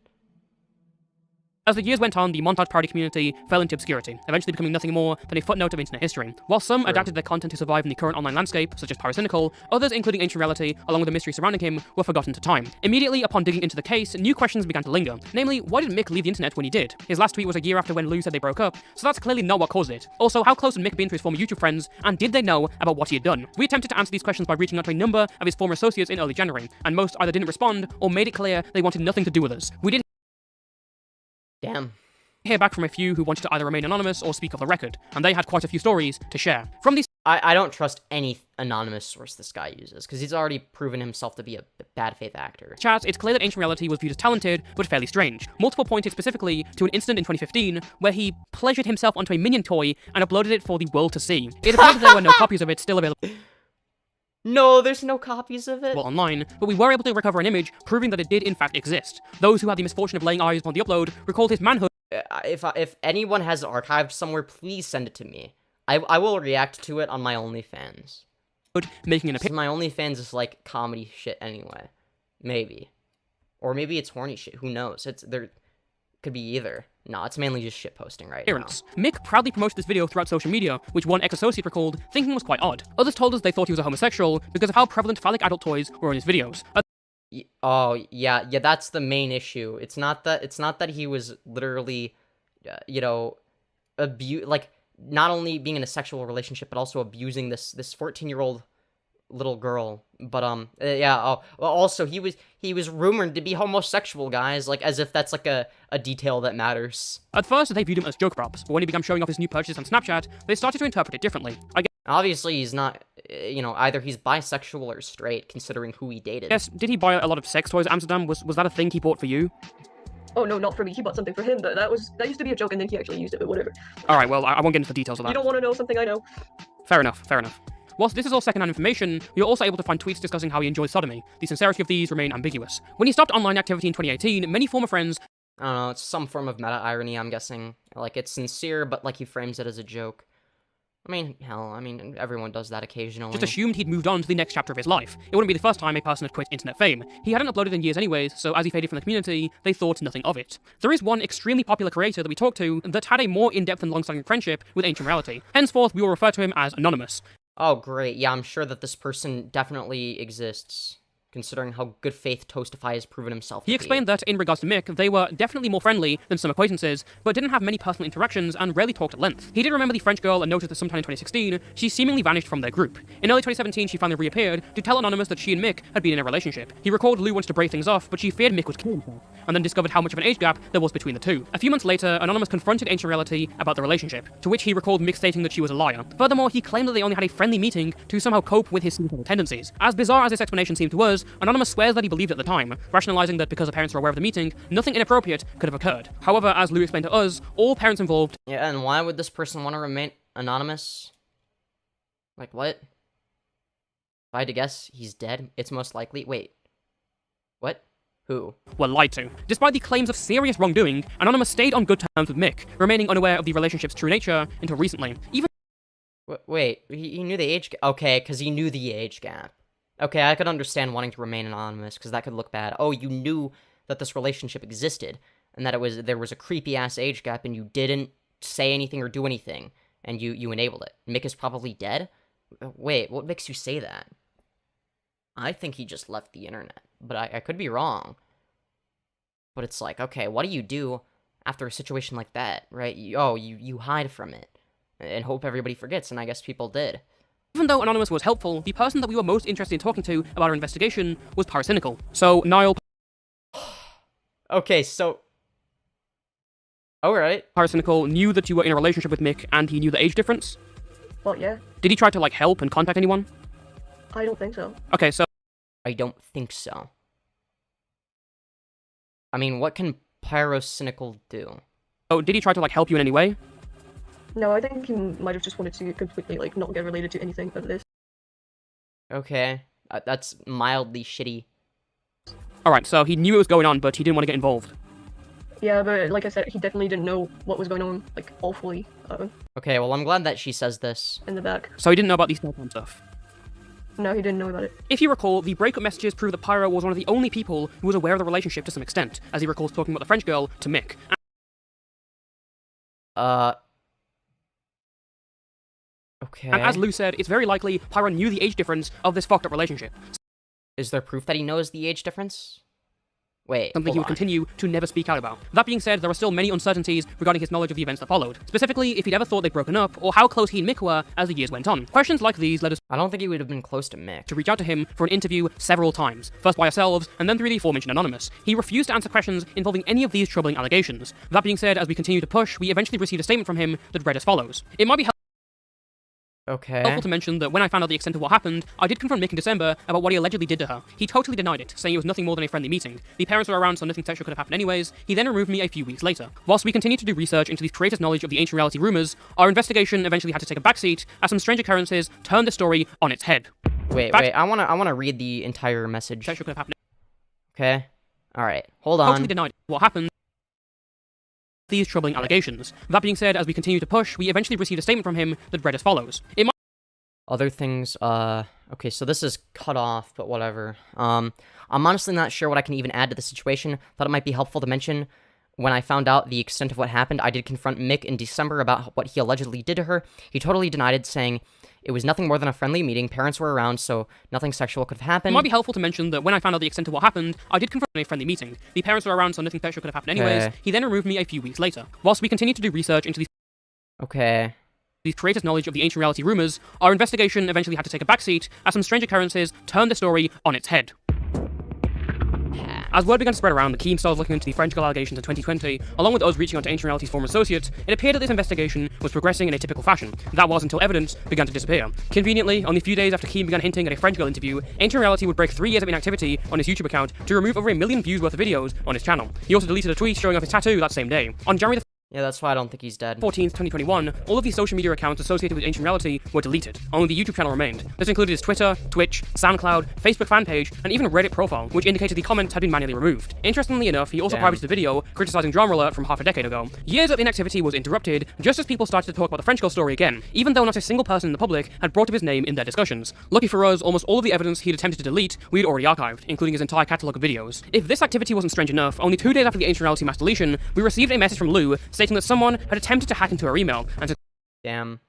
As the years went on, the montage party community fell into obscurity, eventually becoming nothing more than a footnote of internet history. While some adapted their content to survive in the current online landscape, such as Pyrocynical, others, including AncientReality, along with the mystery surrounding him, were forgotten to time. Immediately upon digging into the case, new questions began to linger. Namely, why did Mick leave the internet when he did? His last tweet was a year after when Lou said they broke up, so that's clearly not what caused it. Also, how close had Mick been to his former YouTube friends, and did they know about what he had done? We attempted to answer these questions by reaching out to a number of his former associates in early January, and most either didn't respond, or made it clear they wanted nothing to do with us. We did Damn. hear back from a few who wanted to either remain anonymous or speak off the record, and they had quite a few stories to share. From these I don't trust any anonymous source this guy uses, because he's already proven himself to be a bad faith actor. chats, it's clear that AncientReality was viewed as talented, but fairly strange. Multiple pointed specifically to an incident in 2015, where he pleasured himself onto a minion toy and uploaded it for the world to see. It appeared that there were no copies of it still available No, there's no copies of it. online, but we were able to recover an image proving that it did in fact exist. Those who had the misfortune of laying eyes on the upload recalled his manhood. If anyone has it archived somewhere, please send it to me. I will react to it on my OnlyFans. Making an appearance. My OnlyFans is like comedy shit anyway. Maybe. Or maybe it's horny shit, who knows? There could be either. No, it's mainly just shit posting right now. Mick proudly promoted this video throughout social media, which one ex-associate recalled thinking was quite odd. Others told us they thought he was a homosexual because of how prevalent phallic adult toys were in his videos. Oh, yeah, that's the main issue. It's not that he was literally, not only being in a sexual relationship, but also abusing this 14-year-old little girl. But also he was rumored to be homosexual, guys, like as if that's like a detail that matters. At first they viewed him as joke props, but when he began showing off his new purchase on Snapchat, they started to interpret it differently. Obviously he's not, either he's bisexual or straight, considering who he dated. Yes, did he buy a lot of sex toys at Amsterdam? Was that a thing he bought for you? Oh no, not for me. He bought something for him, but that used to be a joke, and then he actually used it, but whatever. Alright, well, I won't get into the details of that. You don't want to know something I know. Fair enough. Whilst this is all second-hand information, we are also able to find tweets discussing how he enjoys sodomy. The sincerity of these remain ambiguous. When he stopped online activity in 2018, many former friends... I don't know, it's some form of meta-irony, I'm guessing. Like, it's sincere, but like he frames it as a joke. I mean, hell, everyone does that occasionally. Just assumed he'd moved on to the next chapter of his life. It wouldn't be the first time a person had quit internet fame. He hadn't uploaded in years anyways, so as he faded from the community, they thought nothing of it. There is one extremely popular creator that we talked to that had a more in-depth and long-standing friendship with AncientReality. Henceforth, we will refer to him as Anonymous. Oh, great. Yeah, I'm sure that this person definitely exists, considering how good faith Toastify has proven himself to be. He explained that, in regards to Mick, they were definitely more friendly than some acquaintances, but didn't have many personal interactions and rarely talked at length. He did remember the French girl and noticed that sometime in 2016, she seemingly vanished from their group. In early 2017, she finally reappeared to tell Anonymous that she and Mick had been in a relationship. He recalled Lou wanted to break things off, but she feared Mick would kill himself, and then discovered how much of an age gap there was between the two. A few months later, Anonymous confronted AncientReality about the relationship, to which he recalled Mick stating that she was a liar. Furthermore, he claimed that they only had a friendly meeting to somehow cope with his suicidal tendencies. As bizarre as this explanation seemed to us, Anonymous swears that he believed at the time, rationalizing that because the parents were aware of the meeting, nothing inappropriate could have occurred. However, as Lou explained to us, all parents involved... Yeah, and why would this person want to remain anonymous? Like, what? If I had to guess, he's dead? It's most likely... Wait. What? Who? Were lied to. Despite the claims of serious wrongdoing, Anonymous stayed on good terms with Mick, remaining unaware of the relationship's true nature until recently. Even... Wait, he knew the age gap? Okay, because he knew the age gap. Okay, I could understand wanting to remain anonymous, because that could look bad. Oh, you knew that this relationship existed, and that there was a creepy-ass age gap, and you didn't say anything or do anything, and you enabled it. Mick is probably dead? Wait, what makes you say that? I think he just left the internet, but I could be wrong. But it's like, okay, what do you do after a situation like that, right? You hide from it, and hope everybody forgets, and I guess people did. Even though Anonymous was helpful, the person that we were most interested in talking to about our investigation was Pyrocynical. So, Niall... Okay, so... Alright. Pyrocynical knew that you were in a relationship with Mick, and he knew the age difference? Well, yeah. Did he try to, help and contact anyone? I don't think so. Okay, so... I don't think so. I mean, what can Pyrocynical do? Oh, did he try to, help you in any way? No, I think he might have just wanted to completely, not get related to anything of this. Okay. That's mildly shitty. Alright, so he knew it was going on, but he didn't want to get involved. Yeah, but like I said, he definitely didn't know what was going on, like, awfully, Okay, well, I'm glad that she says this. in the back. So he didn't know about the Snowpalm stuff. No, he didn't know about it. If you recall, the breakup messages prove that Pyro was one of the only people who was aware of the relationship to some extent, as he recalls talking about the French girl to Mick. Okay. And as Lou said, it's very likely Pyro knew the age difference of this fucked up relationship. Is there proof that he knows the age difference? Wait, Something he would continue to never speak out about. That being said, there are still many uncertainties regarding his knowledge of the events that followed. Specifically, if he'd ever thought they'd broken up, or how close he and Mick were as the years went on. Questions like these led us I don't think he would have been close to Mick. to reach out to him for an interview several times, first by ourselves, and then through the aforementioned Anonymous. He refused to answer questions involving any of these troubling allegations. That being said, as we continue to push, we eventually received a statement from him that read as follows. It might be Okay. helpful to mention that when I found out the extent of what happened, I did confront Mick in December about what he allegedly did to her. He totally denied it, saying it was nothing more than a friendly meeting. The parents were around, so nothing sexual could have happened anyways. He then removed me a few weeks later. Whilst we continued to do research into the creator's knowledge of the ancient reality rumors, our investigation eventually had to take a backseat as some strange occurrences turned the story on its head. Wait, I wanna read the entire message. Sexual could have happened. Okay. Alright, hold on. Totally denied what happened. These troubling allegations. That being said, as we continue to push, we eventually received a statement from him that read as follows. It might Other things, okay, so this is cut off, but whatever. I'm honestly not sure what I can even add to the situation. Thought it might be helpful to mention, when I found out the extent of what happened, I did confront Mick in December about what he allegedly did to her. He totally denied it, saying it was nothing more than a friendly meeting, parents were around, so nothing sexual could have happened. It might be helpful to mention that when I found out the extent of what happened, I did confront a friendly meeting. The parents were around, so nothing sexual could have happened anyways. Okay. He then removed me a few weeks later. Whilst we continued to do research into Okay. the creator's knowledge of the ancient reality rumors, our investigation eventually had to take a backseat as some strange occurrences turned the story on its head. As word began to spread around that Keemstar was looking into the French girl allegations in 2020, along with us reaching out to Ancient Reality's former associates, it appeared that this investigation was progressing in a typical fashion. That was until evidence began to disappear. Conveniently, only a few days after Keem began hinting at a French girl interview, Ancient Reality would break 3 years of inactivity on his YouTube account to remove over 1 million views worth of videos on his channel. He also deleted a tweet showing off his tattoo that same day. On January Yeah, that's why I don't think he's dead. 14th, 2021, all of the social media accounts associated with Ancient Reality were deleted. Only the YouTube channel remained. This included his Twitter, Twitch, SoundCloud, Facebook fan page, and even a Reddit profile, which indicated the comments had been manually removed. Interestingly enough, he also privated a video criticizing Drama Alert from half a decade ago. Years of inactivity was interrupted just as people started to talk about the French girl story again, even though not a single person in the public had brought up his name in their discussions. Lucky for us, almost all of the evidence he'd attempted to delete, we'd already archived, including his entire catalogue of videos. If this activity wasn't strange enough, only 2 days after the Ancient Reality mass deletion, we received a message from Lou stating that someone had attempted to hack into her email and Damn.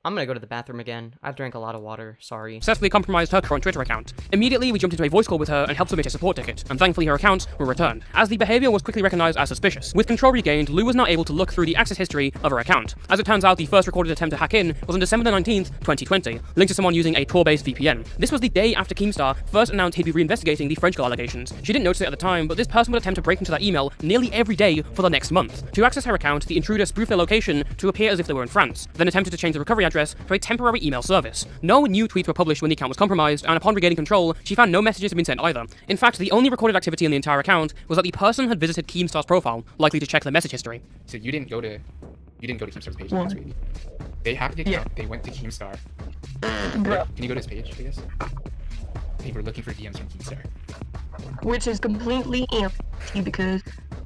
I'm gonna go to the bathroom again. I've drank a lot of water, sorry. successfully compromised her current Twitter account. Immediately, we jumped into a voice call with her and helped submit a support ticket, and thankfully her accounts were returned, as the behavior was quickly recognized as suspicious. With control regained, Lou was now able to look through the access history of her account. As it turns out, the first recorded attempt to hack in was on December 19th, 2020, linked to someone using a Tor-based VPN. This was the day after Keemstar first announced he'd be reinvestigating the French girl allegations. She didn't notice it at the time, but this person would attempt to break into that email nearly every day for the next month. To access her account, the intruder spoofed their location to appear as if they were in France, then attempted to change the recovery address to a temporary email service. No new tweets were published when the account was compromised, and upon regaining control, she found no messages had been sent either. In fact, the only recorded activity on the entire account was that the person had visited Keemstar's profile, likely to check their message history. So you didn't go to Keemstar's page last week. They hacked the account. They went to Keemstar. Bro. Can you go to his page, I guess? They were looking for DMs from Keemstar. Which is completely empty because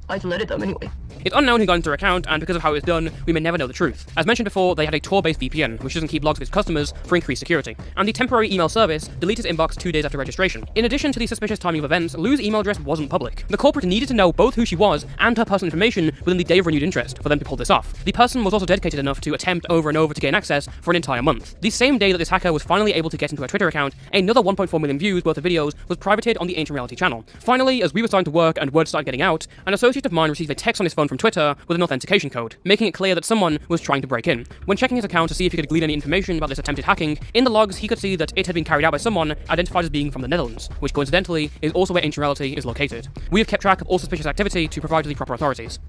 I deleted them anyway. It's unknown who got into their account, and because of how it was done, we may never know the truth. As mentioned before, they had a Tor-based VPN, which doesn't keep logs of its customers for increased security. And the temporary email service deleted its inbox 2 days after registration. In addition to the suspicious timing of events, Lou's email address wasn't public. The culprit needed to know both who she was and her personal information within the day of renewed interest for them to pull this off. The person was also dedicated enough to attempt over and over to gain access for an entire month. The same day that this hacker was finally able to get into her Twitter account, another 1.4 million views worth of videos was privated on the Ancient Reality channel. Finally, as we were starting to work and word started getting out, an associate of mine received a text on his phone from Twitter with an authentication code, making it clear that someone was trying to break in. When checking his account to see if he could glean any information about this attempted hacking, in the logs he could see that it had been carried out by someone identified as being from the Netherlands, which coincidentally is also where Ancient Reality is located. We have kept track of all suspicious activity to provide to the proper authorities.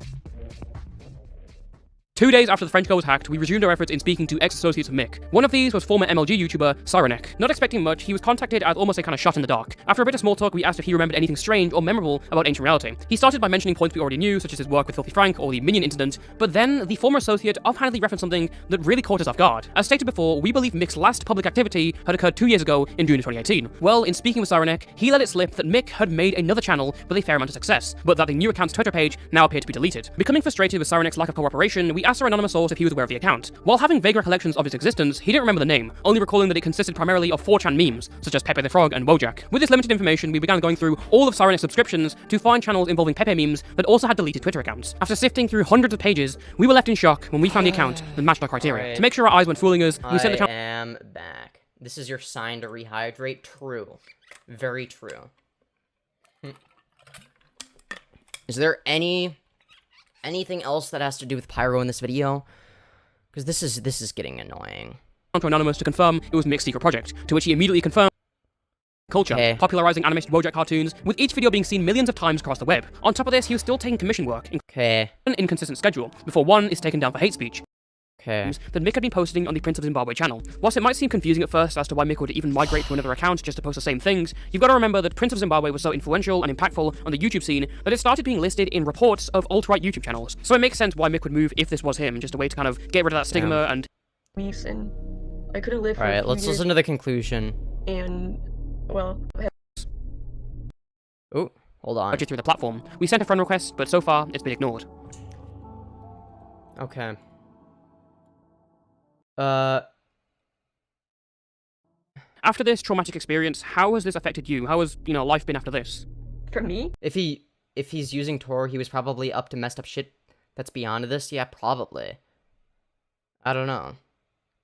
2 days after the French girl was hacked, we resumed our efforts in speaking to ex-associates of Mick. One of these was former MLG YouTuber Cyrenek. Not expecting much, he was contacted as almost a kind of shot in the dark. After a bit of small talk, we asked if he remembered anything strange or memorable about Ancient Reality. He started by mentioning points we already knew, such as his work with Filthy Frank or the Minion incident, but then the former associate offhandedly referenced something that really caught us off guard. As stated before, we believe Mick's last public activity had occurred 2 years ago in June of 2018. Well, in speaking with Cyrenek, he let it slip that Mick had made another channel with a fair amount of success, but that the new account's Twitter page now appeared to be deleted. Becoming frustrated with Cyrenek's lack of cooperation, we asked our anonymous source if he was aware of the account. While having vague recollections of its existence, he didn't remember the name, only recalling that it consisted primarily of 4chan memes, such as Pepe the Frog and Wojak. With this limited information, we began going through all of Cyrenek's subscriptions to find channels involving Pepe memes that also had deleted Twitter accounts. After sifting through hundreds of pages, we were left in shock when we found the account that matched our criteria. Right. To make sure our eyes weren't fooling us, we sent the channel. I am back. This is your sign to rehydrate. True. Very true. Is there anything else that has to do with Pyro in this video? Because this is getting annoying. To Anonymous to confirm it was Mick's secret project, to which he immediately confirmed culture, popularizing animated Wojak cartoons, with each video being seen millions of times across the web. On top of this, he was still taking commission work, an inconsistent schedule, before one is taken down for hate speech. That Mick had been posting on the Prince of Zimbabwe channel. Whilst it might seem confusing at first as to why Mick would even migrate to another account just to post the same things, you've got to remember that Prince of Zimbabwe was so influential and impactful on the YouTube scene that it started being listed in reports of alt-right YouTube channels. So it makes sense why Mick would move if this was him, just a way to kind of get rid of that stigma and... And I couldn't live for Alright, let's listen to the conclusion. And, well... Oh, hold on. Through the platform. We sent a friend request, but so far, it's been ignored. Okay. After this traumatic experience, how has this affected you? How has, life been after this? For me? If he's using Tor, he was probably up to messed up shit that's beyond this. Yeah, probably. I don't know.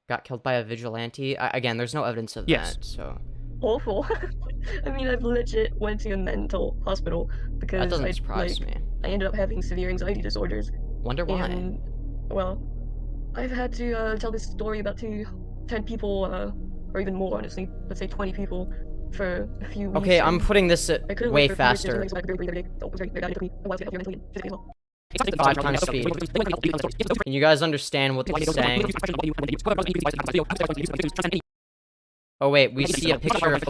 Got killed by a vigilante. Again, there's no evidence of that, so... Awful. I mean, I've legit went to a mental hospital because that doesn't surprise me. I ended up having severe anxiety disorders. Wonder why. And, well, I've had to tell this story about to 10 people, or even more, honestly. Let's say 20 people for a few weeks. Okay, I'm putting this way faster. Times speed. Can you guys understand what this is saying? Oh wait, we see a picture of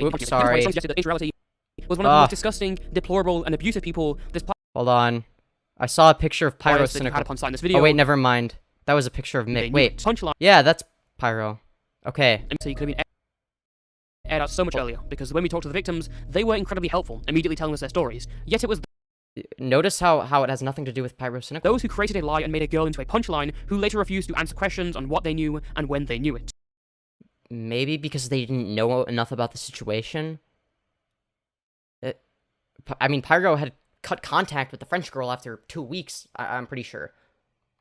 Oops, sorry. Was one of the most disgusting, deplorable, and abusive people this Hold on. I saw a picture of Pyrocynical. Oh wait, never mind. That was a picture of Mick. Wait. Yeah, that's Pyro. Okay. So you could have been aired out so much earlier, because when we talked to the victims, they were incredibly helpful, immediately telling us their stories. Yet it was... Notice how it has nothing to do with Pyrocynical. Those who created a lie and made a girl into a punchline, who later refused to answer questions on what they knew and when they knew it. Maybe because they didn't know enough about the situation? I mean, Pyro had cut contact with the French girl after 2 weeks, I'm pretty sure.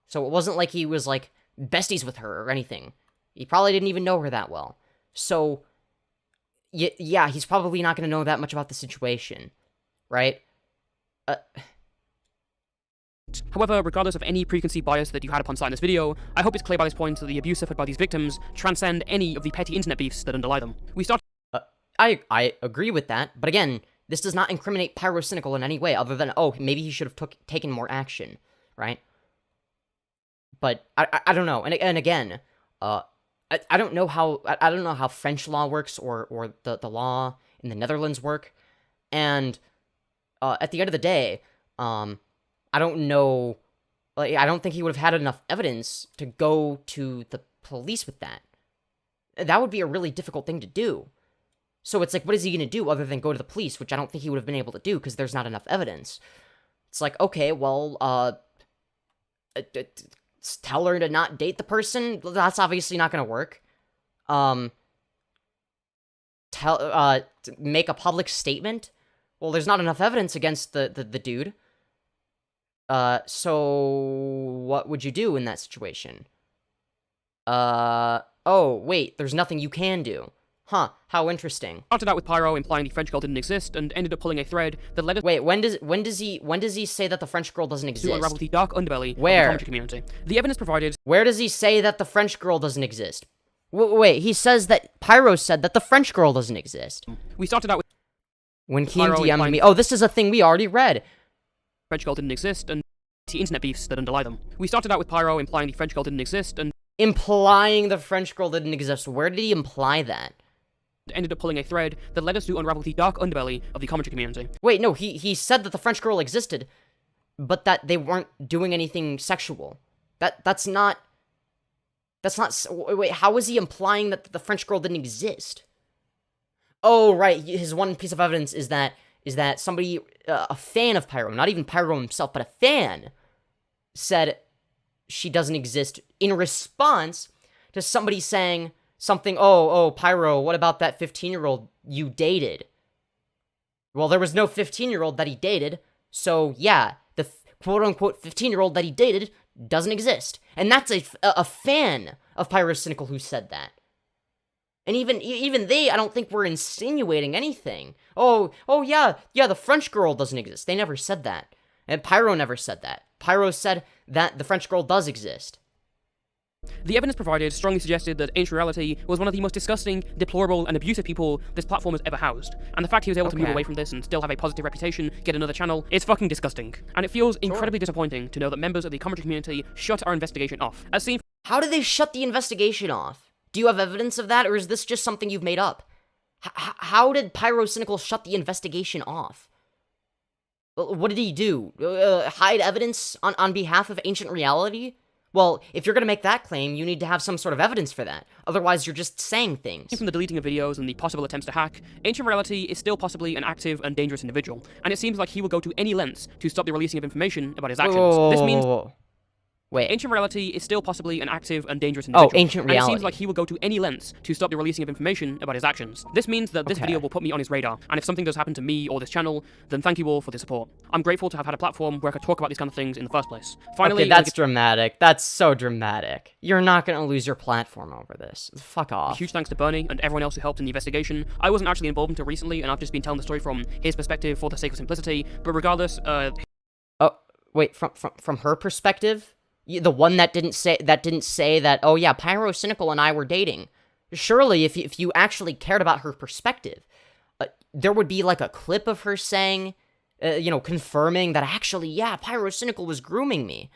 So it wasn't like he was, like, besties with her or anything. He probably didn't even know her that well. So, yeah, he's probably not going to know that much about the situation, right? However, regardless of any preconceived bias that you had upon sight in this video, I hope it's clear by this point that the abuse suffered by these victims transcend any of the petty internet beefs that underlie them. We start... I agree with that, but again, this does not incriminate Pyrocynical in any way, other than, oh, maybe he should have taken more action, right? But, I don't know, and again, I don't know how French law works, or the law in the Netherlands work, and, at the end of the day, I don't know, like, I don't think he would have had enough evidence to go to the police with that. That would be a really difficult thing to do. So it's like, what is he going to do other than go to the police, which I don't think he would have been able to do because there's not enough evidence. It's like, okay, well, tell her to not date the person? That's obviously not going to work. Make a public statement? Well, there's not enough evidence against the dude. So what would you do in that situation? Oh, wait, there's nothing you can do. Huh, how interesting. Started out with Pyro implying the French girl didn't exist, and ended up pulling a thread that led us... Wait, when does he say that the French girl doesn't exist? To unravel the dark underbelly of the commentary community. The evidence provided... Where does he say that the French girl doesn't exist? Wait, he says that Pyro said that the French girl doesn't exist. We started out with... When Keem DM'd me... Oh, this is a thing we already read. French girl didn't exist, and internet beefs that underlie them. We started out with Pyro implying the French girl didn't exist, and implying the French girl didn't exist. Where did he imply that? Ended up pulling a thread that led us to unravel the dark underbelly of the commentary community. Wait, no, he said that the French girl existed, but that they weren't doing anything sexual. That's not... Wait, how is he implying that the French girl didn't exist? Oh, right, his one piece of evidence is that somebody, a fan of Pyro, not even Pyro himself, but a fan, said she doesn't exist in response to somebody saying something, oh, Pyro, what about that 15-year-old you dated? Well, there was no 15-year-old that he dated, so yeah, the quote-unquote 15-year-old that he dated doesn't exist. And that's a fan of Pyrocynical who said that. And even they, I don't think were insinuating anything. Oh yeah, the French girl doesn't exist. They never said that. And Pyro never said that. Pyro said that the French girl does exist. The evidence provided strongly suggested that AncientReality was one of the most disgusting, deplorable, and abusive people this platform has ever housed. And the fact he was able to move away from this and still have a positive reputation, get another channel, is fucking disgusting. And it feels incredibly disappointing to know that members of the commentary community shut our investigation off. As seen... How did they shut the investigation off? Do you have evidence of that, or is this just something you've made up? How did Pyrocynical shut the investigation off? What did he do? Hide evidence on behalf of AncientReality? Well, if you're gonna make that claim, you need to have some sort of evidence for that. Otherwise, you're just saying things. From the deleting of videos and the possible attempts to hack, AncientReality is still possibly an active and dangerous individual, and it seems like he will go to any lengths to stop the releasing of information about his actions. This means... Wait. AncientReality is still possibly an active and dangerous individual. Oh, AncientReality. And it seems like he will go to any lengths to stop the releasing of information about his actions. This means that this video will put me on his radar, and if something does happen to me or this channel, then thank you all for the support. I'm grateful to have had a platform where I could talk about these kind of things in the first place. Finally, okay, that's dramatic. That's so dramatic. You're not gonna lose your platform over this. Fuck off. Huge thanks to Bernie and everyone else who helped in the investigation. I wasn't actually involved until recently, and I've just been telling the story from his perspective for the sake of simplicity, but regardless, Oh, wait, from her perspective? The one that didn't say that, oh yeah, Pyrocynical and I were dating. Surely, if you actually cared about her perspective, there would be like a clip of her saying, confirming that actually, yeah, Pyrocynical was grooming me.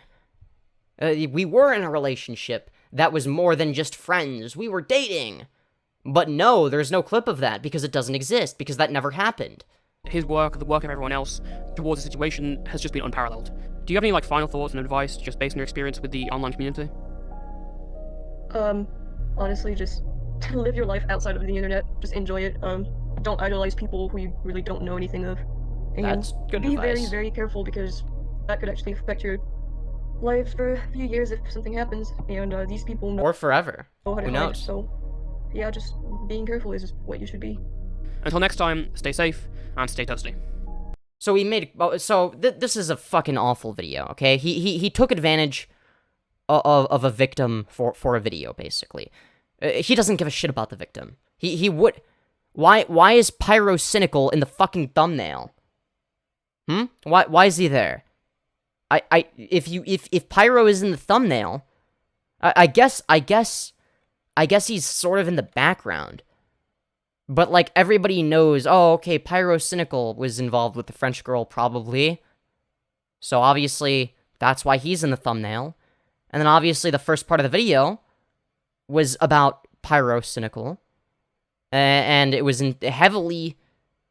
We were in a relationship that was more than just friends. We were dating. But no, there's no clip of that because it doesn't exist, because that never happened. His work, the work of everyone else, towards the situation has just been unparalleled. Do you have any final thoughts and advice just based on your experience with the online community? Honestly, just live your life outside of the internet. Just enjoy it. Don't idolize people who you really don't know anything of. And that's good be advice. very, very careful, because that could actually affect your life for a few years if something happens. And these people know. Or forever. Know how to Who hide, knows? so yeah, just being careful is what you should be. Until next time, stay safe and stay toasty. So this is a fucking awful video, okay? He took advantage of a victim for a video, basically. He doesn't give a shit about the victim. He would... Why is Pyrocynical in the fucking thumbnail? Why is he there? If Pyro is in the thumbnail, I guess he's sort of in the background. But, like, everybody knows, oh, okay, Pyrocynical was involved with the French girl, probably. So, obviously, that's why he's in the thumbnail. And then, obviously, the first part of the video was about Pyrocynical. And it was heavily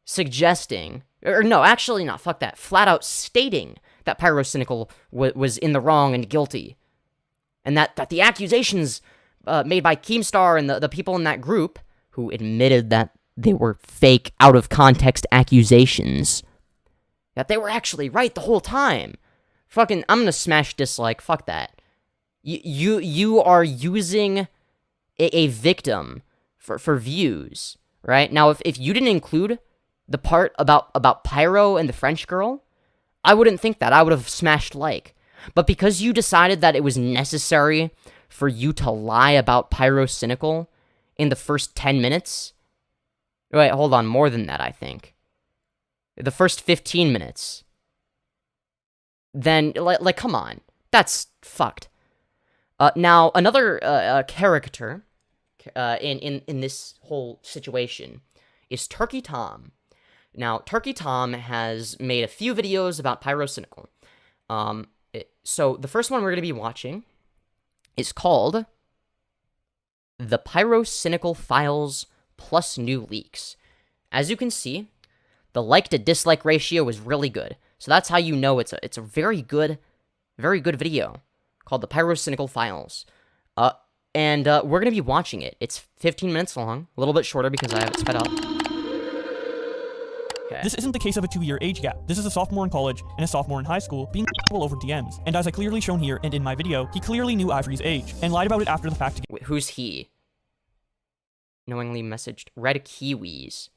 suggesting... Or, no, actually not, fuck that. Flat out stating that Pyrocynical was in the wrong and guilty. And that the accusations made by Keemstar and the people in that group... who admitted that they were fake, out-of-context accusations. That they were actually right the whole time. Fucking, I'm gonna smash dislike, fuck that. You are using a victim for views, right? Now, if you didn't include the part about Pyro and the French girl, I wouldn't think that. I would have smashed like. But because you decided that it was necessary for you to lie about Pyrocynical in the first 10 minutes... Wait, hold on, more than that, I think. The first 15 minutes. Then, like, come on. That's fucked. Now, another character in this whole situation is Turkey Tom. Now, Turkey Tom has made a few videos about Pyrocynical. So the first one we're going to be watching is called The Pyrocynical Files Plus New Leaks. As you can see, the like to dislike ratio is really good. So that's how you know it's a very good video called The Pyrocynical Files. And we're going to be watching it. It's 15 minutes long, a little bit shorter because I have it sped up. Okay. This isn't the case of a 2-year age gap. This is a sophomore in college and a sophomore in high school being over DMs. And as I clearly shown here and in my video, he clearly knew Ivory's age and lied about it after the fact to get— Wait, who's he? Knowingly messaged Red Kiwis.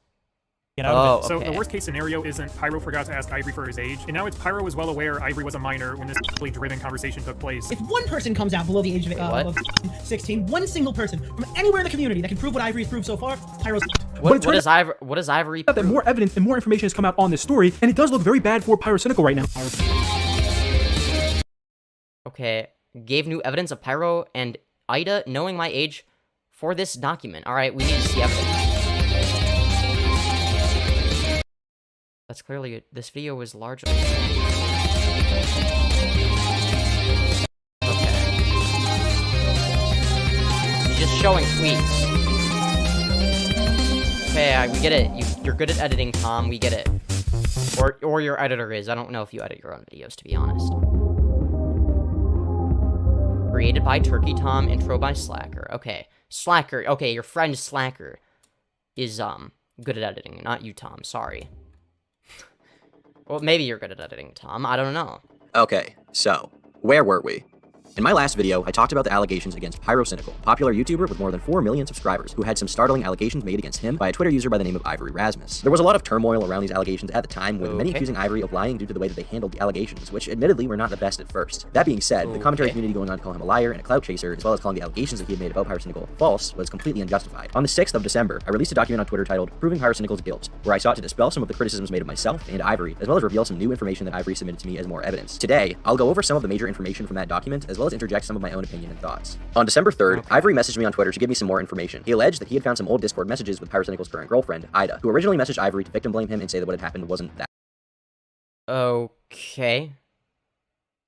out of it. So okay. the worst case scenario isn't Pyro forgot to ask Ivory for his age, and now it's Pyro was well aware Ivory was a minor when this driven conversation took place. If one person comes out below the age of 16, one single person from anywhere in the community that can prove what Ivory's proved so far, Pyro's— What does Ivory that more evidence and more information has come out on this story, and it does look very bad for Pyrocynical right now. Okay, gave new evidence of Pyro and Ida knowing my age for this document. Alright, we need to see evidence. That's clearly, this video was largely... Okay. He's just showing tweets. Okay, we get it. You're good at editing, Tom. We get it. Or your editor is. I don't know if you edit your own videos, to be honest. Created by Turkey Tom, intro by Slacker. Okay, Slacker. Okay, your friend Slacker is good at editing, not you, Tom. Sorry. Well, maybe you're good at editing, Tom. I don't know. Okay, so, where were we? In my last video, I talked about the allegations against Pyrocynical, a popular YouTuber with more than 4 million subscribers, who had some startling allegations made against him by a Twitter user by the name of Ivory Rasmus. There was a lot of turmoil around these allegations at the time, with many accusing Ivory of lying due to the way that they handled the allegations, which admittedly were not the best at first. That being said, the commentary community going on to call him a liar and a clout chaser, as well as calling the allegations that he had made about Pyrocynical false, was completely unjustified. On the 6th of December, I released a document on Twitter titled Proving Pyrocynical's Guilt, where I sought to dispel some of the criticisms made of myself and Ivory, as well as reveal some new information that Ivory submitted to me as more evidence. Today, I'll go over some of the major information from that document, as well as interject some of my own opinion and thoughts. On December 3rd, Ivory messaged me on Twitter to give me some more information. He alleged that he had found some old Discord messages with Pyrocynical's current girlfriend, Ida, who originally messaged Ivory to victim blame him and say that what had happened wasn't that. Okay.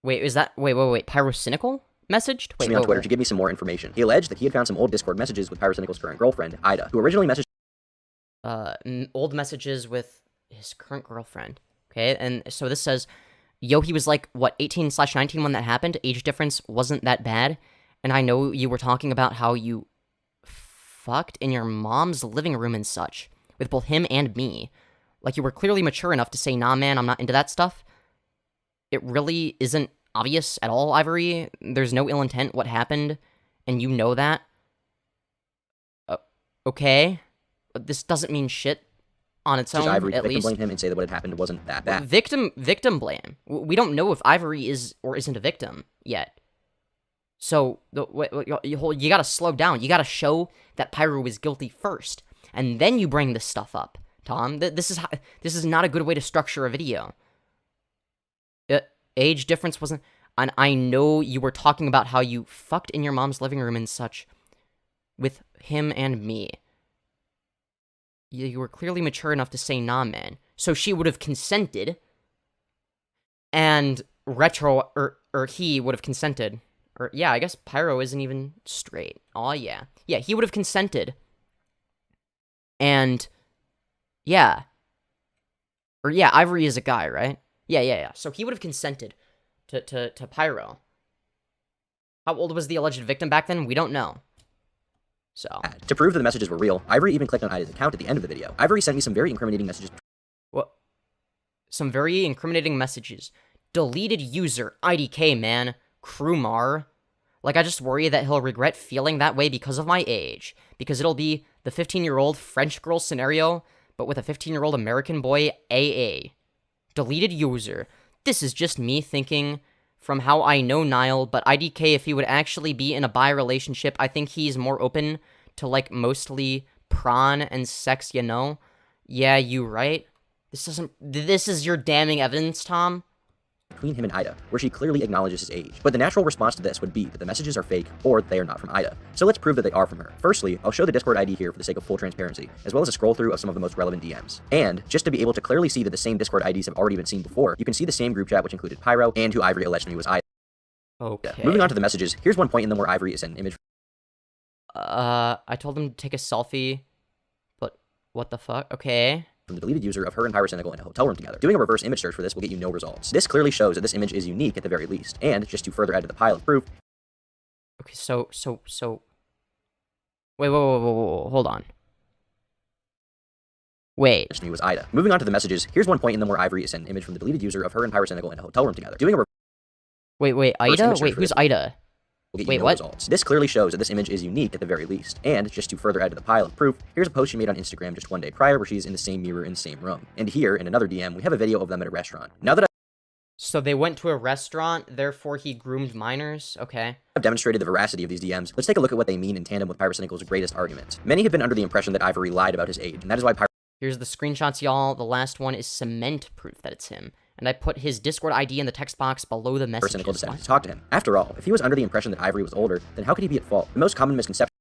Wait, is that... Wait. Pyrocynical messaged? Wait, me on Twitter to give me some more information. He alleged that he had found some old Discord messages with Pyrocynical's current girlfriend, Ida, who originally messaged... old messages with his current girlfriend. Okay, and so this says... Yo, he was like, what, 18/19 when that happened? Age difference wasn't that bad. And I know you were talking about how you fucked in your mom's living room and such, with both him and me. Like, you were clearly mature enough to say, nah, man, I'm not into that stuff. It really isn't obvious at all, Ivory. There's no ill intent what happened, and you know that. Okay. But this doesn't mean shit. On its own, Ivory at victim least. blame him and say that what had happened wasn't that bad. Victim blame. We don't know if Ivory is or isn't a victim yet. So you gotta slow down. You gotta show that Pyro was guilty first, and then you bring this stuff up, Tom. This is not a good way to structure a video. Age difference wasn't. And I know you were talking about how you fucked in your mom's living room and such, with him and me. You were clearly mature enough to say, nah, man. So she would have consented, and he would have consented. Or, yeah, I guess Pyro isn't even straight. Aw, yeah. Yeah, he would have consented. And, yeah. Or, yeah, Ivory is a guy, right? Yeah. So he would have consented to Pyro. How old was the alleged victim back then? We don't know. So. To prove that the messages were real, Ivory even clicked on Ida's account at the end of the video. Ivory sent me some very incriminating messages. What? Some very incriminating messages. Deleted user, IDK, man. Krumar. Like, I just worry that he'll regret feeling that way because of my age. Because it'll be the 15-year-old French girl scenario, but with a 15-year-old American boy, AA. Deleted user. This is just me thinking... From how I know Niall, but IDK, if he would actually be in a bi relationship, I think he's more open to, like, mostly prawn and sex, you know? Yeah, you right? This is your damning evidence, Tom? between him and Ida, where she clearly acknowledges his age. But the natural response to this would be that the messages are fake or they are not from Ida. So let's prove that they are from her. Firstly, I'll show the Discord ID here for the sake of full transparency, as well as a scroll through of some of the most relevant DMs. And just to be able to clearly see that the same Discord IDs have already been seen before, you can see the same group chat which included Pyro and who Ivory alleged me was Ida. Okay. Moving on to the messages, here's one point in them where Ivory is sent an image. I told him to take a selfie, but what the fuck? Okay. From the deleted user of her and Pyrocynical in a hotel room together. Doing a reverse image search for this will get you no results. This clearly shows that this image is unique at the very least. And just to further add to the pile of proof. Okay, so. Wait, hold on. Wait. Me was Ida. Moving on to the messages, here's one point in them where Ivory is sent an image from the deleted user of her and Pyrocynical in a hotel room together. Doing a Wait, Ida? Wait, who's Ida? Wait, what? Results. This clearly shows that this image is unique at the very least. And just to further add to the pile of proof, here's a post she made on Instagram just one day prior where she's in the same mirror in the same room. And here, in another DM, we have a video of them at a restaurant. Now that So they went to a restaurant, therefore he groomed minors? Okay. I've demonstrated the veracity of these DMs, let's take a look at what they mean in tandem with Pyrocynical's greatest argument. Many have been under the impression that Ivory lied about his age, and that is why Here's the screenshots, y'all. The last one is cement proof that it's him. And I put his Discord ID in the text box below the message. Pyrocynical decided to talk to him. After all, if he was under the impression that Ivory was older, then how could he be at fault? The most common misconception.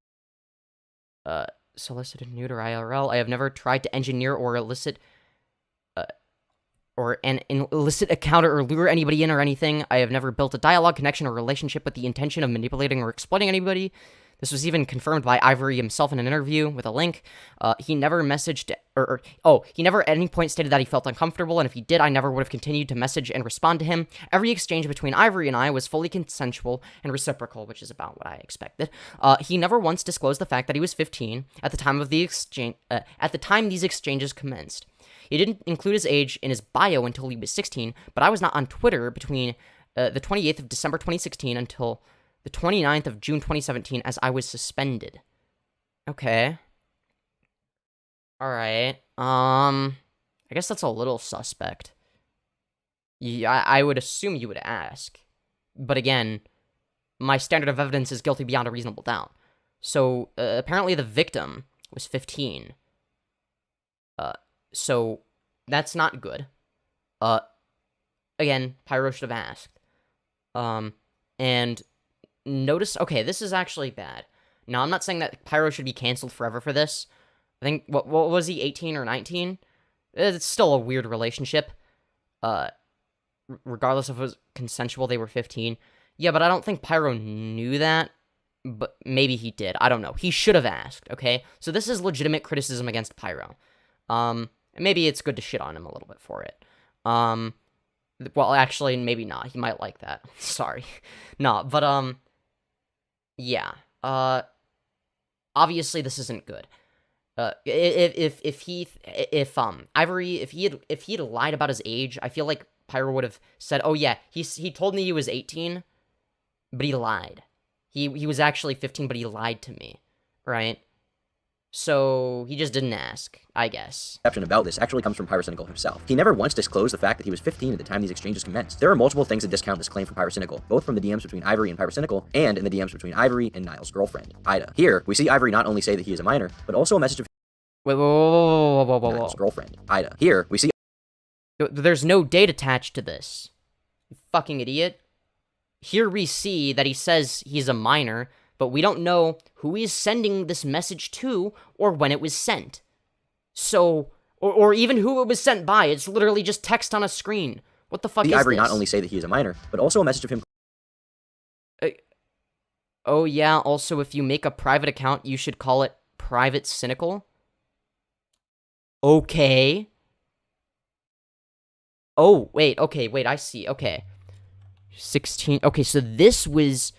Solicited nude or IRL. I have never tried to engineer or elicit an illicit account or lure anybody in or anything. I have never built a dialogue, connection, or relationship with the intention of manipulating or exploiting anybody. This was even confirmed by Ivory himself in an interview with a link. He never messaged, he never at any point stated that he felt uncomfortable, and if he did, I never would have continued to message and respond to him. Every exchange between Ivory and I was fully consensual and reciprocal, which is about what I expected. He never once disclosed the fact that he was 15 at the time of the exchange. At the time these exchanges commenced. He didn't include his age in his bio until he was 16, but I was not on Twitter between the 28th of December 2016 until the 29th of June 2017 as I was suspended. Okay. Alright. I guess that's a little suspect. Yeah, I would assume you would ask. But again, my standard of evidence is guilty beyond a reasonable doubt. So, apparently the victim was 15. So, that's not good. Again, Pyro should have asked. And notice, okay, this is actually bad. Now, I'm not saying that Pyro should be canceled forever for this. I think, what was he, 18 or 19? It's still a weird relationship. Regardless if it was consensual, they were 15. Yeah, but I don't think Pyro knew that. But maybe he did. I don't know. He should have asked, okay? So this is legitimate criticism against Pyro. Maybe it's good to shit on him a little bit for it. Well, actually, maybe not. He might like that. Sorry. No, but, yeah. Obviously this isn't good. If Ivory, if he had lied about his age, I feel like Pyro would have said, oh yeah, he told me he was 18, but he lied. He was actually 15, but he lied to me, right? So he just didn't ask, I guess. Exception about this actually comes from Pyrocynical himself. He never once disclosed the fact that he was 15 at the time these exchanges commenced. There are multiple things that discount this claim from Pyrocynical, both from the DMs between Ivory and Pyrocynical, and in the DMs between Ivory and Niall's girlfriend, Ida. Here, we see Ivory not only say that he is a minor, but also a message of Niall's girlfriend, Ida. Here, we see there's no date attached to this. You fucking idiot. Here we see that he says he's a minor, but we don't know who he's sending this message to or when it was sent. So, or even who it was sent by. It's literally just text on a screen. What the fuck is this? Ivory not only say that he is a minor, but also a message of him. Oh yeah, also if you make a private account, you should call it Pyrocynical. Okay. Oh, wait, I see, okay. 16, okay, so this was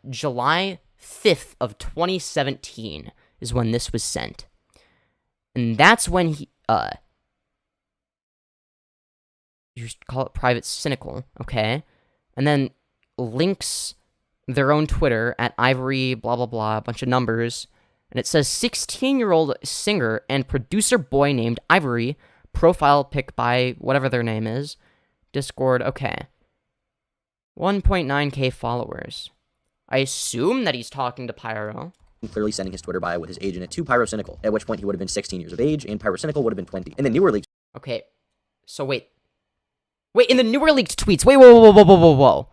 July 5th of 2017 is when this was sent. And that's when he, you should call it Pyrocynical, okay? And then links their own Twitter at Ivory, blah, blah, blah, a bunch of numbers. And it says 16-year-old singer and producer boy named Ivory, profile pic by whatever their name is, Discord, okay. 1.9k followers. I assume that he's talking to Pyro. Clearly sending his Twitter bio with his age in it to Pyrocynical, at which point he would have been 16 years of age, and Pyrocynical would have been 20. In the newer leaks. Okay, So wait, in the newer leaked tweets, whoa.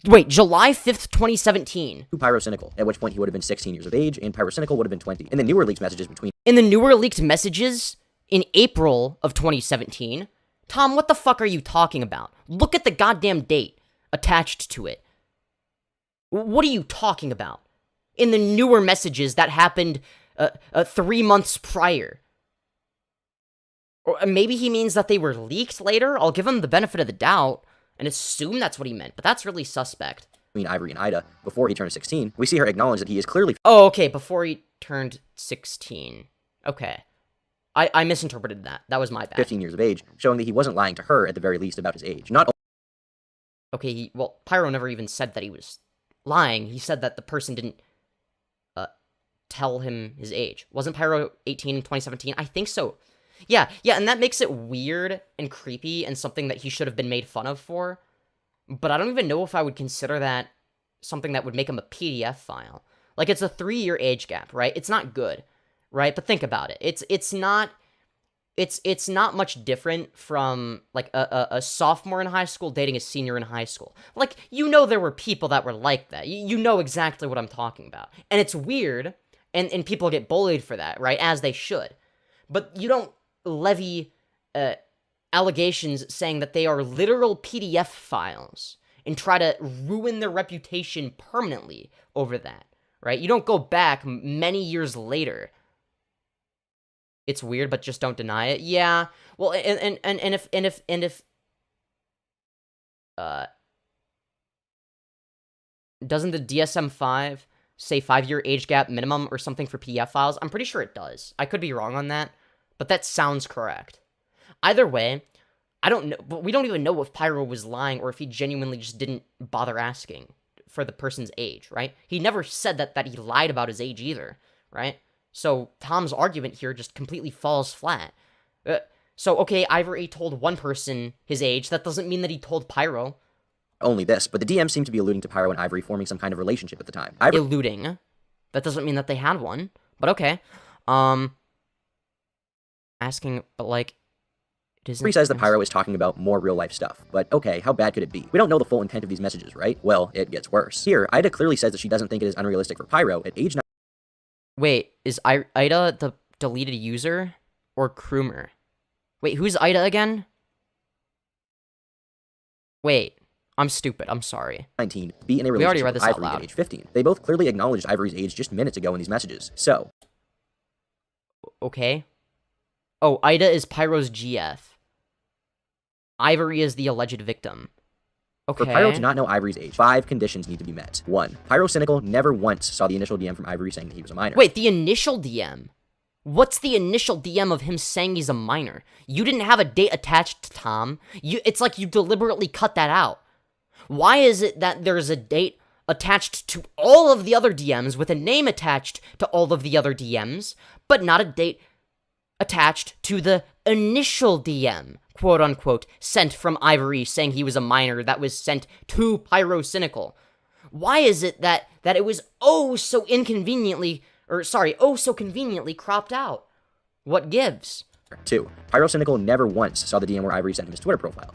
Wait, July 5th, 2017. Pyrocynical, at which point he would have been 16 years of age, and Pyrocynical would have been 20. In the newer leaked messages between... In the newer leaked messages in April of 2017, Tom, what the fuck are you talking about? Look at the goddamn date attached to it. What are you talking about? In the newer messages that happened 3 months prior. Or maybe he means that they were leaked later? I'll give him the benefit of the doubt and assume that's what he meant, but that's really suspect. Between Ivory and Ida, before he turned 16, we see her acknowledge that he is clearly... Oh, okay, before he turned 16. Okay. I misinterpreted that. That was my bad. 15 years of age, showing that he wasn't lying to her at the very least about his age. Not Okay, well, Pyro never even said that he was lying. He said that the person didn't tell him his age. Wasn't Pyro 18 in 2017? I think so. Yeah, and that makes it weird and creepy and something that he should have been made fun of for. But I don't even know if I would consider that something that would make him a PDF file. Like, it's a 3-year age gap, right? It's not good, right? But think about it. It's not much different from, like, a sophomore in high school dating a senior in high school. Like, you know there were people that were like that. You know exactly what I'm talking about. And it's weird, and people get bullied for that, right? As they should. But you don't levy allegations saying that they are literal PDF files and try to ruin their reputation permanently over that, right? You don't go back many years later. It's weird, but just don't deny it. Yeah, well, and if doesn't the DSM-5 say 5-year age gap minimum or something for PDF files? I'm pretty sure it does. I could be wrong on that, but that sounds correct. Either way, I don't know, but we don't even know if Pyro was lying or if he genuinely just didn't bother asking for the person's age, right? He never said that he lied about his age either, right? So Tom's argument here just completely falls flat. So, okay, Ivory told one person his age. That doesn't mean that he told Pyro. Only this, but the DM seemed to be alluding to Pyro and Ivory forming some kind of relationship at the time. Alluding? That doesn't mean that they had one, but okay. Asking, but like, Ivory says that Pyro is talking about more real-life stuff, but okay, how bad could it be? We don't know the full intent of these messages, right? Well, it gets worse. Here, Ida clearly says that she doesn't think it is unrealistic for Pyro at age 9. Wait, is Ida the deleted user or Kroomer? Wait, who's Ida again? Wait, I'm stupid. I'm sorry. 19, be in a relationship we already read with this Ivory out loud. at age 15. They both clearly acknowledged Ivory's age just minutes ago in these messages. So, okay. Oh, Ida is Pyro's GF. Ivory is the alleged victim. Okay. For Pyro to not know Ivory's age, 5 conditions need to be met. 1. Pyrocynical never once saw the initial DM from Ivory saying that he was a minor. Wait, the initial DM? What's the initial DM of him saying he's a minor? You didn't have a date attached to Tom. It's like you deliberately cut that out. Why is it that there's a date attached to all of the other DMs with a name attached to all of the other DMs, but not a date attached to the initial DM, quote-unquote, sent from Ivory saying he was a minor that was sent to Pyrocynical? Why is it that it was so conveniently cropped out? What gives? 2. Pyrocynical never once saw the DM where Ivory sent him his Twitter profile.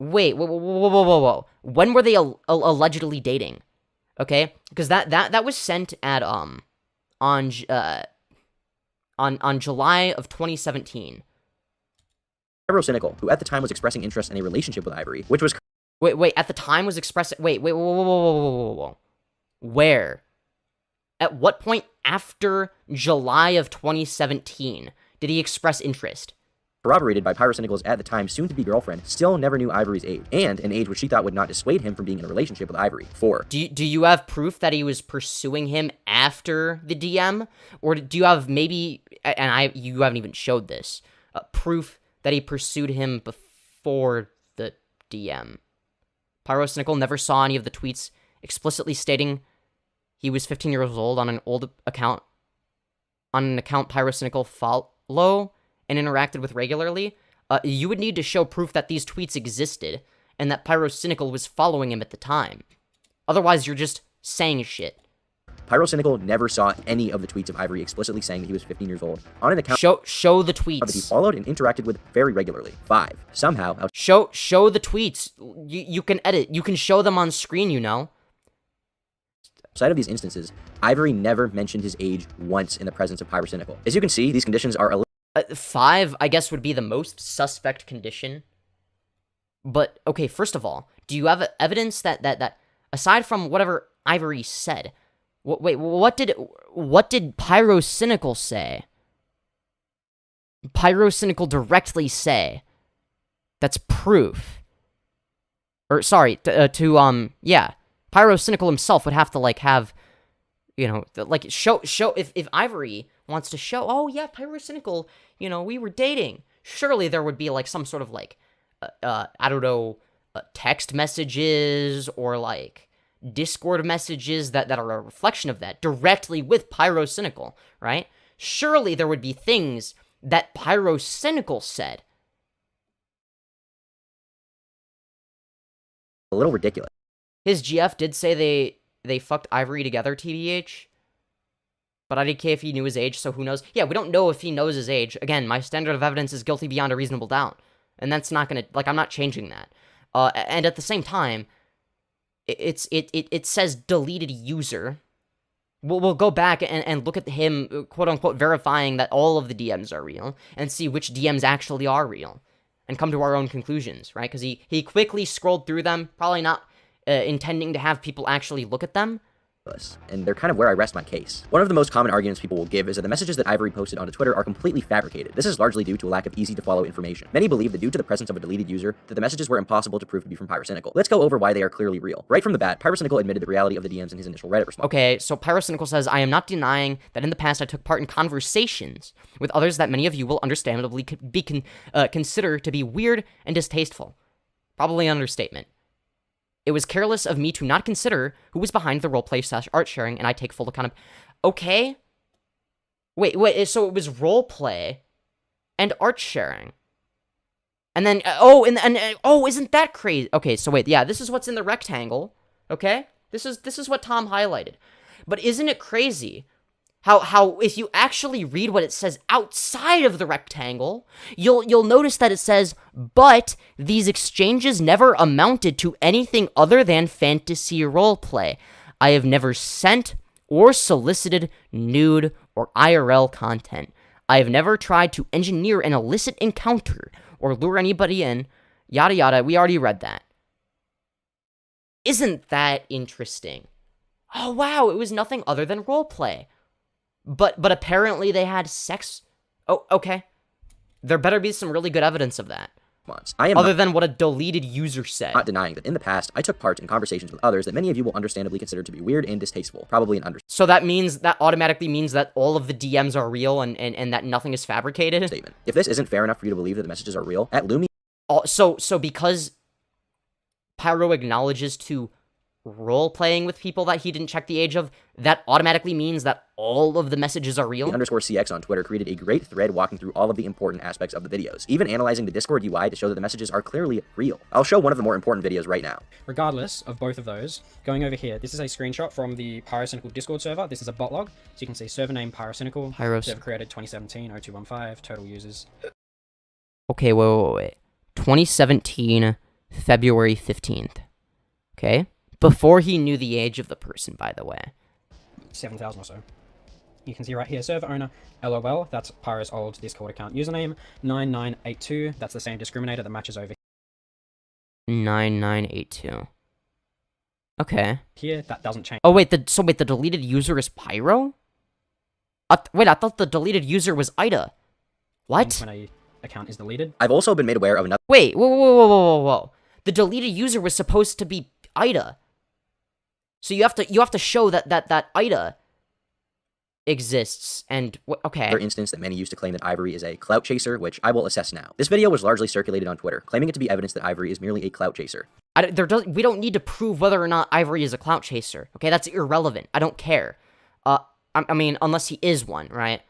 Wait, whoa. When were they allegedly dating? Okay, because that was sent at, on July of 2017. Pyrocynical, who at the time was expressing interest in a relationship with Ivory, which was... Wait, at the time was expressing... Wait, whoa. Where? At what point after July of 2017 did he express interest? Corroborated by Pyrocynical's at the time soon-to-be girlfriend, still never knew Ivory's age, and an age which she thought would not dissuade him from being in a relationship with Ivory. 4. Do you have proof that he was pursuing him after the DM? Or do you have maybe, and you haven't even showed this, proof that he pursued him before the DM? Pyrocynical never saw any of the tweets explicitly stating he was 15 years old on an account Pyrocynical follow and interacted with regularly. You would need to show proof that these tweets existed and that Pyrocynical was following him at the time. Otherwise, you're just saying shit. Pyrocynical never saw any of the tweets of Ivory explicitly saying that he was 15 years old on an account show the tweets that he followed and interacted with very regularly. 5. Somehow, show the tweets. You can edit. You can show them on screen, you know. Outside of these instances, Ivory never mentioned his age once in the presence of Pyrocynical. As you can see, these conditions are a 5, I guess, would be the most suspect condition. But, okay, first of all, do you have evidence that aside from whatever Ivory said, wait, what did Pyrocynical say? Pyrocynical directly say. That's proof. Or, sorry, yeah. Pyrocynical himself would have to, like, have, you know, like, show, if Ivory wants to show, oh, yeah, Pyrocynical, you know, we were dating. Surely there would be, like, some sort of, like, I don't know, text messages or, like, Discord messages that are a reflection of that, directly with Pyrocynical, right? Surely there would be things that Pyrocynical said. A little ridiculous. His GF did say they fucked Ivory together, TBH. But I didn't care if he knew his age, so who knows? Yeah, we don't know if he knows his age. Again, my standard of evidence is guilty beyond a reasonable doubt. And that's not gonna, like, I'm not changing that. And at the same time, it says deleted user. We'll go back and look at him, quote-unquote, verifying that all of the DMs are real, and see which DMs actually are real, and come to our own conclusions, right? Because he quickly scrolled through them, probably not intending to have people actually look at them. And they're kind of where I rest my case. One of the most common arguments people will give is that the messages that Ivory posted onto Twitter are completely fabricated. This is largely due to a lack of easy-to-follow information. Many believe that due to the presence of a deleted user, that the messages were impossible to prove to be from Pyrocynical. Let's go over why they are clearly real. Right from the bat, Pyrocynical admitted the reality of the DMs in his initial Reddit response. Okay, so Pyrocynical says, I am not denying that in the past I took part in conversations with others that many of you will understandably consider to be weird and distasteful. Probably an understatement. It was careless of me to not consider who was behind the roleplay / art sharing, and I take full account of... Okay? Wait, so it was roleplay and art sharing. And then, isn't that crazy? Okay, so wait, yeah, this is what's in the rectangle, okay? This is what Tom highlighted. But isn't it crazy how if you actually read what it says outside of the rectangle, you'll notice that it says, but these exchanges never amounted to anything other than fantasy roleplay. I have never sent or solicited nude or IRL content. I have never tried to engineer an illicit encounter or lure anybody in, yada yada. We already read that. Isn't that interesting? Oh wow, it was nothing other than roleplay. But apparently they had sex. Oh, okay. There better be some really good evidence of that. Other than what a deleted user said. Not denying that in the past, I took part in conversations with others that many of you will understandably consider to be weird and distasteful. Probably an understatement. So that automatically means that all of the DMs are real and that nothing is fabricated? Statement. If this isn't fair enough for you to believe that the messages are real, at Lumi... So because Pyro acknowledges to role-playing with people that he didn't check the age of, that automatically means that all of the messages are real? _CX on Twitter created a great thread walking through all of the important aspects of the videos, even analyzing the Discord UI to show that the messages are clearly real. I'll show one of the more important videos right now. Regardless of both of those, going over here, this is a screenshot from the Pyrocynical Discord server. This is a bot log, so you can see server name Pyrocynical, server created 2017, 0215, total users. Okay, wait. 2017, February 15th. Okay? Before he knew the age of the person, by the way. 7,000 or so. You can see right here, server owner, LOL, that's Pyro's old Discord account username, 9982, that's the same discriminator that matches over here. 9982. Okay. Here, that doesn't change. Oh, wait, the deleted user is Pyro? Wait, I thought the deleted user was Ida. What? When a account is deleted. I've also been made aware of another... Wait, whoa. The deleted user was supposed to be Ida. So you have to show that Ida exists, and okay. Another instance that many used to claim that Ivory is a clout chaser, which I will assess now. This video was largely circulated on Twitter, claiming it to be evidence that Ivory is merely a clout chaser. We don't need to prove whether or not Ivory is a clout chaser, okay? That's irrelevant. I don't care. I mean, unless he is one, right?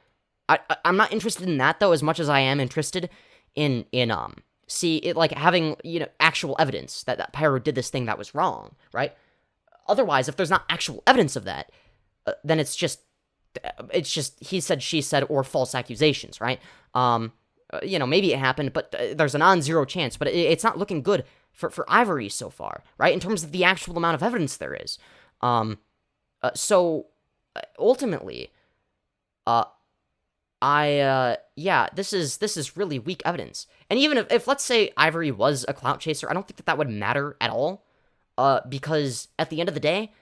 I'm not interested in that, though, as much as I am interested in having, actual evidence that Pyro did this thing that was wrong, right? Otherwise, if there's not actual evidence of that, then it's just he said, she said, or false accusations, right? Maybe it happened, but there's a non-zero chance, but it's not looking good for Ivory so far, right? In terms of the actual amount of evidence there is. So ultimately, this is really weak evidence. And even if let's say Ivory was a clout chaser, I don't think that would matter at all, because at the end of the day,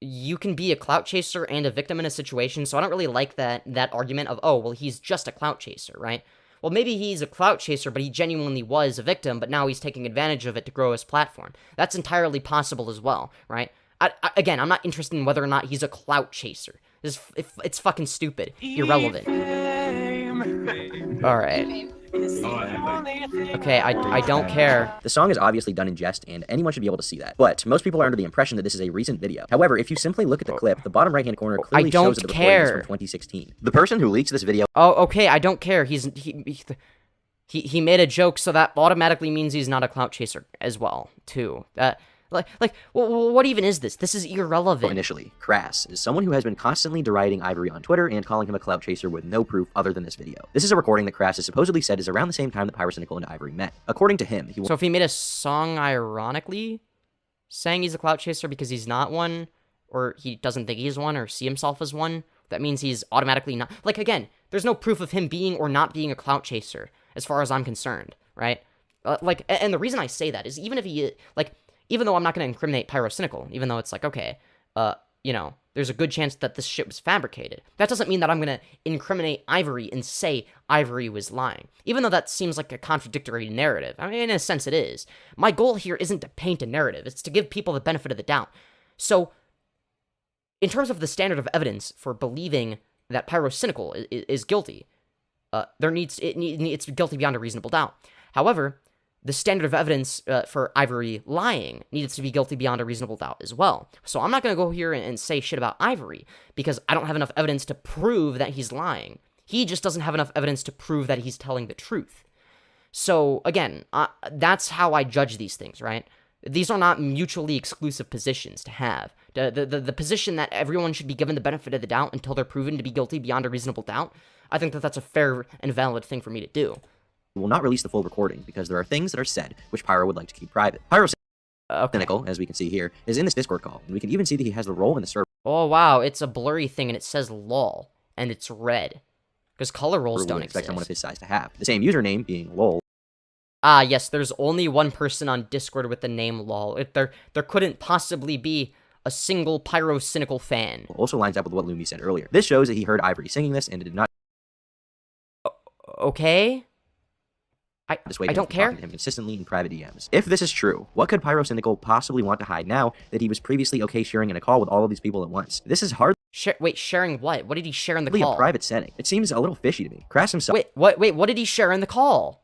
you can be a clout chaser and a victim in a situation, so I don't really like that argument of, oh, well, he's just a clout chaser, right? Well, maybe he's a clout chaser, but he genuinely was a victim, but now he's taking advantage of it to grow his platform. That's entirely possible as well, right? Again, I'm not interested in whether or not he's a clout chaser. It's fucking stupid. Irrelevant. Alright. Okay, I don't care. The song is obviously done in jest, and anyone should be able to see that. But most people are under the impression that this is a recent video. However, if you simply look at the clip, the bottom right-hand corner clearly shows that the recording is from 2016. The person who leaks this video... Oh, okay, I don't care. He made a joke, so that automatically means he's not a clout chaser as well, too. What even is this? This is irrelevant. Initially, Crass is someone who has been constantly deriding Ivory on Twitter and calling him a clout chaser with no proof other than this video. This is a recording that Crass has supposedly said is around the same time that Pyrocynical and Ivory met. According to him, So if he made a song ironically saying he's a clout chaser because he's not one, or he doesn't think he's one, or see himself as one, that means he's automatically not... Again, there's no proof of him being or not being a clout chaser, as far as I'm concerned, right? And the reason I say that is even if he... Even though I'm not going to incriminate Pyrocynical, even though it's okay, there's a good chance that this shit was fabricated. That doesn't mean that I'm going to incriminate Ivory and say Ivory was lying. Even though that seems like a contradictory narrative. I mean, in a sense it is. My goal here isn't to paint a narrative. It's to give people the benefit of the doubt. So, in terms of the standard of evidence for believing that Pyrocynical is guilty, it's guilty beyond a reasonable doubt. However, the standard of evidence for Ivory lying needs to be guilty beyond a reasonable doubt as well. So I'm not going to go here and say shit about Ivory, because I don't have enough evidence to prove that he's lying. He just doesn't have enough evidence to prove that he's telling the truth. So, again, that's how I judge these things, right? These are not mutually exclusive positions to have. The position that everyone should be given the benefit of the doubt until they're proven to be guilty beyond a reasonable doubt, I think that that's a fair and valid thing for me to do. Will not release the full recording because there are things that are said which Pyro would like to keep private. Pyrocynical, as we can see here, is in this Discord call, and we can even see that he has the role in the server. Oh wow, it's a blurry thing and it says lol, and it's red. Because color roles don't exist. Expect someone of his size to have. The same username being lol. Ah, yes, there's only one person on Discord with the name lol. There couldn't possibly be a single Pyrocynical fan. Also lines up with what Lumi said earlier. This shows that he heard Ivory singing this and did not... Okay? I don't care. To him consistently in private DMs. If this is true, what could Pyrocynical possibly want to hide now that he was previously okay sharing in a call with all of these people at once? This is hard. Wait, sharing what? What did he share in the call? A private setting. It seems a little fishy to me. Crass himself. Wait, what did he share in the call?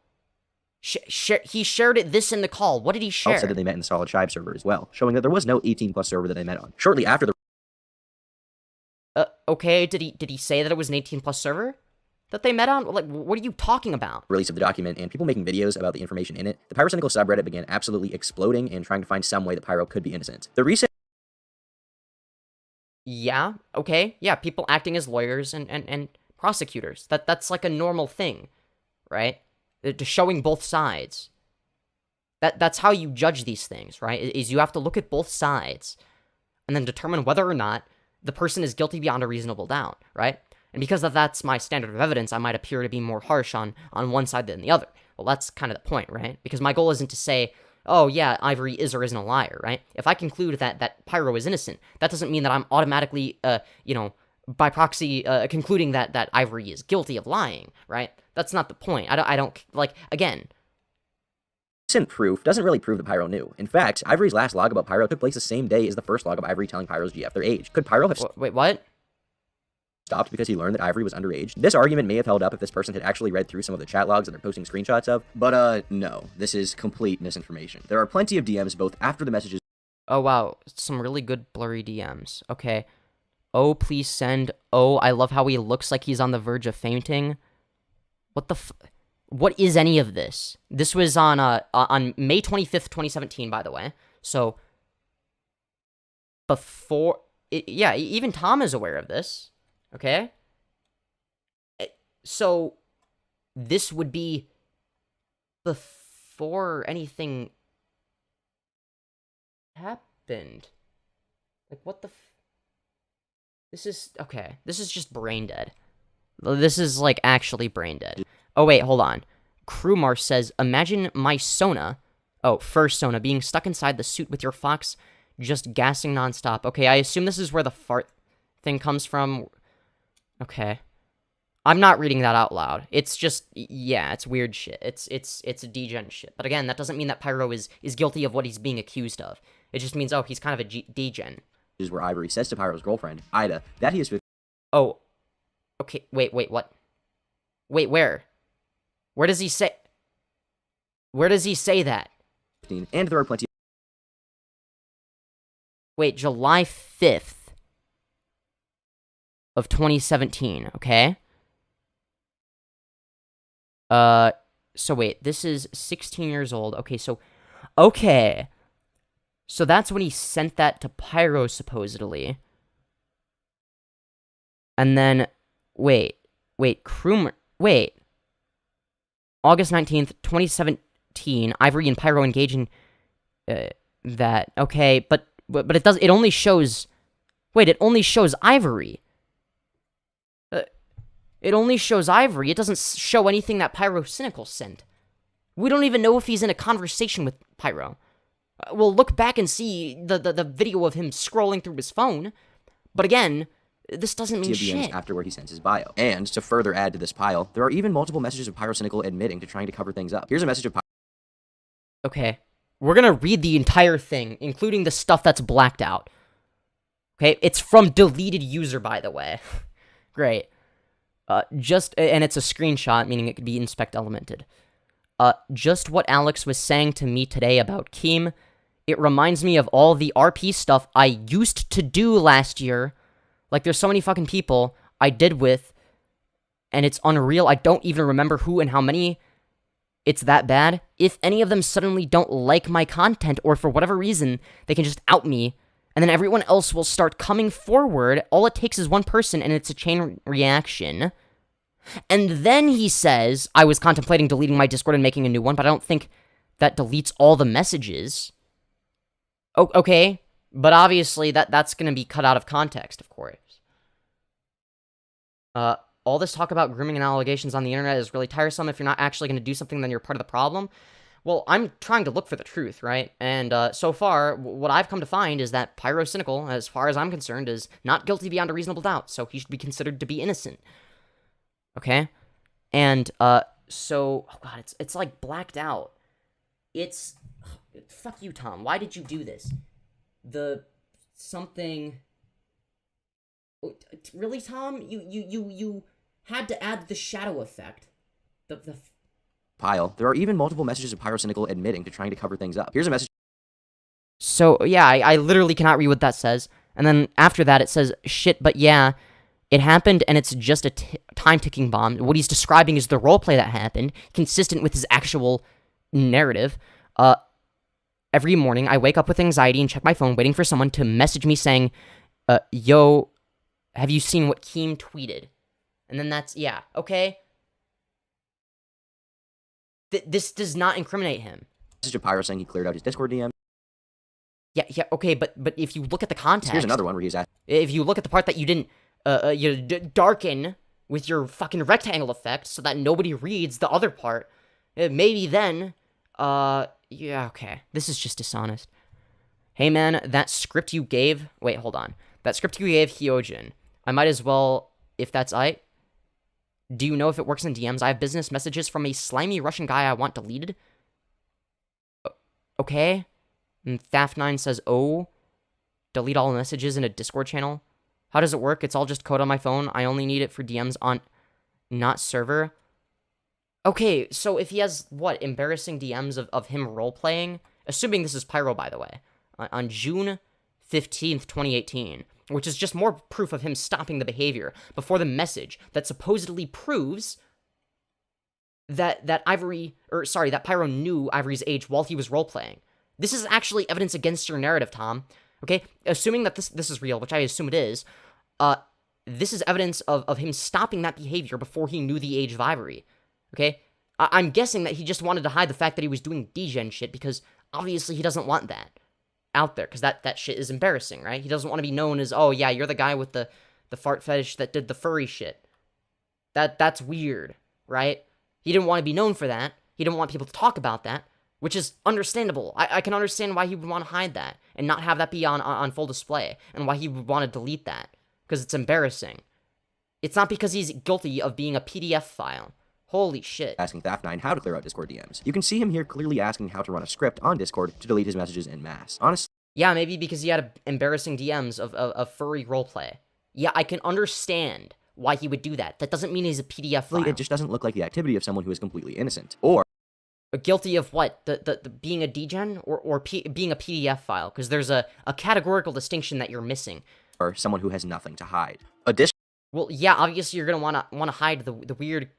He shared this in the call. What did he share? Said that they met in the Solid Tribe server as well, showing that there was no 18+ server that they met on. Shortly after the... Okay, did he say that it was an 18+ server that they met on? What are you talking about? Release of the document and people making videos about the information in it, the Pyrocynical subreddit began absolutely exploding and trying to find some way that Pyro could be innocent. The recent... Yeah, okay, yeah, people acting as lawyers and prosecutors. That's like a normal thing, right? Showing both sides. That's how you judge these things, right? Is you have to look at both sides and then determine whether or not the person is guilty beyond a reasonable doubt, right? And because that's my standard of evidence, I might appear to be more harsh on one side than the other. Well, that's kind of the point, right? Because my goal isn't to say, oh yeah, Ivory is or isn't a liar, right? If I conclude that Pyro is innocent, that doesn't mean that I'm automatically, by proxy, concluding that Ivory is guilty of lying, right? That's not the point. I don't again. Recent proof doesn't really prove that Pyro knew. In fact, Ivory's last log about Pyro took place the same day as the first log of Ivory telling Pyro's GF their age. Could Pyro have... Wait, what? Stopped because he learned that Ivory was underage? This argument may have held up if this person had actually read through some of the chat logs that they're posting screenshots of, but no, this is complete misinformation. There are plenty of DMs both after the messages... Oh wow, some really good blurry DMs. Okay. Oh, please send. Oh, I love how he looks like he's on the verge of fainting. What the what is any of this? This was on May 25th, 2017, by the way. So, before... yeah, even Tom is aware of this, okay? So, this would be before anything happened. Like, what the This is, okay, this is just brain dead. This is, like, actually brain dead. Oh, wait, hold on. Crewmar says, imagine my Sona, first Sona, being stuck inside the suit with your fox just gassing nonstop. Okay, I assume this is where the fart thing comes from. Okay. I'm not reading that out loud. It's just, yeah, it's weird shit. It's degen shit. But again, that doesn't mean that Pyro is guilty of what he's being accused of. It just means, he's kind of a degen. Is where Ivory says to Pyro's girlfriend, Ida, that he is... Oh. Okay, wait, what? Wait, where? Where does he say... Where does he say that? And there are plenty... Wait, July 5th of 2017, okay? So wait, this is 16 years old. Okay, so that's when he sent that to Pyro, supposedly. And then, wait, August 19th, 2017, Ivory and Pyro engage in, that, okay, but it only shows, it only shows Ivory. It only shows Ivory. It doesn't show anything that Pyrocynical sent. We don't even know if he's in a conversation with Pyro. We'll look back and see the video of him scrolling through his phone. But again, this doesn't mean shit. After where he sends his bio. And to further add to this pile, there are even multiple messages of Pyrocynical admitting to trying to cover things up. Here's a message of Okay, we're gonna read the entire thing, including the stuff that's blacked out. Okay, it's from deleted user, by the way. Great. And it's a screenshot, meaning it could be inspect elemented. Just what Alex was saying to me today about Keem, it reminds me of all the RP stuff I used to do last year. Like, there's so many fucking people I did with, and it's unreal. I don't even remember who and how many. It's that bad. If any of them suddenly don't like my content, or for whatever reason, they can just out me, and then everyone else will start coming forward. All it takes is one person, and it's a chain reaction. And then he says, I was contemplating deleting my Discord and making a new one, but I don't think that deletes all the messages. Okay, but obviously that's going to be cut out of context, of course. All this talk about grooming and allegations on the internet is really tiresome. If you're not actually going to do something, then you're part of the problem. Well, I'm trying to look for the truth, right? And so far, what I've come to find is that Pyrocynical, as far as I'm concerned, is not guilty beyond a reasonable doubt, so he should be considered to be innocent. Okay? And, so... Oh, God, it's like, blacked out. It's... Fuck you, Tom. Why did you do this? Something... Really, Tom? You had to add the shadow effect. The pile. There are even multiple messages of Pyrocynical admitting to trying to cover things up. Here's a message. So, yeah, I literally cannot read what that says. And then after that, it says, shit, but yeah, it happened, and it's just a time-ticking bomb. What he's describing is the roleplay that happened, consistent with his actual narrative. Every morning, I wake up with anxiety and check my phone, waiting for someone to message me saying, yo, have you seen what Keem tweeted? And then that's, yeah, okay. This does not incriminate him. Message of Pyro saying he cleared out his Discord DM. Yeah, okay, but if you look at the context... Here's another one where he's at. If you look at the part that you didn't, darken with your fucking rectangle effect so that nobody reads the other part, maybe then, yeah, okay. This is just dishonest. Hey, man, that script you gave... Wait, hold on. That script you gave Hyojin, I might as well, if that's aight. Do you know if it works in DMs? I have business messages from a slimy Russian guy I want deleted. Okay. And Thaf9 says, oh, delete all messages in a Discord channel. How does it work? It's all just code on my phone. I only need it for DMs on not server. Okay, so if he has, what, embarrassing DMs of him role-playing? Assuming this is Pyro, by the way. On June 15th, 2018. Which is just more proof of him stopping the behavior before the message that supposedly proves that Pyro knew Ivory's age while he was role-playing. This is actually evidence against your narrative, Tom. Okay? Assuming that this is real, which I assume it is, this is evidence of him stopping that behavior before he knew the age of Ivory. Okay? I'm guessing that he just wanted to hide the fact that he was doing degen shit, because obviously he doesn't want that out there, because that shit is embarrassing, right? He doesn't want to be known as, oh yeah, you're the guy with the fart fetish that did the furry shit. That's weird, right? He didn't want to be known for that. He didn't want people to talk about that, which is understandable. I can understand why he would want to hide that and not have that be on full display, and why he would want to delete that, because it's embarrassing. It's not because he's guilty of being a PDF file. Holy shit. Asking Thaf9 how to clear out Discord DMs. You can see him here clearly asking how to run a script on Discord to delete his messages en masse. Honestly, yeah, maybe because he had embarrassing DMs of furry roleplay. Yeah, I can understand why he would do that. That doesn't mean he's a PDF file. It just doesn't look like the activity of someone who is completely innocent. Or guilty of what? The being a degen or being a PDF file? Because there's a categorical distinction that you're missing. Or someone who has nothing to hide. Well, yeah, obviously you're gonna wanna hide the weird,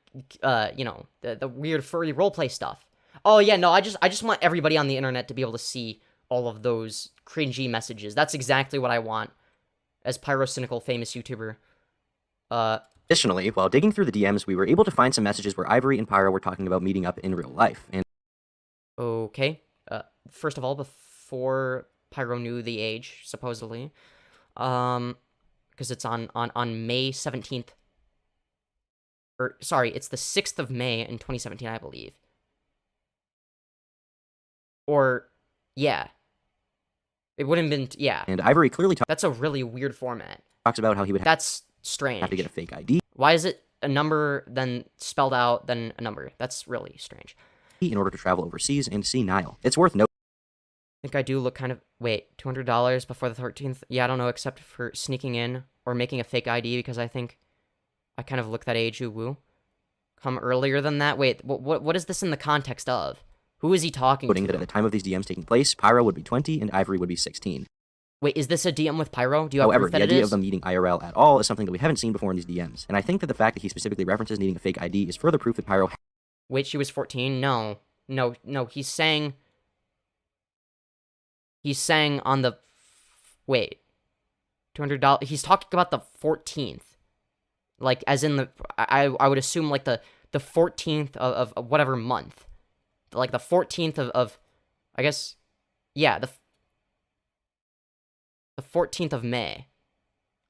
the weird furry roleplay stuff. Oh yeah, no, I just want everybody on the internet to be able to see all of those cringy messages. That's exactly what I want as Pyrocynical, famous YouTuber. Additionally, while digging through the DMs, we were able to find some messages where Ivory and Pyro were talking about meeting up in real life. And okay, first of all, before Pyro knew the age, supposedly, because it's on May 17th. Or, sorry, it's the 6th of May in 2017, I believe. Or, yeah. It wouldn't have been, yeah. And Ivory clearly that's a really weird format. Talks about how he would that's strange. Have to get a fake ID. Why is it a number, then spelled out, then a number? That's really strange. In order to travel overseas and see Nile. It's worth noting. I think I do look kind of... Wait, $200 before the 13th? Yeah, I don't know, except for sneaking in or making a fake ID, because I think I kind of look that age, woo. Come earlier than that? Wait, what is this in the context of? Who is he talking to? That at the time of these DMs taking place, Pyro would be 20 and Ivory would be 16. Wait, is this a DM with Pyro? Do you have proof that it is? However, the idea of them meeting IRL at all is something that we haven't seen before in these DMs, and I think that the fact that he specifically references needing a fake ID is further proof that Pyro... Wait, she was 14? No, he's saying... He's saying on the... Wait. $200... He's talking about the 14th. Like, as in the... I would assume, like, the 14th of whatever month. Like, the 14th of I guess... Yeah, the 14th of May,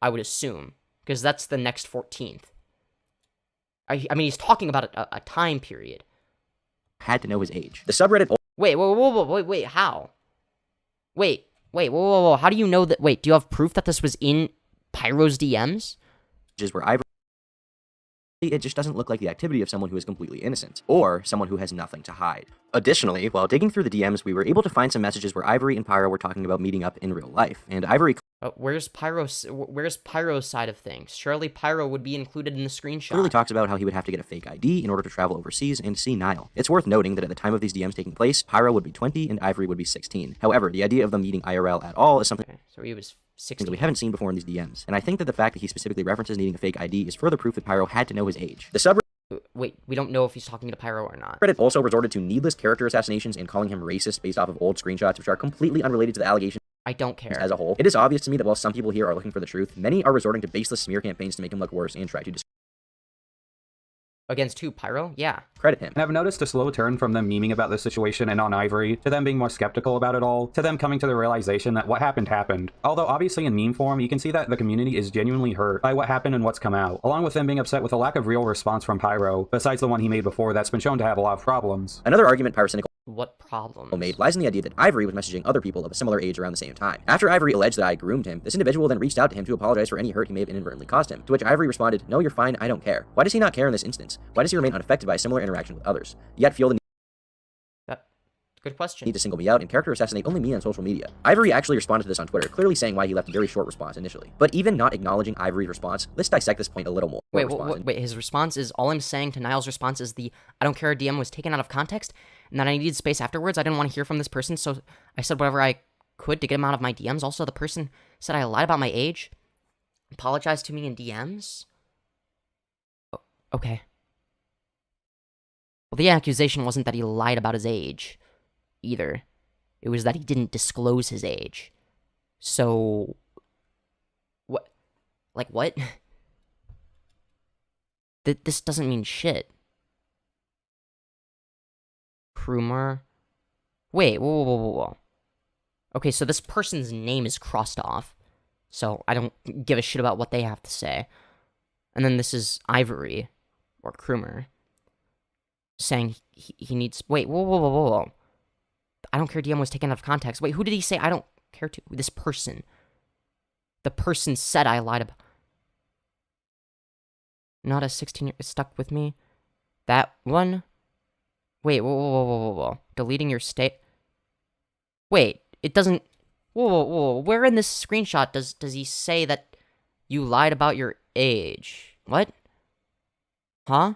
I would assume. Because that's the next 14th. I mean, he's talking about a time period. Had to know his age. The subreddit... Wait, how? Wait, whoa, how do you know that... Wait, do you have proof that this was in Pyro's DMs? Where Ivory... It just doesn't look like the activity of someone who is completely innocent, or someone who has nothing to hide. Additionally, while digging through the DMs, we were able to find some messages where Ivory and Pyro were talking about meeting up in real life, and Ivory... Where's Pyro's side of things? Surely Pyro would be included in the screenshot. Clearly talks about how he would have to get a fake ID in order to travel overseas and see Nile. It's worth noting that at the time of these DMs taking place, Pyro would be 20 and Ivory would be 16. However, the idea of them meeting IRL at all is something... Okay, so he was 16. That we haven't seen before in these DMs, and I think that the fact that he specifically references needing a fake ID is further proof that Pyro had to know his age. The subreddit... Wait, we don't know if he's talking to Pyro or not. Reddit also resorted to needless character assassinations and calling him racist based off of old screenshots, which are completely unrelated to the allegation. I don't care. As a whole, it is obvious to me that while some people here are looking for the truth, many are resorting to baseless smear campaigns to make him look worse and try to Against who? Pyro? Yeah. Credit him. And I've noticed a slow turn from them memeing about this situation and on Ivory, to them being more skeptical about it all, to them coming to the realization that what happened happened. Although obviously in meme form, you can see that the community is genuinely hurt by what happened and what's come out, along with them being upset with a lack of real response from Pyro, besides the one he made before that's been shown to have a lot of problems. Another argument Pyrocynical What problem? Made lies in the idea that Ivory was messaging other people of a similar age around the same time. After Ivory alleged that I groomed him, this individual then reached out to him to apologize for any hurt he may have inadvertently caused him, to which Ivory responded, "No, you're fine, I don't care." Why does he not care in this instance? Why does he remain unaffected by a similar interaction with others, yet feel the Good question. need to single me out and character assassinate only me on social media? Ivory actually responded to this on Twitter, clearly saying why he left a very short response initially. But even not acknowledging Ivory's response, let's dissect this point a little more. Wait, his response is, all I'm saying to Niall's response is the I don't care DM was taken out of context, and that I needed space afterwards. I didn't want to hear from this person, so I said whatever I could to get him out of my DMs. Also, the person said I lied about my age, apologized to me in DMs. Okay. Well, the accusation wasn't that he lied about his age, either. It was that he didn't disclose his age. So... What? Like, what? This doesn't mean shit. Kroomer? Wait, whoa. Okay, so this person's name is crossed off. So I don't give a shit about what they have to say. And then this is Ivory, or Kroomer, saying he needs... Wait, whoa. I don't care DM was taken out of context. Wait, who did he say I don't care to? This person. The person said I lied about... Not a 16-year... Stuck with me? That one? Wait, whoa. Deleting your state... Wait, it doesn't... Whoa. Where in this screenshot does he say that you lied about your age? What? Huh?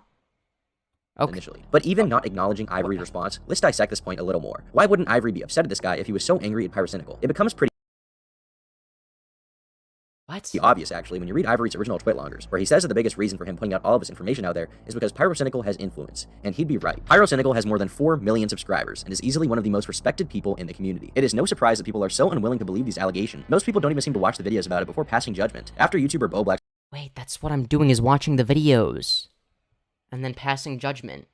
Okay. Initially. But even not acknowledging Ivory's response, let's dissect this point a little more. Why wouldn't Ivory be upset at this guy if he was so angry at Pyrocynical? It becomes pretty obvious, actually, when you read Ivory's original Twitlongers, where he says that the biggest reason for him putting out all of this information out there is because Pyrocynical has influence. And he'd be right. Pyrocynical has more than 4 million subscribers, and is easily one of the most respected people in the community. It is no surprise that people are so unwilling to believe these allegations. Most people don't even seem to watch the videos about it before passing judgment. After YouTuber BoBlack... Wait, that's what I'm doing, is watching the videos. And then passing judgment.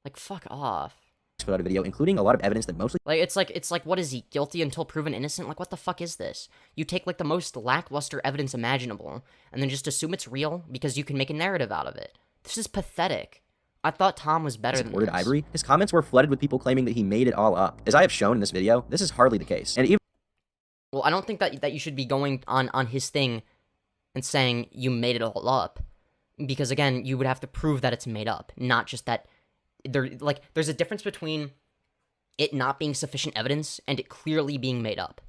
Like, fuck off. Put out a video including a lot of evidence that mostly... Like, it's like, what is he, guilty until proven innocent? Like, what the fuck is this? You take, like, the most lackluster evidence imaginable, and then just assume it's real because you can make a narrative out of it. This is pathetic. I thought Tom was better than this. Ivory, his comments were flooded with people claiming that he made it all up. As I have shown in this video, this is hardly the case. And even... Well, I don't think that you should be going on his thing and saying you made it all up. Because, again, you would have to prove that it's made up, not just that... There's a difference between it not being sufficient evidence and it clearly being made up.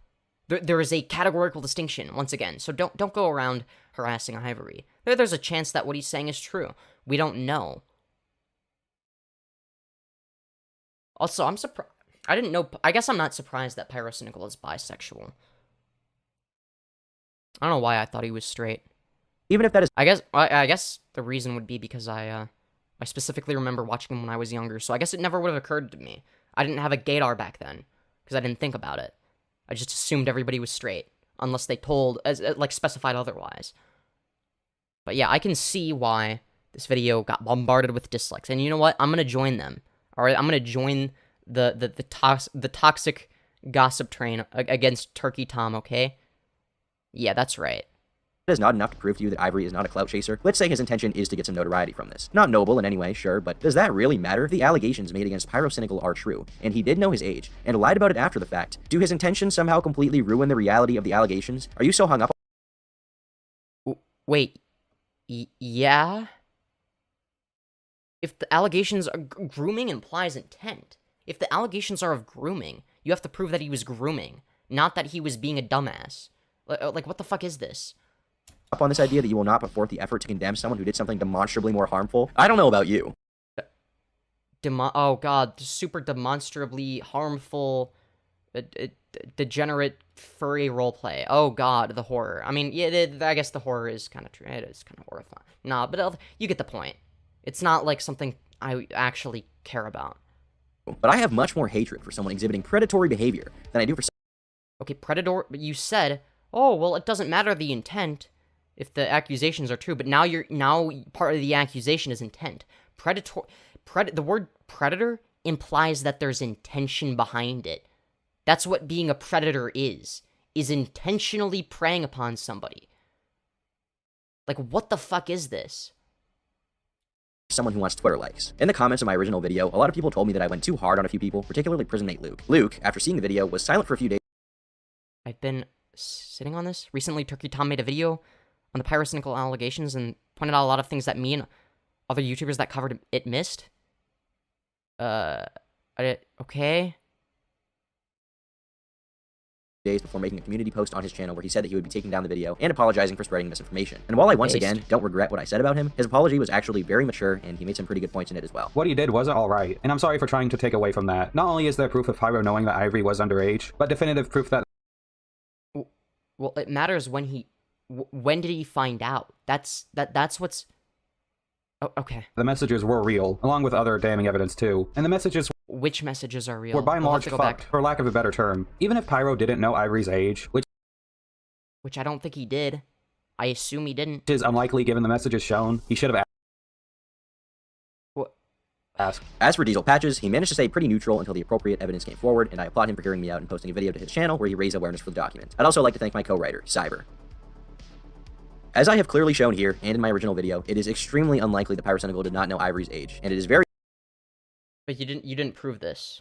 There is a categorical distinction, once again, so don't go around harassing Ivory. There's a chance that what he's saying is true. We don't know. Also, I'm surprised... I didn't know... I guess I'm not surprised that Pyrocynical is bisexual. I don't know why I thought he was straight. Even if that is... I guess the reason would be because I specifically remember watching him when I was younger, so I guess it never would have occurred to me. I didn't have a gaydar back then, because I didn't think about it. I just assumed everybody was straight, unless they specified otherwise. But yeah, I can see why this video got bombarded with dislikes, and you know what? I'm gonna join them. Alright, I'm gonna join the toxic gossip train against Turkey Tom, okay? Yeah, that's right. That is not enough to prove to you that Ivory is not a clout chaser. Let's say his intention is to get some notoriety from this. Not noble in any way, sure, but does that really matter if the allegations made against Pyrocynical are true, and he did know his age, and lied about it after the fact? Do his intentions somehow completely ruin the reality of the allegations? Are you so hung up on... Wait. Yeah? If the allegations are... Grooming implies intent. If the allegations are of grooming, you have to prove that he was grooming, not that he was being a dumbass. Like, what the fuck is this? Up on this idea that you will not put forth the effort to condemn someone who did something demonstrably more harmful? I don't know about you. Oh god, super demonstrably harmful, degenerate furry roleplay. Oh god, the horror. I mean, yeah, I guess the horror is kind of true. It is kind of horrifying. Nah, but you get the point. It's not like something I actually care about. But I have much more hatred for someone exhibiting predatory behavior than I do for... Okay, predator, but you said, oh, well, it doesn't matter the intent if the accusations are true, but now part of the accusation is intent. The word predator implies that there's intention behind it. That's what being a predator is intentionally preying upon somebody. Like, what the fuck is this? Someone who wants Twitter likes. In the comments of my original video, a lot of people told me that I went too hard on a few people, particularly prison mate Luke. Luke, after seeing the video, was silent for a few days. I've been sitting on this. Recently, Turkey Tom made a video on the Pyrocynical allegations and pointed out a lot of things that me and other YouTubers that covered it missed. Okay. Days before making a community post on his channel where he said that he would be taking down the video and apologizing for spreading misinformation. And while I once again don't regret what I said about him, his apology was actually very mature and he made some pretty good points in it as well. What he did wasn't alright, and I'm sorry for trying to take away from that. Not only is there proof of Pyro knowing that Ivory was underage, but definitive proof that... Well, it matters when when did he find out? That's what's... Oh, okay. The messages were real, along with other damning evidence too, and the messages... Which messages are real? Were by and large fucked, for lack of a better term. Even if Pyro didn't know Ivory's age, which which I don't think he did. I assume he didn't. Which is unlikely given the messages shown. He should have asked. As for Diesel Patches, he managed to stay pretty neutral until the appropriate evidence came forward, and I applaud him for hearing me out and posting a video to his channel where he raised awareness for the document. I'd also like to thank my co-writer, Cyber. As I have clearly shown here, and in my original video, it is extremely unlikely that Pyrocynical did not know Ivory's age, and it is very But you didn't prove this.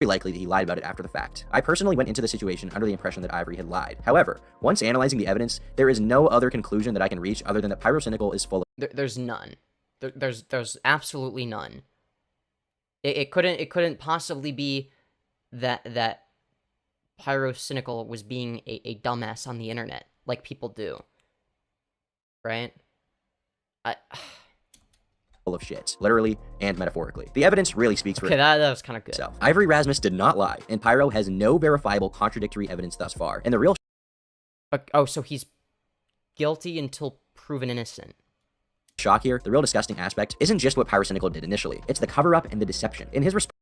likely that he lied about it after the fact. I personally went into the situation under the impression that Ivory had lied. However, once analyzing the evidence, there is no other conclusion that I can reach other than that Pyrocynical is full of— There's none. There's absolutely none. It couldn't possibly be that Pyrocynical was being a dumbass on the internet, like people do. Right? full of shit, literally and metaphorically. The evidence really speaks for that was kind of good. itself. Ivory Rasmus did not lie, and Pyro has no verifiable contradictory evidence thus far. And the real oh, so he's guilty until proven innocent. shock here, the real disgusting aspect, isn't just what Pyrocynical did initially. It's the cover-up and the deception. In his response—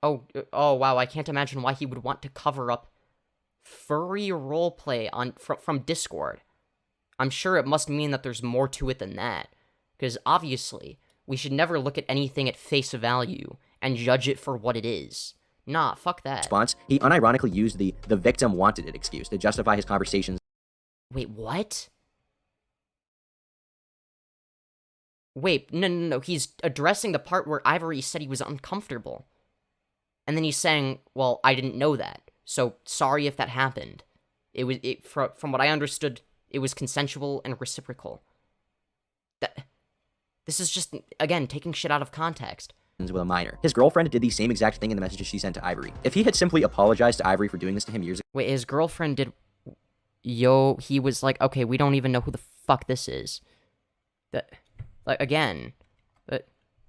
Oh, wow, I can't imagine why he would want to cover up Furry roleplay from Discord. I'm sure it must mean that there's more to it than that. Because obviously, we should never look at anything at face value and judge it for what it is. Nah, fuck that. He unironically used the victim wanted it excuse to justify his conversations. Wait, what? Wait, no, he's addressing the part where Ivory said he was uncomfortable. And then he's saying, well, I didn't know that, so sorry if that happened. From what I understood, it was consensual and reciprocal. This is just, again, taking shit out of context. With a minor. His girlfriend did the same exact thing in the messages she sent to Ivory. If he had simply apologized to Ivory for doing this to him years ago— Wait, his girlfriend did— he was like, okay, we don't even know who the fuck this is. Again.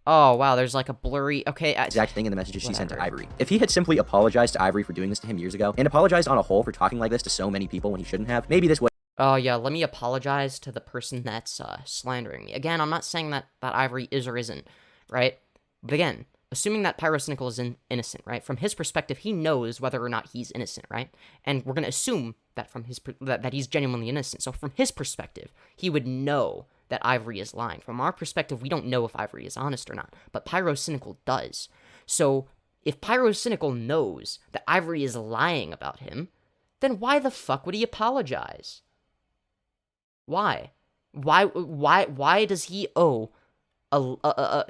Oh, wow, there's like a blurry— okay, exact thing in the messages she sent to Ivory. If he had simply apologized to Ivory for doing this to him years ago, and apologized on a whole for talking like this to so many people when he shouldn't have, maybe this would— Oh, yeah, let me apologize to the person that's slandering me. Again, I'm not saying that Ivory is or isn't, right? But again, assuming that Pyrocynical is innocent, right? From his perspective, he knows whether or not he's innocent, right? And we're going to assume that from his that he's genuinely innocent. So from his perspective, he would know that Ivory is lying. From our perspective, we don't know if Ivory is honest or not, but Pyrocynical does. So if Pyrocynical knows that Ivory is lying about him, then why the fuck would he apologize? Why? Why does he owe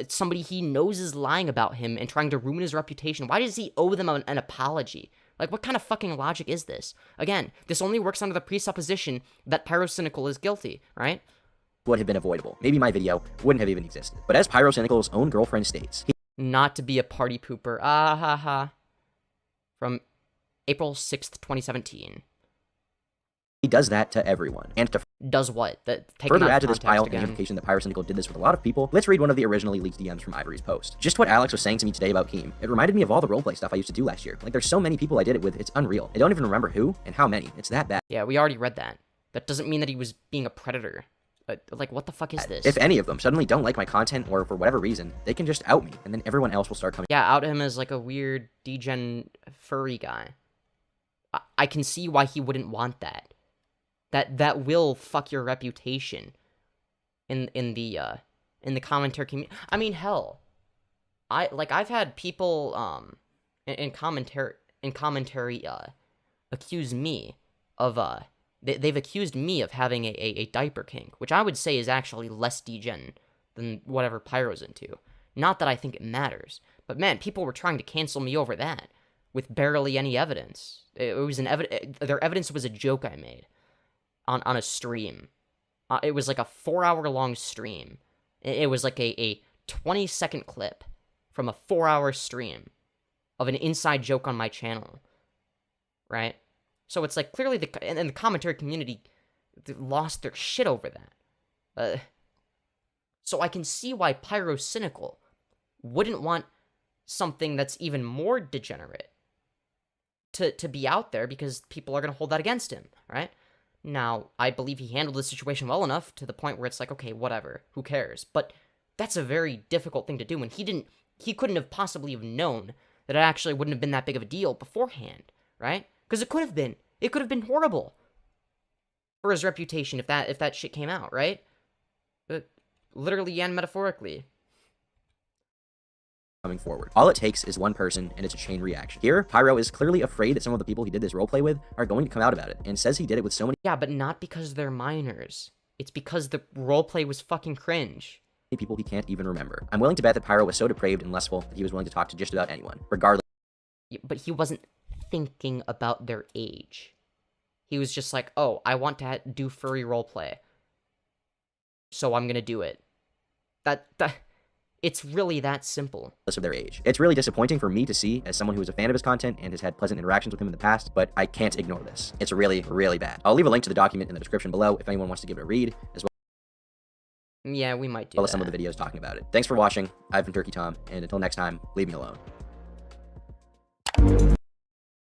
somebody he knows is lying about him and trying to ruin his reputation? Why does he owe them an apology? Like, what kind of fucking logic is this? Again, this only works under the presupposition that Pyrocynical is guilty, right? Would have been avoidable. Maybe my video wouldn't have even existed. But as Pyrocynical's own girlfriend states— not to be a party pooper. From April 6th, 2017. He does that to everyone. And to does what? further add to this pile and the implication that Pyrocynical did this with a lot of people, let's read one of the originally leaked DMs from Ivory's post. Just what Alex was saying to me today about Keem. It reminded me of all the roleplay stuff I used to do last year. Like, there's so many people I did it with, it's unreal. I don't even remember who and how many. It's that bad. Yeah, we already read that. That doesn't mean that he was being a predator. Like, what the fuck is this? If any of them suddenly don't like my content or for whatever reason, they can just out me, and then everyone else will start coming— Yeah, out him as like a weird degen furry guy. I can see why he wouldn't want that. That will fuck your reputation in the commentary community. I mean, hell, I've had people in commentary accuse me of they've accused me of having a diaper kink, which I would say is actually less degen than whatever Pyro's into. Not that I think it matters, but man, people were trying to cancel me over that with barely any evidence. It was their evidence was a joke I made on a stream. It was like a 4-hour-long stream. It was like a 20-second clip from a 4-hour stream of an inside joke on my channel, right? So it's like clearly and the commentary community lost their shit over that. So I can see why Pyrocynical wouldn't want something that's even more degenerate to be out there because people are going to hold that against him, right? Now, I believe he handled the situation well enough to the point where it's like, okay, whatever, who cares? But that's a very difficult thing to do, and he couldn't have possibly have known that it actually wouldn't have been that big of a deal beforehand, right? Because it could have been horrible. for his reputation if that shit came out, right? Literally and metaphorically. Coming forward. All it takes is one person, and it's a chain reaction. Here, Pyro is clearly afraid that some of the people he did this roleplay with are going to come out about it, and says he did it with so many— Yeah, but not because they're minors. It's because the roleplay was fucking cringe. People he can't even remember. I'm willing to bet that Pyro was so depraved and lustful that he was willing to talk to just about anyone, regardless. But he wasn't thinking about their age. He was just like, oh, I want to do furry roleplay, so I'm gonna do it. It's really that simple. Of their age. It's really disappointing for me to see as someone who is a fan of his content and has had pleasant interactions with him in the past, but I can't ignore this. It's really, really bad. I'll leave a link to the document in the description below if anyone wants to give it a read, as well. Yeah, we might do as some of the videos talking about it. Thanks for watching. I've been Turkey Tom, and until next time, leave me alone.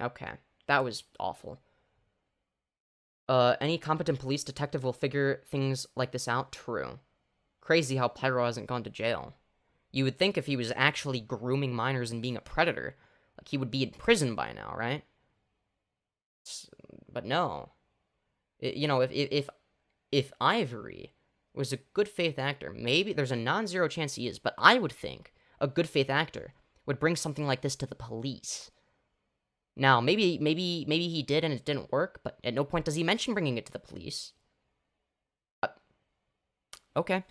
Okay, that was awful. Any competent police detective will figure things like this out? True. Crazy how Pyro hasn't gone to jail. You would think if he was actually grooming minors and being a predator, like, he would be in prison by now, right? But no. You know, if Ivory was a good faith actor, maybe there's a non-zero chance he is, but I would think a good faith actor would bring something like this to the police. Now, maybe he did and it didn't work, but at no point does he mention bringing it to the police. Okay.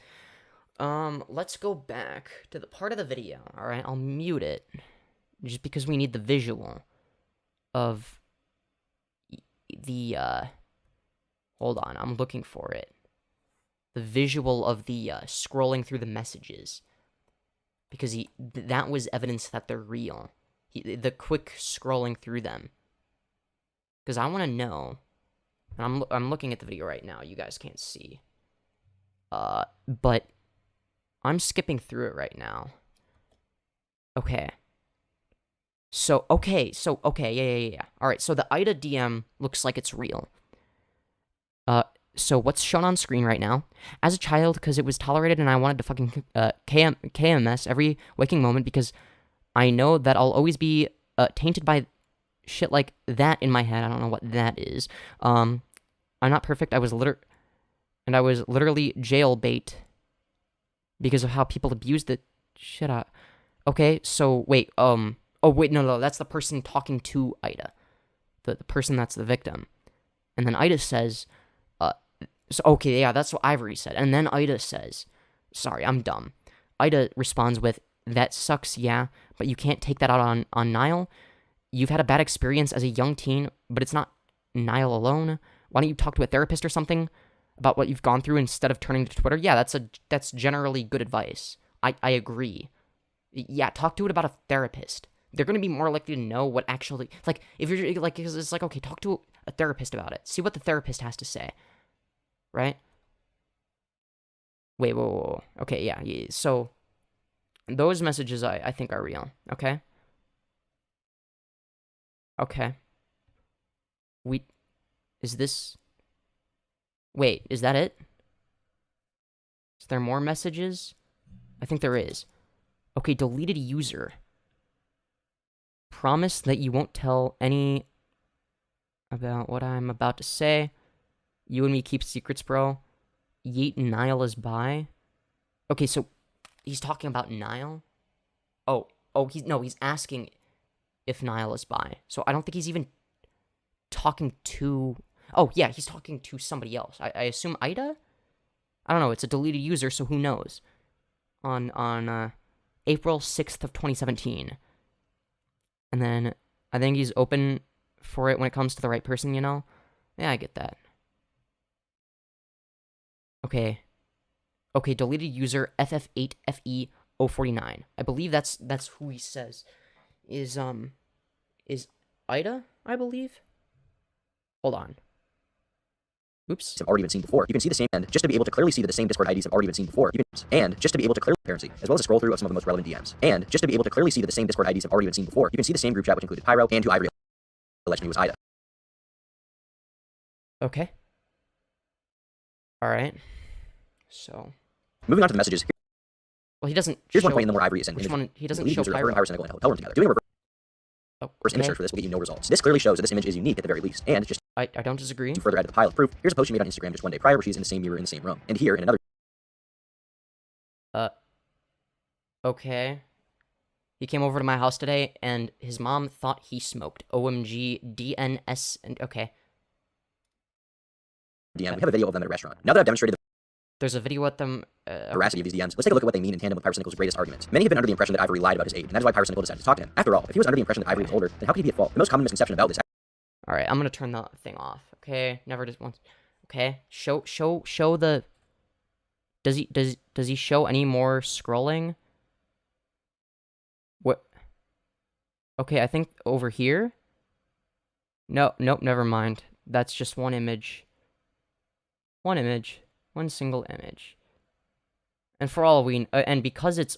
Let's go back to the part of the video, alright? I'll mute it, just because we need the visual of the, hold on, I'm looking for it. The visual of the, scrolling through the messages. Because that was evidence that they're real. The quick scrolling through them. Because I want to know, and I'm looking at the video right now, you guys can't see. But I'm skipping through it right now. Okay. So, yeah. Alright, so the Ida DM looks like it's real. So what's shown on screen right now? As a child, because it was tolerated and I wanted to fucking KMS every waking moment because I know that I'll always be tainted by shit like that in my head. I don't know what that is. I'm not perfect. I was literally jail bait because of how people abused the shit out. Okay, so wait, oh wait, no, that's the person talking to Ida. The person that's the victim. And then Ida says, so, okay, yeah, that's what Ivory said. And then Ida says, sorry, I'm dumb. Ida responds with, that sucks, yeah, but you can't take that out on Niall. You've had a bad experience as a young teen, but it's not Niall alone. Why don't you talk to a therapist or something about what you've gone through instead of turning to Twitter? Yeah, that's generally good advice. I agree. Yeah, talk to it about a therapist. They're going to be more likely to know what actually, like, if you're, like, it's like, okay, talk to a therapist about it. See what the therapist has to say. Right? Wait, whoa. Okay, yeah, so those messages I think are real, okay? Okay. Is this... Wait, is that it? Is there more messages? I think there is. Okay, deleted user. Promise that you won't tell any about what I'm about to say. You and me keep secrets, bro. Yeet Niall is bi. Okay, so he's talking about Niall? He's asking if Niall is bi. So I don't think he's even talking to... Oh, yeah, he's talking to somebody else. I assume Ida? I don't know, it's a deleted user, so who knows? On April 6th of 2017. And then I think he's open for it when it comes to the right person, you know? Yeah, I get that. Okay, deleted user FF8FE049. I believe that's who he says is Ida, I believe? Hold on. Oops. Have already been seen before. You can see the same, and just to be able to clearly see that the same Discord IDs have already been seen before, and just to be able to clearly transparency, as well as a scroll through of some of the most relevant DMs, and just to be able to clearly see that the same Discord IDs have already been seen before, you can see the same group chat which included Pyro and who Ivory allegedly was Ida. Okay. Alright. So. Moving on to the messages. Well, he doesn't. Here's one point in them where Ivory is in. Which one? He doesn't show Pyro. And Pyrocynical and tell them together. Doing a reverse image search for this will get you no results. This clearly shows that this image is unique at the very least, and just I don't disagree. To further add to the pile of proof, here's a post she made on Instagram just one day prior where she's in the same mirror in the same room. And here, in another... Okay. He came over to my house today, and his mom thought he smoked. OMG, DNS, and okay. DM, we have a video of them at a restaurant. Now that I've demonstrated the There's a video with them. veracity of these DMs, let's take a look at what they mean in tandem with Pyrocynical's greatest arguments. Many have been under the impression that Ivory lied about his age, and that is why Pyrocynical decided to talk to him. After all, if he was under the impression that Ivory was older, then how could he be at fault? The most common misconception about this... Alright, I'm gonna turn the thing off. Okay, never just once. Okay, show the... Does he show any more scrolling? What? Okay, I think over here? No, nope, never mind. That's just one image. One image. One single image. And for all we... and because it's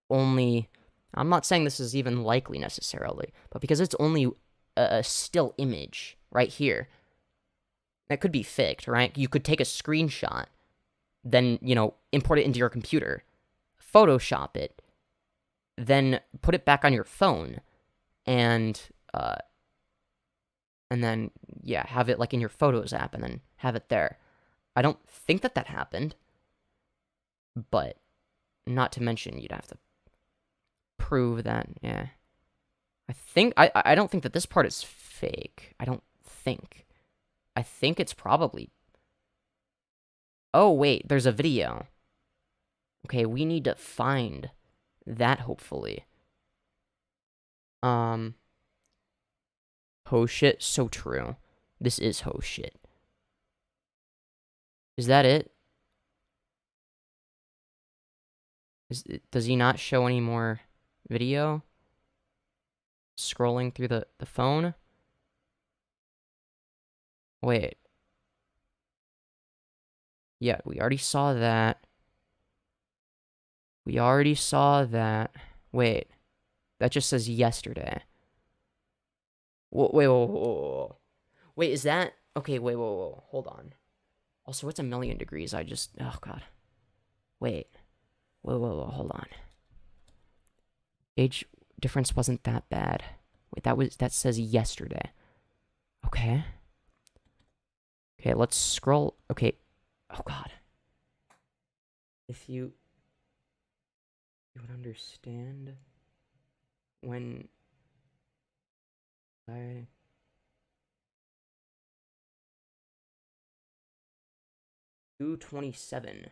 only... I'm not saying this is even likely necessarily, but because it's only a still image right here, that could be faked, right? You could take a screenshot, then, you know, import it into your computer, Photoshop it, then put it back on your phone, and then, yeah, have it, like, in your Photos app, and then have it there. I don't think that happened, but not to mention you'd have to prove that, yeah. I don't think that this part is fake. I don't think. I think it's probably... Oh, wait, there's a video. Okay, we need to find that, hopefully. Ho shit, so true. This is ho shit. Is that it? Does he not show any more video? Scrolling through the phone? Wait. Yeah, we already saw that. We already saw that. Wait. That just says yesterday. Wait, wait, is that... Okay, wait, hold on. Also, it's 1,000,000 degrees. I just... Oh, God. Wait. Whoa, hold on. Age difference wasn't that bad. Wait, that says yesterday. Okay. Okay, let's scroll. Okay. Oh, God. If you would understand when I... $227.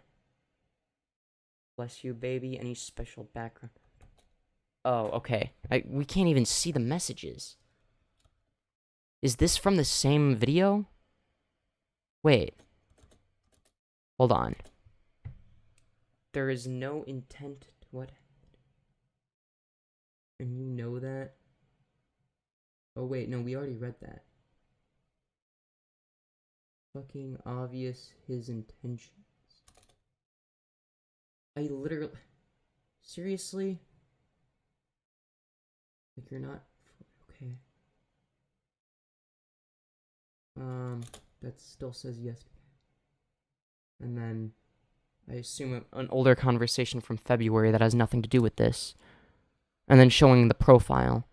Bless you, baby. Any special background? Oh, okay. We can't even see the messages. Is this from the same video? Wait. Hold on. There is no intent to what? And you know that? Oh, wait, no, we already read that. Fucking obvious his intentions. I literally... Seriously? Like, you're not... Okay. That still says yes. And then... I assume an older conversation from February that has nothing to do with this. And then showing the profile.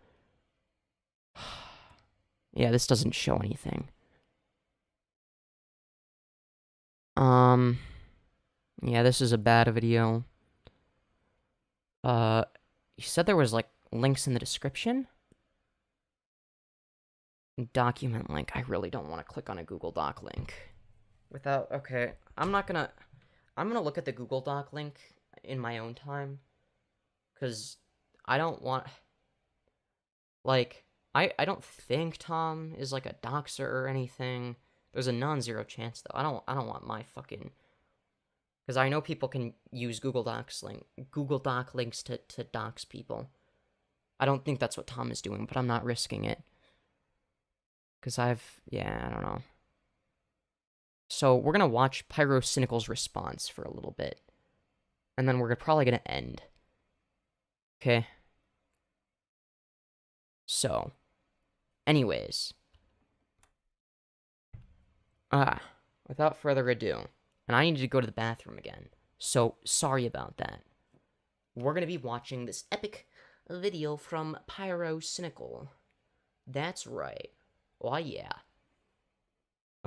Yeah, this doesn't show anything. Yeah, this is a bad video. You said there was, like, links in the description? Document link. I really don't want to click on a Google Doc link. Without... Okay, I'm gonna look at the Google Doc link in my own time. Because I don't want... Like, I don't think Tom is, like, a doxer or anything. There's a non-zero chance, though. I don't want my fucking... Because I know people can use Google Doc links to dox people. I don't think that's what Tom is doing, but I'm not risking it. Because yeah, I don't know. So, we're gonna watch Pyrocynical's response for a little bit. And then we're probably gonna end. Okay? So, anyways. Without further ado, and I need to go to the bathroom again, so sorry about that. We're gonna be watching this epic video from Pyrocynical. That's right. Oh yeah,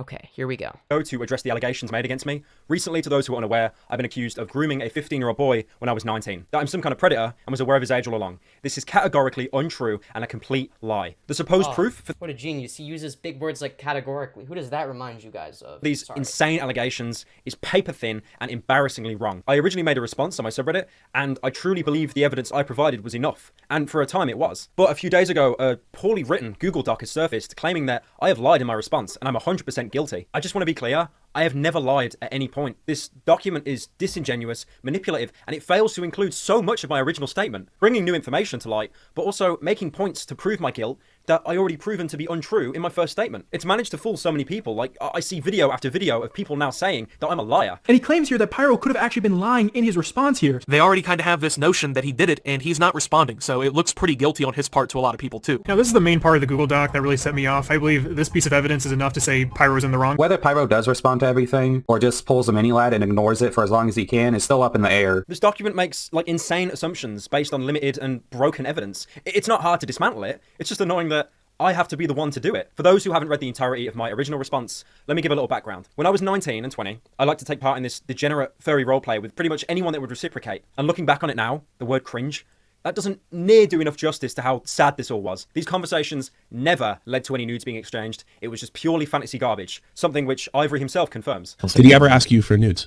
Okay, here we go. To address the allegations made against me. Recently, to those who are unaware, I've been accused of grooming a 15-year-old boy when I was 19. That I'm some kind of predator and was aware of his age all along. This is categorically untrue and a complete lie. The supposed proof for what a genius. He uses big words like categorically. Who does that remind you guys of? These insane allegations is paper thin and embarrassingly wrong. I originally made a response on my subreddit, and I truly believe the evidence I provided was enough. And for a time it was. But a few days ago, a poorly written Google Doc has surfaced claiming that I have lied in my response and I'm 100% guilty. I just want to be clear, I have never lied at any point. This document is disingenuous, manipulative, and it fails to include so much of my original statement, bringing new information to light, but also making points to prove my guilt that I already proven to be untrue in my first statement. It's managed to fool so many people. Like, I see video after video of people now saying that I'm a liar. And he claims here that Pyro could have actually been lying in his response here. They already kind of have this notion that he did it, and he's not responding, so it looks pretty guilty on his part to a lot of people too. Now, this is the main part of the Google Doc that really set me off. I believe this piece of evidence is enough to say Pyro's in the wrong. Whether Pyro does respond to everything, or just pulls a mini-lad and ignores it for as long as he can, is still up in the air. This document makes, like, insane assumptions based on limited and broken evidence. It's not hard to dismantle it. It's just annoying that I have to be the one to do it. For those who haven't read the entirety of my original response, let me give a little background. When I was 19 and 20, I liked to take part in this degenerate furry roleplay with pretty much anyone that would reciprocate. And looking back on it now, the word cringe, that doesn't near do enough justice to how sad this all was. These conversations never led to any nudes being exchanged. It was just purely fantasy garbage, something which Ivory himself confirms. Did he ever ask you for nudes?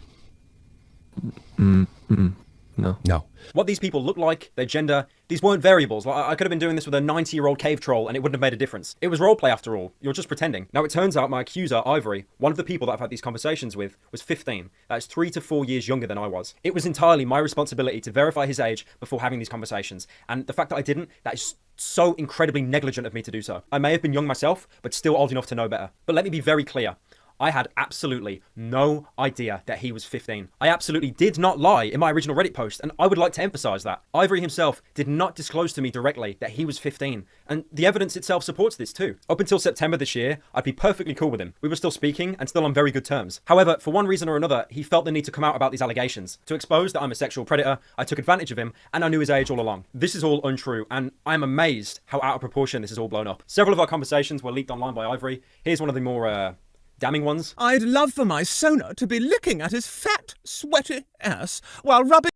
No. No. What these people look like, their gender, these weren't variables. Like, I could have been doing this with a 90-year-old cave troll and it wouldn't have made a difference. It was roleplay after all. You're just pretending. Now, it turns out my accuser, Ivory, one of the people that I've had these conversations with, was 15. That's 3 to 4 years younger than I was. It was entirely my responsibility to verify his age before having these conversations. And the fact that I didn't, that is so incredibly negligent of me to do so. I may have been young myself, but still old enough to know better. But let me be very clear. I had absolutely no idea that he was 15. I absolutely did not lie in my original Reddit post, and I would like to emphasize that. Ivory himself did not disclose to me directly that he was 15, and the evidence itself supports this too. Up until September this year, I'd be perfectly cool with him. We were still speaking and still on very good terms. However, for one reason or another, he felt the need to come out about these allegations. To expose that I'm a sexual predator, I took advantage of him, and I knew his age all along. This is all untrue, and I'm amazed how out of proportion this is all blown up. Several of our conversations were leaked online by Ivory. Here's one of the more, damning ones. I'd love for my Sona to be licking at his fat, sweaty ass while rubbing...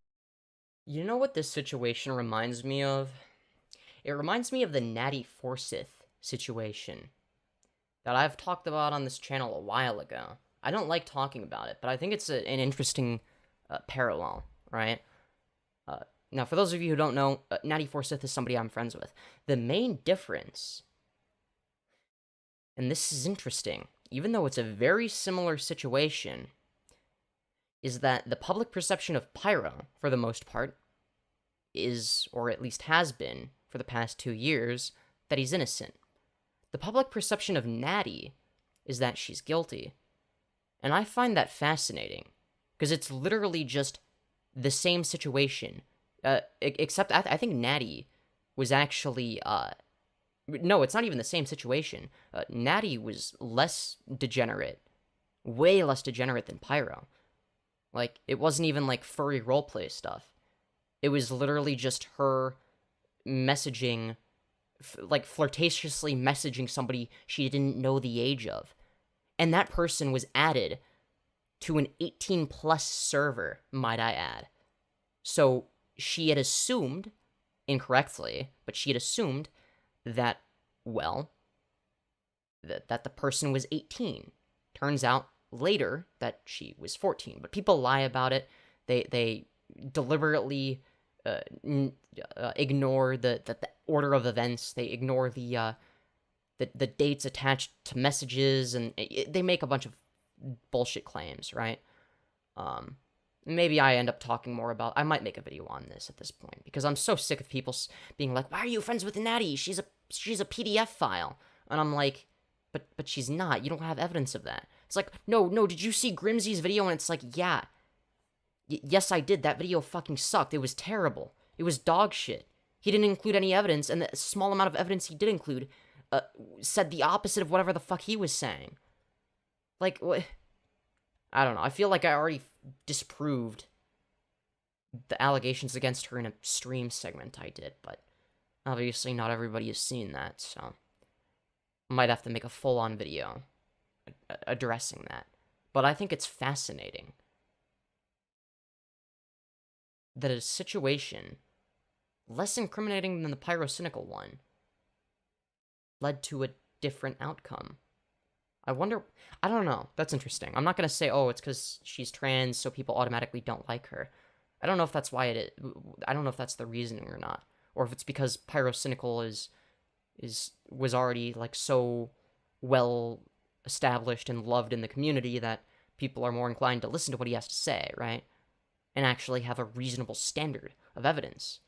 You know what this situation reminds me of? It reminds me of the Nattie Forsyth situation that I've talked about on this channel a while ago. I don't like talking about it, but I think it's an interesting parallel, right? Now, for those of you who don't know, Nattie Forsyth is somebody I'm friends with. The main difference, and this is interesting, even though it's a very similar situation, is that the public perception of Pyro, for the most part, is, or at least has been, for the past 2 years, that he's innocent. The public perception of Nattie is that she's guilty. And I find that fascinating, because it's literally just the same situation, except I think Nattie was actually, no, it's not even the same situation. Nattie was less degenerate, way less degenerate than Pyro. Like, it wasn't even like furry roleplay stuff. It was literally just her messaging, like flirtatiously messaging somebody she didn't know the age of. And that person was added to an 18+ server, might I add. So she had assumed, incorrectly, but she had assumed that, well, that the person was 18. Turns out later that she was 14. But people lie about it. They deliberately ignore the order of events. They ignore the dates attached to messages, and they make a bunch of bullshit claims, right? Maybe I end up talking more about... I might make a video on this at this point, because I'm so sick of people being like, why are you friends with Nattie? She's a PDF file. And I'm like, but she's not. You don't have evidence of that. It's like, no, did you see Grimsy's video? And it's like, yeah. Yes, I did. That video fucking sucked. It was terrible. It was dog shit. He didn't include any evidence, and the small amount of evidence he did include said the opposite of whatever the fuck he was saying. Like, what? I don't know. I feel like I already disproved the allegations against her in a stream segment I did, but obviously not everybody has seen that, so I might have to make a full-on video addressing that. But I think it's fascinating that a situation less incriminating than the pyrocynical one led to a different outcome. I wonder, I don't know, that's interesting. I'm not gonna say, oh, it's because she's trans, so people automatically don't like her. I don't know if that's why I don't know if that's the reasoning or not. Or if it's because pyrocynical was already, like, so well established and loved in the community that people are more inclined to listen to what he has to say, right? And actually have a reasonable standard of evidence.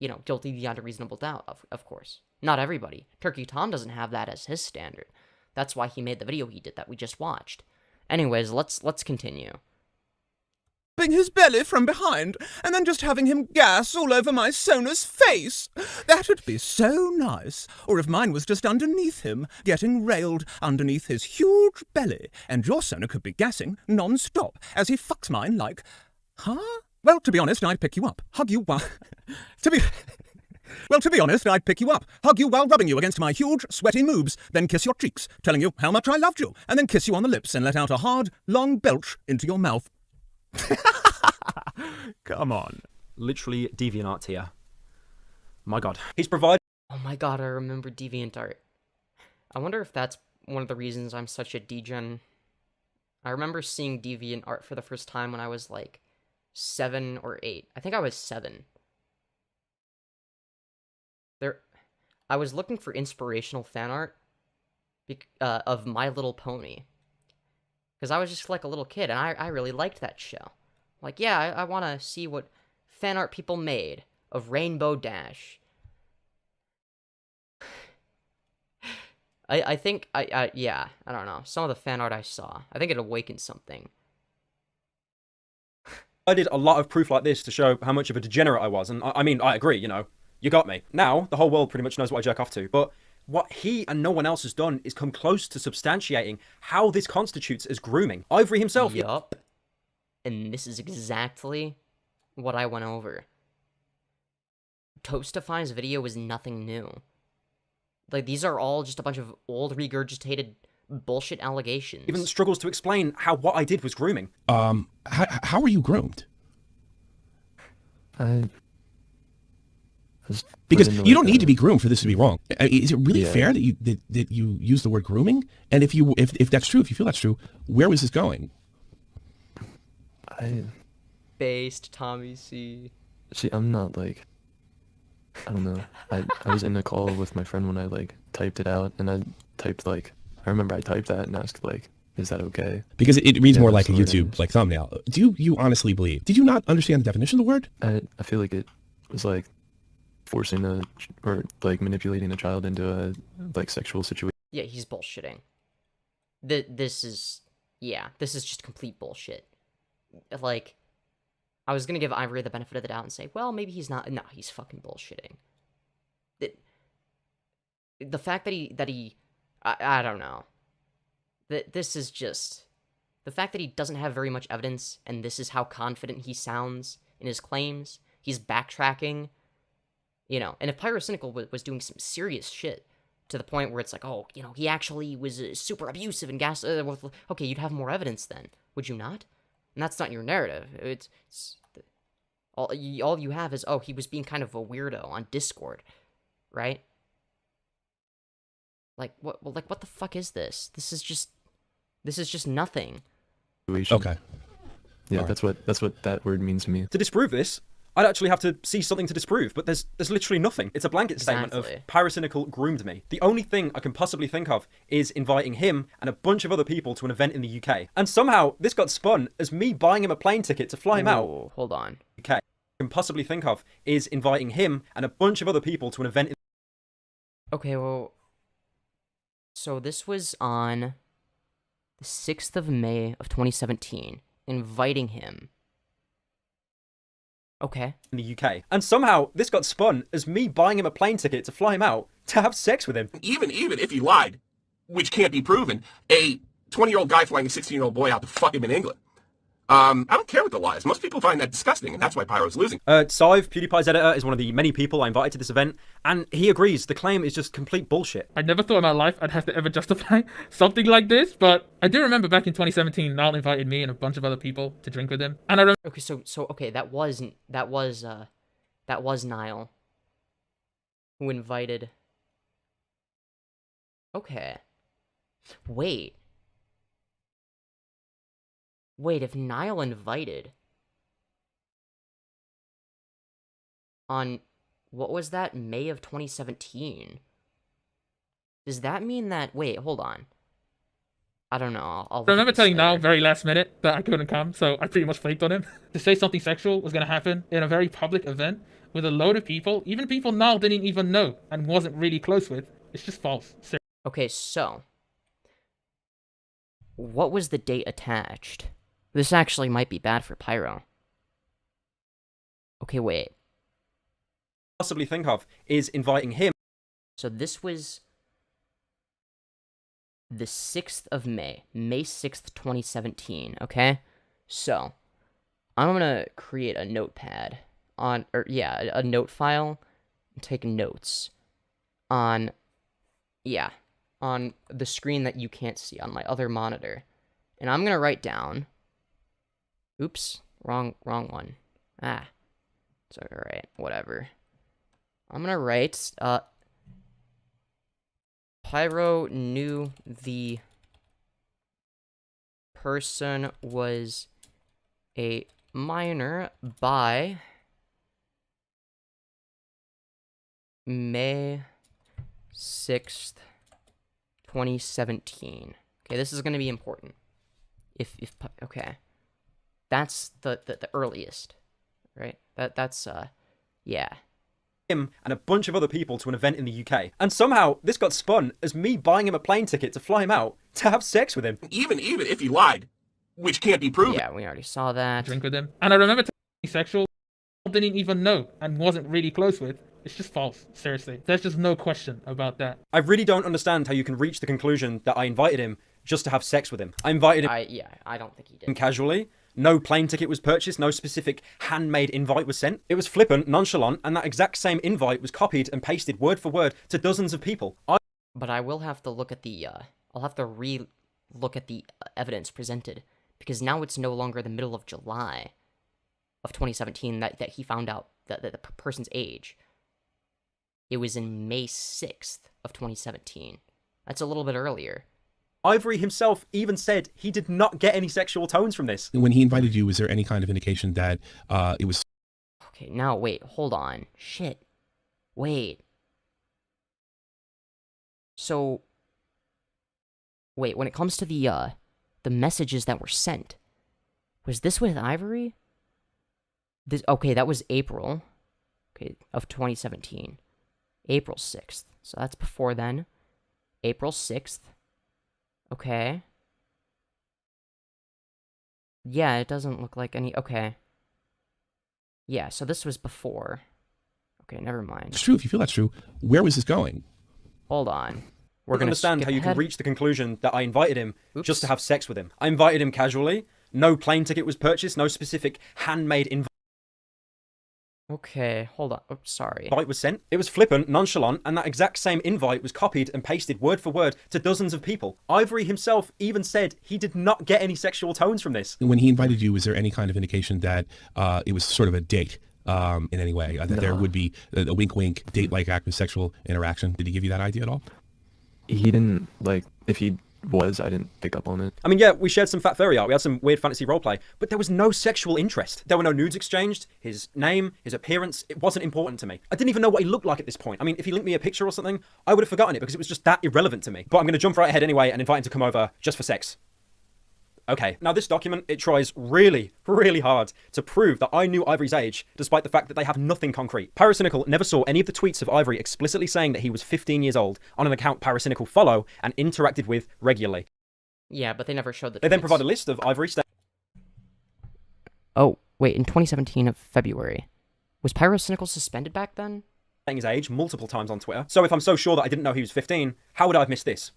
You know, guilty beyond a reasonable doubt, of course. Not everybody. Turkey Tom doesn't have that as his standard. That's why he made the video he did that we just watched. Anyways, let's continue. His belly from behind, and then just having him gas all over my Sona's face. That'd be so nice. Or if mine was just underneath him, getting railed underneath his huge belly, and your Sona could be gassing non-stop as he fucks mine like, huh? Well, to be honest, I'd pick you up, hug you while... to be honest, I'd pick you up, hug you while rubbing you against my huge, sweaty moobs, then kiss your cheeks, telling you how much I loved you, and then kiss you on the lips and let out a hard, long belch into your mouth. Come on. Literally DeviantArt here. My god. He's provided... Oh my god, I remember DeviantArt. I wonder if that's one of the reasons I'm such a degen. I remember seeing DeviantArt for the first time when I was like 7 or 8. I think I was 7. I was looking for inspirational fan art of My Little Pony. Because I was just like a little kid, and I really liked that show. Like, yeah, I want to see what fan art people made of Rainbow Dash. I think, yeah, I don't know. Some of the fan art I saw, I think it awakened something. I did a lot of proof like this to show how much of a degenerate I was, and I mean, I agree, you know. You got me. Now, the whole world pretty much knows what I jerk off to, but what he and no one else has done is come close to substantiating how this constitutes as grooming. Ivory himself... Yup. And this is exactly what I went over. Toastify's video was nothing new. Like, these are all just a bunch of old, regurgitated bullshit allegations. Even struggles to explain how what I did was grooming. How were you groomed? Because you don't need to be groomed for this to be wrong. Is it really fair that you use the word grooming? And if that's true, if you feel that's true, where was this going? Based Tommy C. See, I'm not like, I don't know. I was in a call with my friend when I like typed it out, and I typed like, I remember I typed that and asked like, is that okay? Because it reads more like a YouTube like thumbnail. Do you honestly believe? Did you not understand the definition of the word? I feel like it was like forcing or like manipulating a child into a like sexual situation. Yeah, he's bullshitting. This is just complete bullshit. Like, I was gonna give Ivory the benefit of the doubt and say, well, maybe he's not. No, he's fucking bullshitting. The fact that he I don't know. This is just... The fact that he doesn't have very much evidence, and this is how confident he sounds in his claims, he's backtracking, you know, and if Pyrocynical was doing some serious shit, to the point where it's like, oh, you know, he actually was super abusive and okay, you'd have more evidence then, would you not? And that's not your narrative. All you have is, oh, he was being kind of a weirdo on Discord, right? Like, what the fuck is this? This is just nothing. Okay. Yeah, that's what that word means to me. To disprove this, I'd actually have to see something to disprove, but there's literally nothing. It's a blanket statement of Pyrocynical groomed me. The only thing I can possibly think of is inviting him and a bunch of other people to an event in the UK. And somehow this got spun as me buying him a plane ticket to fly him out. Hold on. UK. I can possibly think of is inviting him and a bunch of other people to an event in... Okay, well, so this was on the 6th of May of 2017, inviting him. Okay. In the UK. And somehow this got spun as me buying him a plane ticket to fly him out to have sex with him. Even if he lied, which can't be proven, a 20-year-old guy flying a 16-year-old boy out to fuck him in England. I don't care what the lie is. Most people find that disgusting, and that's why Pyro's losing. Sive, PewDiePie's editor, is one of the many people I invited to this event, and he agrees the claim is just complete bullshit. I never thought in my life I'd have to ever justify something like this, but I do remember back in 2017, Niall invited me and a bunch of other people to drink with him, and I remember. Okay, okay, that was Niall who invited. Okay. Wait, if Niall invited on, what was that, May of 2017, does that mean that, wait, hold on. I don't know, I'll I remember telling Niall very last minute that I couldn't come, so I pretty much flaked on him. To say something sexual was going to happen in a very public event with a load of people, even people Niall didn't even know and wasn't really close with, it's just false. Okay, so, what was the date attached? This actually might be bad for Pyro. Okay, wait. Possibly think of is inviting him. So this was the 6th of May, May 6th, 2017, okay? So, I'm gonna create a notepad a note file, and take notes on the screen that you can't see on my other monitor. And I'm gonna write down, oops, wrong one. It's alright, whatever. I'm gonna write, Pyro knew the person was a minor by May 6th, 2017. Okay, this is gonna be important. Okay. That's the earliest, right? That's yeah. Him and a bunch of other people to an event in the UK. And somehow, this got spun as me buying him a plane ticket to fly him out to have sex with him. Even if he lied, which can't be proven. Yeah, we already saw that. Drink with him. And I remember telling sexual, didn't even know and wasn't really close with. It's just false, seriously. There's just no question about that. I really don't understand how you can reach the conclusion that I invited him just to have sex with him. I invited him. I don't think he did. Casually. No plane ticket was purchased, no specific handmade invite was sent. It was flippant, nonchalant, and that exact same invite was copied and pasted word for word to dozens of people. But I will have to look at the, I'll have to re-look at the evidence presented, because now it's no longer the middle of July of 2017 that he found out that the person's age. It was in May 6th of 2017. That's a little bit earlier. Ivory himself even said he did not get any sexual tones from this. When he invited you, was there any kind of indication that it was... Okay, now wait, hold on. Shit. Wait. So, wait, when it comes to the messages that were sent, was this with Ivory? Okay, that was April, of 2017. April 6th. So that's before then. April 6th. Okay. Yeah, it doesn't look like any... Okay. Yeah, so this was before. Okay, never mind. It's true. If you feel that's true, where was this going? Hold on. We're going to understand how you can reach the conclusion that I invited him just to have sex with him. I invited him casually. No plane ticket was purchased. No specific handmade invite. Okay, hold on. Oh, sorry. Invite was sent. It was flippant, nonchalant, and that exact same invite was copied and pasted word for word to dozens of people. Ivory himself even said he did not get any sexual tones from this. When he invited you, was there any kind of indication that it was sort of a date in any way? That there would be a wink-wink, date-like act with sexual interaction? Did he give you that idea at all? He didn't, like, if he was, I didn't pick up on it. I mean, yeah, we shared some fat furry art, we had some weird fantasy roleplay, but there was no sexual interest. There were no nudes exchanged, his name, his appearance, it wasn't important to me. I didn't even know what he looked like at this point. I mean, if he linked me a picture or something, I would have forgotten it because it was just that irrelevant to me. But I'm going to jump right ahead anyway and invite him to come over just for sex. Okay, now this document, it tries really, really hard to prove that I knew Ivory's age, despite the fact that they have nothing concrete. Pyrocynical never saw any of the tweets of Ivory explicitly saying that he was 15 years old on an account Pyrocynical follow and interacted with regularly. Yeah, but they never showed the tweets. They then provide a list of Ivory Oh, wait, in 2017 of February. Was Pyrocynical suspended back then? Saying his age multiple times on Twitter. So if I'm so sure that I didn't know he was 15, how would I have missed this?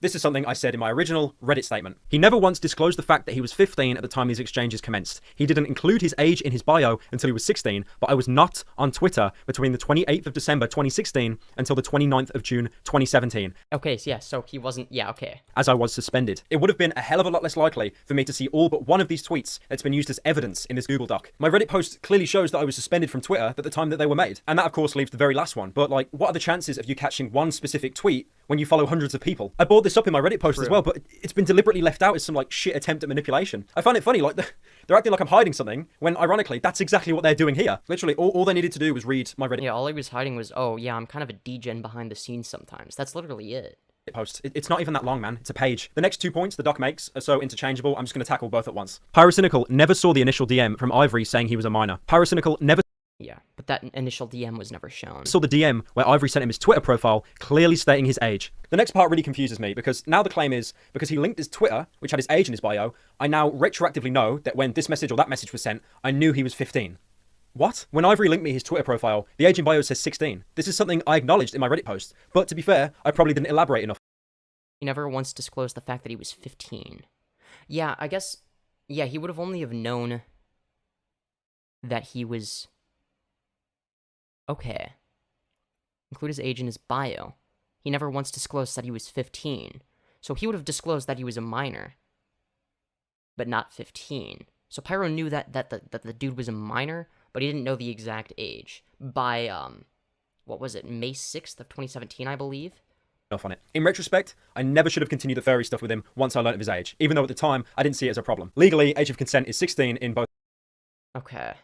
This is something I said in my original Reddit statement. He never once disclosed the fact that he was 15 at the time these exchanges commenced. He didn't include his age in his bio until he was 16, but I was not on Twitter between the 28th of December 2016 until the 29th of June 2017. Okay, so yeah, so he wasn't, yeah, okay. As I was suspended. It would have been a hell of a lot less likely for me to see all but one of these tweets that's been used as evidence in this Google Doc. My Reddit post clearly shows that I was suspended from Twitter at the time that they were made. And that of course leaves the very last one. But like, what are the chances of you catching one specific tweet when you follow hundreds of people? I brought this up in my Reddit post as well, but it's been deliberately left out as some like shit attempt at manipulation. I find it funny, like they're acting like I'm hiding something, when ironically, that's exactly what they're doing here. Literally, all they needed to do was read my Reddit. Yeah, all he was hiding was, oh yeah, I'm kind of a degen behind the scenes sometimes. That's literally it. Post. It's not even that long, man. It's a page. The next 2 points the doc makes are so interchangeable, I'm just going to tackle both at once. Pyrocynical never saw the initial DM from Ivory saying he was a minor. Pyrocynical never... Yeah, but that initial DM was never shown. Saw the DM where Ivory sent him his Twitter profile, clearly stating his age. The next part really confuses me, because now the claim is, because he linked his Twitter, which had his age in his bio, I now retroactively know that when this message or that message was sent, I knew he was 15. What? When Ivory linked me his Twitter profile, the age in bio says 16. This is something I acknowledged in my Reddit post, but to be fair, I probably didn't elaborate enough. He never once disclosed the fact that he was 15. Yeah, I guess, yeah, he would have only have known that he was... Okay. Include his age in his bio. He never once disclosed that he was 15. So he would have disclosed that he was a minor, but not 15. So Pyro knew that the dude was a minor, but he didn't know the exact age. By, what was it, May 6th of 2017, I believe? Off on it. In retrospect, I never should have continued the furry stuff with him once I learnt of his age, even though at the time I didn't see it as a problem. Legally, age of consent is 16 in both Okay.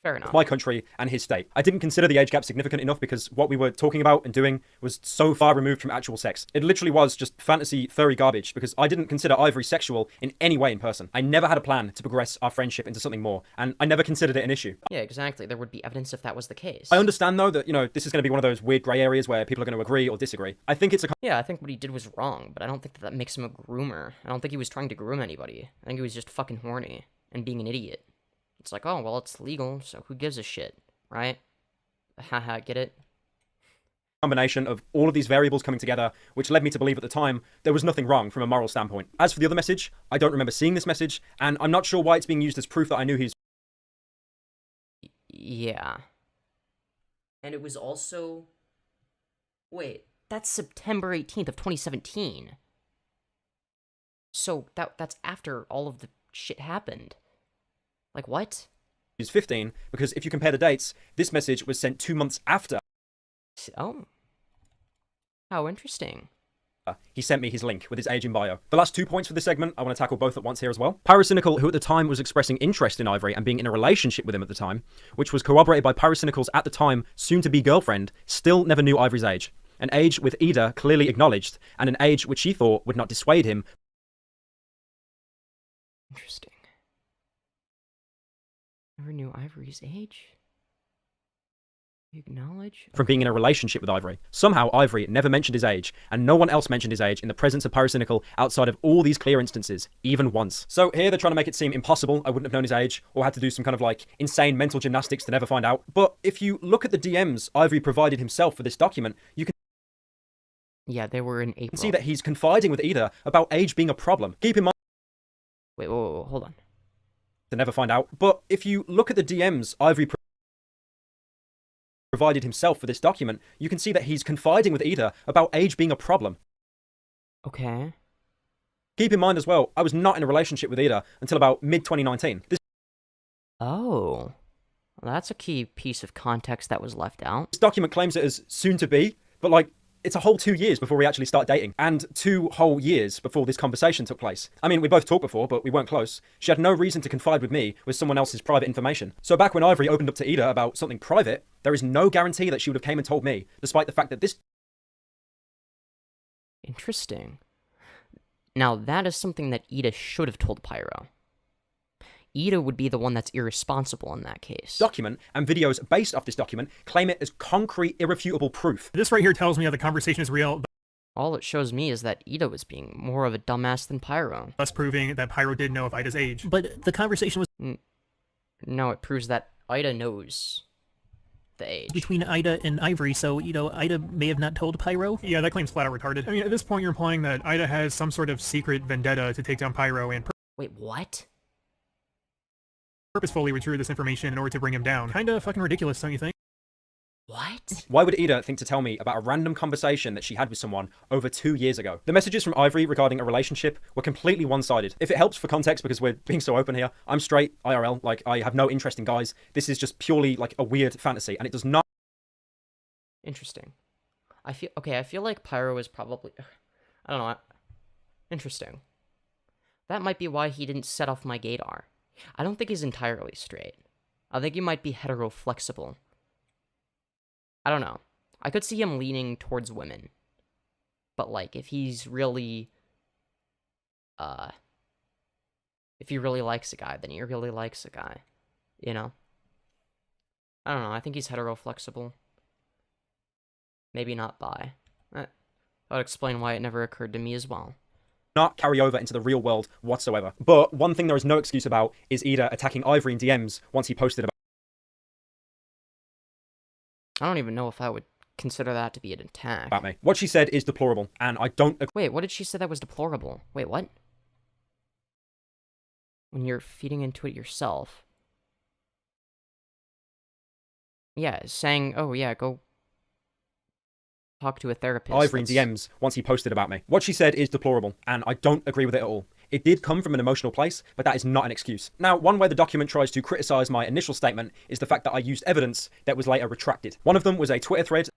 Fair enough. my country and his state. I didn't consider the age gap significant enough because what we were talking about and doing was so far removed from actual sex. It literally was just fantasy furry garbage because I didn't consider Ivory sexual in any way in person. I never had a plan to progress our friendship into something more, and I never considered it an issue. Yeah, exactly. There would be evidence if that was the case. I understand though that, you know, this is going to be one of those weird grey areas where people are going to agree or disagree. I think it's a... Yeah, I think what he did was wrong, but I don't think that makes him a groomer. I don't think he was trying to groom anybody. I think he was just fucking horny and being an idiot. It's like, oh, well, it's legal, so who gives a shit, right? Haha, get it? Combination of all of these variables coming together, which led me to believe at the time there was nothing wrong from a moral standpoint. As for the other message, I don't remember seeing this message, and I'm not sure why it's being used as proof that I knew he's... Yeah. And it was also... Wait, that's September 18th of 2017. So, that's after all of the shit happened. Like, what? He's 15, because if you compare the dates, this message was sent 2 months after. Oh. How interesting. He sent me his link with his age in bio. The last 2 points for this segment, I want to tackle both at once here as well. Pyrocynical, who at the time was expressing interest in Ivory and being in a relationship with him at the time, which was corroborated by Pyrocynical's at the time soon-to-be girlfriend, still never knew Ivory's age. An age with Ida clearly acknowledged, and an age which she thought would not dissuade him. Interesting. Never knew Ivory's age? You acknowledge? From being in a relationship with Ivory. Somehow Ivory never mentioned his age, and no one else mentioned his age in the presence of Pyrocynical outside of all these clear instances, even once. So here they're trying to make it seem impossible I wouldn't have known his age, or had to do some kind of like insane mental gymnastics to never find out. But if you look at the DMs Ivory provided himself for this document, you can... Yeah, they were in April. See that he's confiding with Ida about age being a problem. Keep in mind... Wait, whoa, hold on. To never find out. But if you look at the DMs Ivory provided himself for this document, you can see that he's confiding with Ida about age being a problem. Okay. Keep in mind as well, I was not in a relationship with Ida until about mid-2019. Oh. Well, that's a key piece of context that was left out. This document claims it as soon-to-be, but like, it's a whole 2 years before we actually start dating, and 2 whole years before this conversation took place. I mean, we both talked before, but we weren't close. She had no reason to confide with me with someone else's private information. So back when Ivory opened up to Ida about something private, there is no guarantee that she would have came and told me, despite the fact that this... Interesting. Now, that is something that Ida should have told Pyro. Ida would be the one that's irresponsible in that case. Document and videos based off this document claim it as concrete, irrefutable proof. This right here tells me that the conversation is real. All it shows me is that Ida was being more of a dumbass than Pyro. Thus proving that Pyro did know of Ida's age. But the conversation was... No, it proves that Ida knows the age. Between Ida and Ivory, so, you know, Ida may have not told Pyro. Yeah, that claim's flat out retarded. I mean, at this point, you're implying that Ida has some sort of secret vendetta to take down Pyro and Wait, what? purposefully withdrew this information in order to bring him down. Kinda fucking ridiculous, don't you think? What? Why would Ida think to tell me about a random conversation that she had with someone over 2 years ago? The messages from Ivory regarding a relationship were completely one-sided. If it helps for context, because we're being so open here, I'm straight, IRL, like, I have no interest in guys. This is just purely, like, a weird fantasy, and it does not... Interesting. I feel like Pyro is probably... I don't know. Interesting. That might be why he didn't set off my gaydar. I don't think he's entirely straight. I think he might be hetero-flexible. I don't know. I could see him leaning towards women. But, like, if he's really... if he really likes a guy, then he really likes a guy. You know? I don't know. I think he's hetero-flexible. Maybe not bi. That would explain why it never occurred to me as well. Not carry over into the real world whatsoever. But one thing there is no excuse about is Ida attacking Ivory in DMs once he posted about... I don't even know if I would consider that to be an attack. About me. What she said is deplorable, and I don't agree. Wait, what did she say that was deplorable? Wait, what? When you're feeding into it yourself. Yeah, saying, oh yeah, go talk to a therapist. Ivory in DMs once he posted about me. What she said is deplorable, and I don't agree with it at all. It did come from an emotional place, but that is not an excuse. Now, one way the document tries to criticize my initial statement is the fact that I used evidence that was later retracted. One of them was a Twitter thread,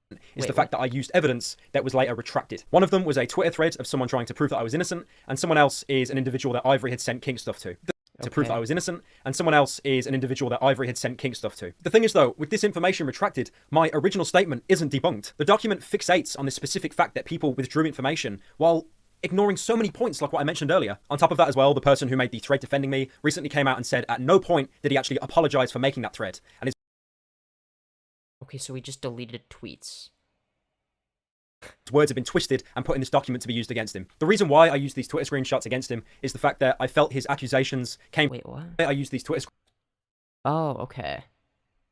fact that I used evidence that was later retracted. One of them was a Twitter thread of someone trying to prove that I was innocent, and someone else is an individual that Ivory had sent kink stuff to. To prove that I was innocent, and someone else is an individual that Ivory had sent kink stuff to. The thing is though, with this information retracted, my original statement isn't debunked. The document fixates on the specific fact that people withdrew information, while ignoring so many points like what I mentioned earlier. On top of that as well, the person who made the thread defending me recently came out and said at no point did he actually apologize for making that thread. And his okay, so he just deleted tweets. words have been twisted and put in this document to be used against him. The reason why I used these Twitter screenshots against him is the fact that I felt his accusations came... Wait, what? I used these Twitter... Oh, okay.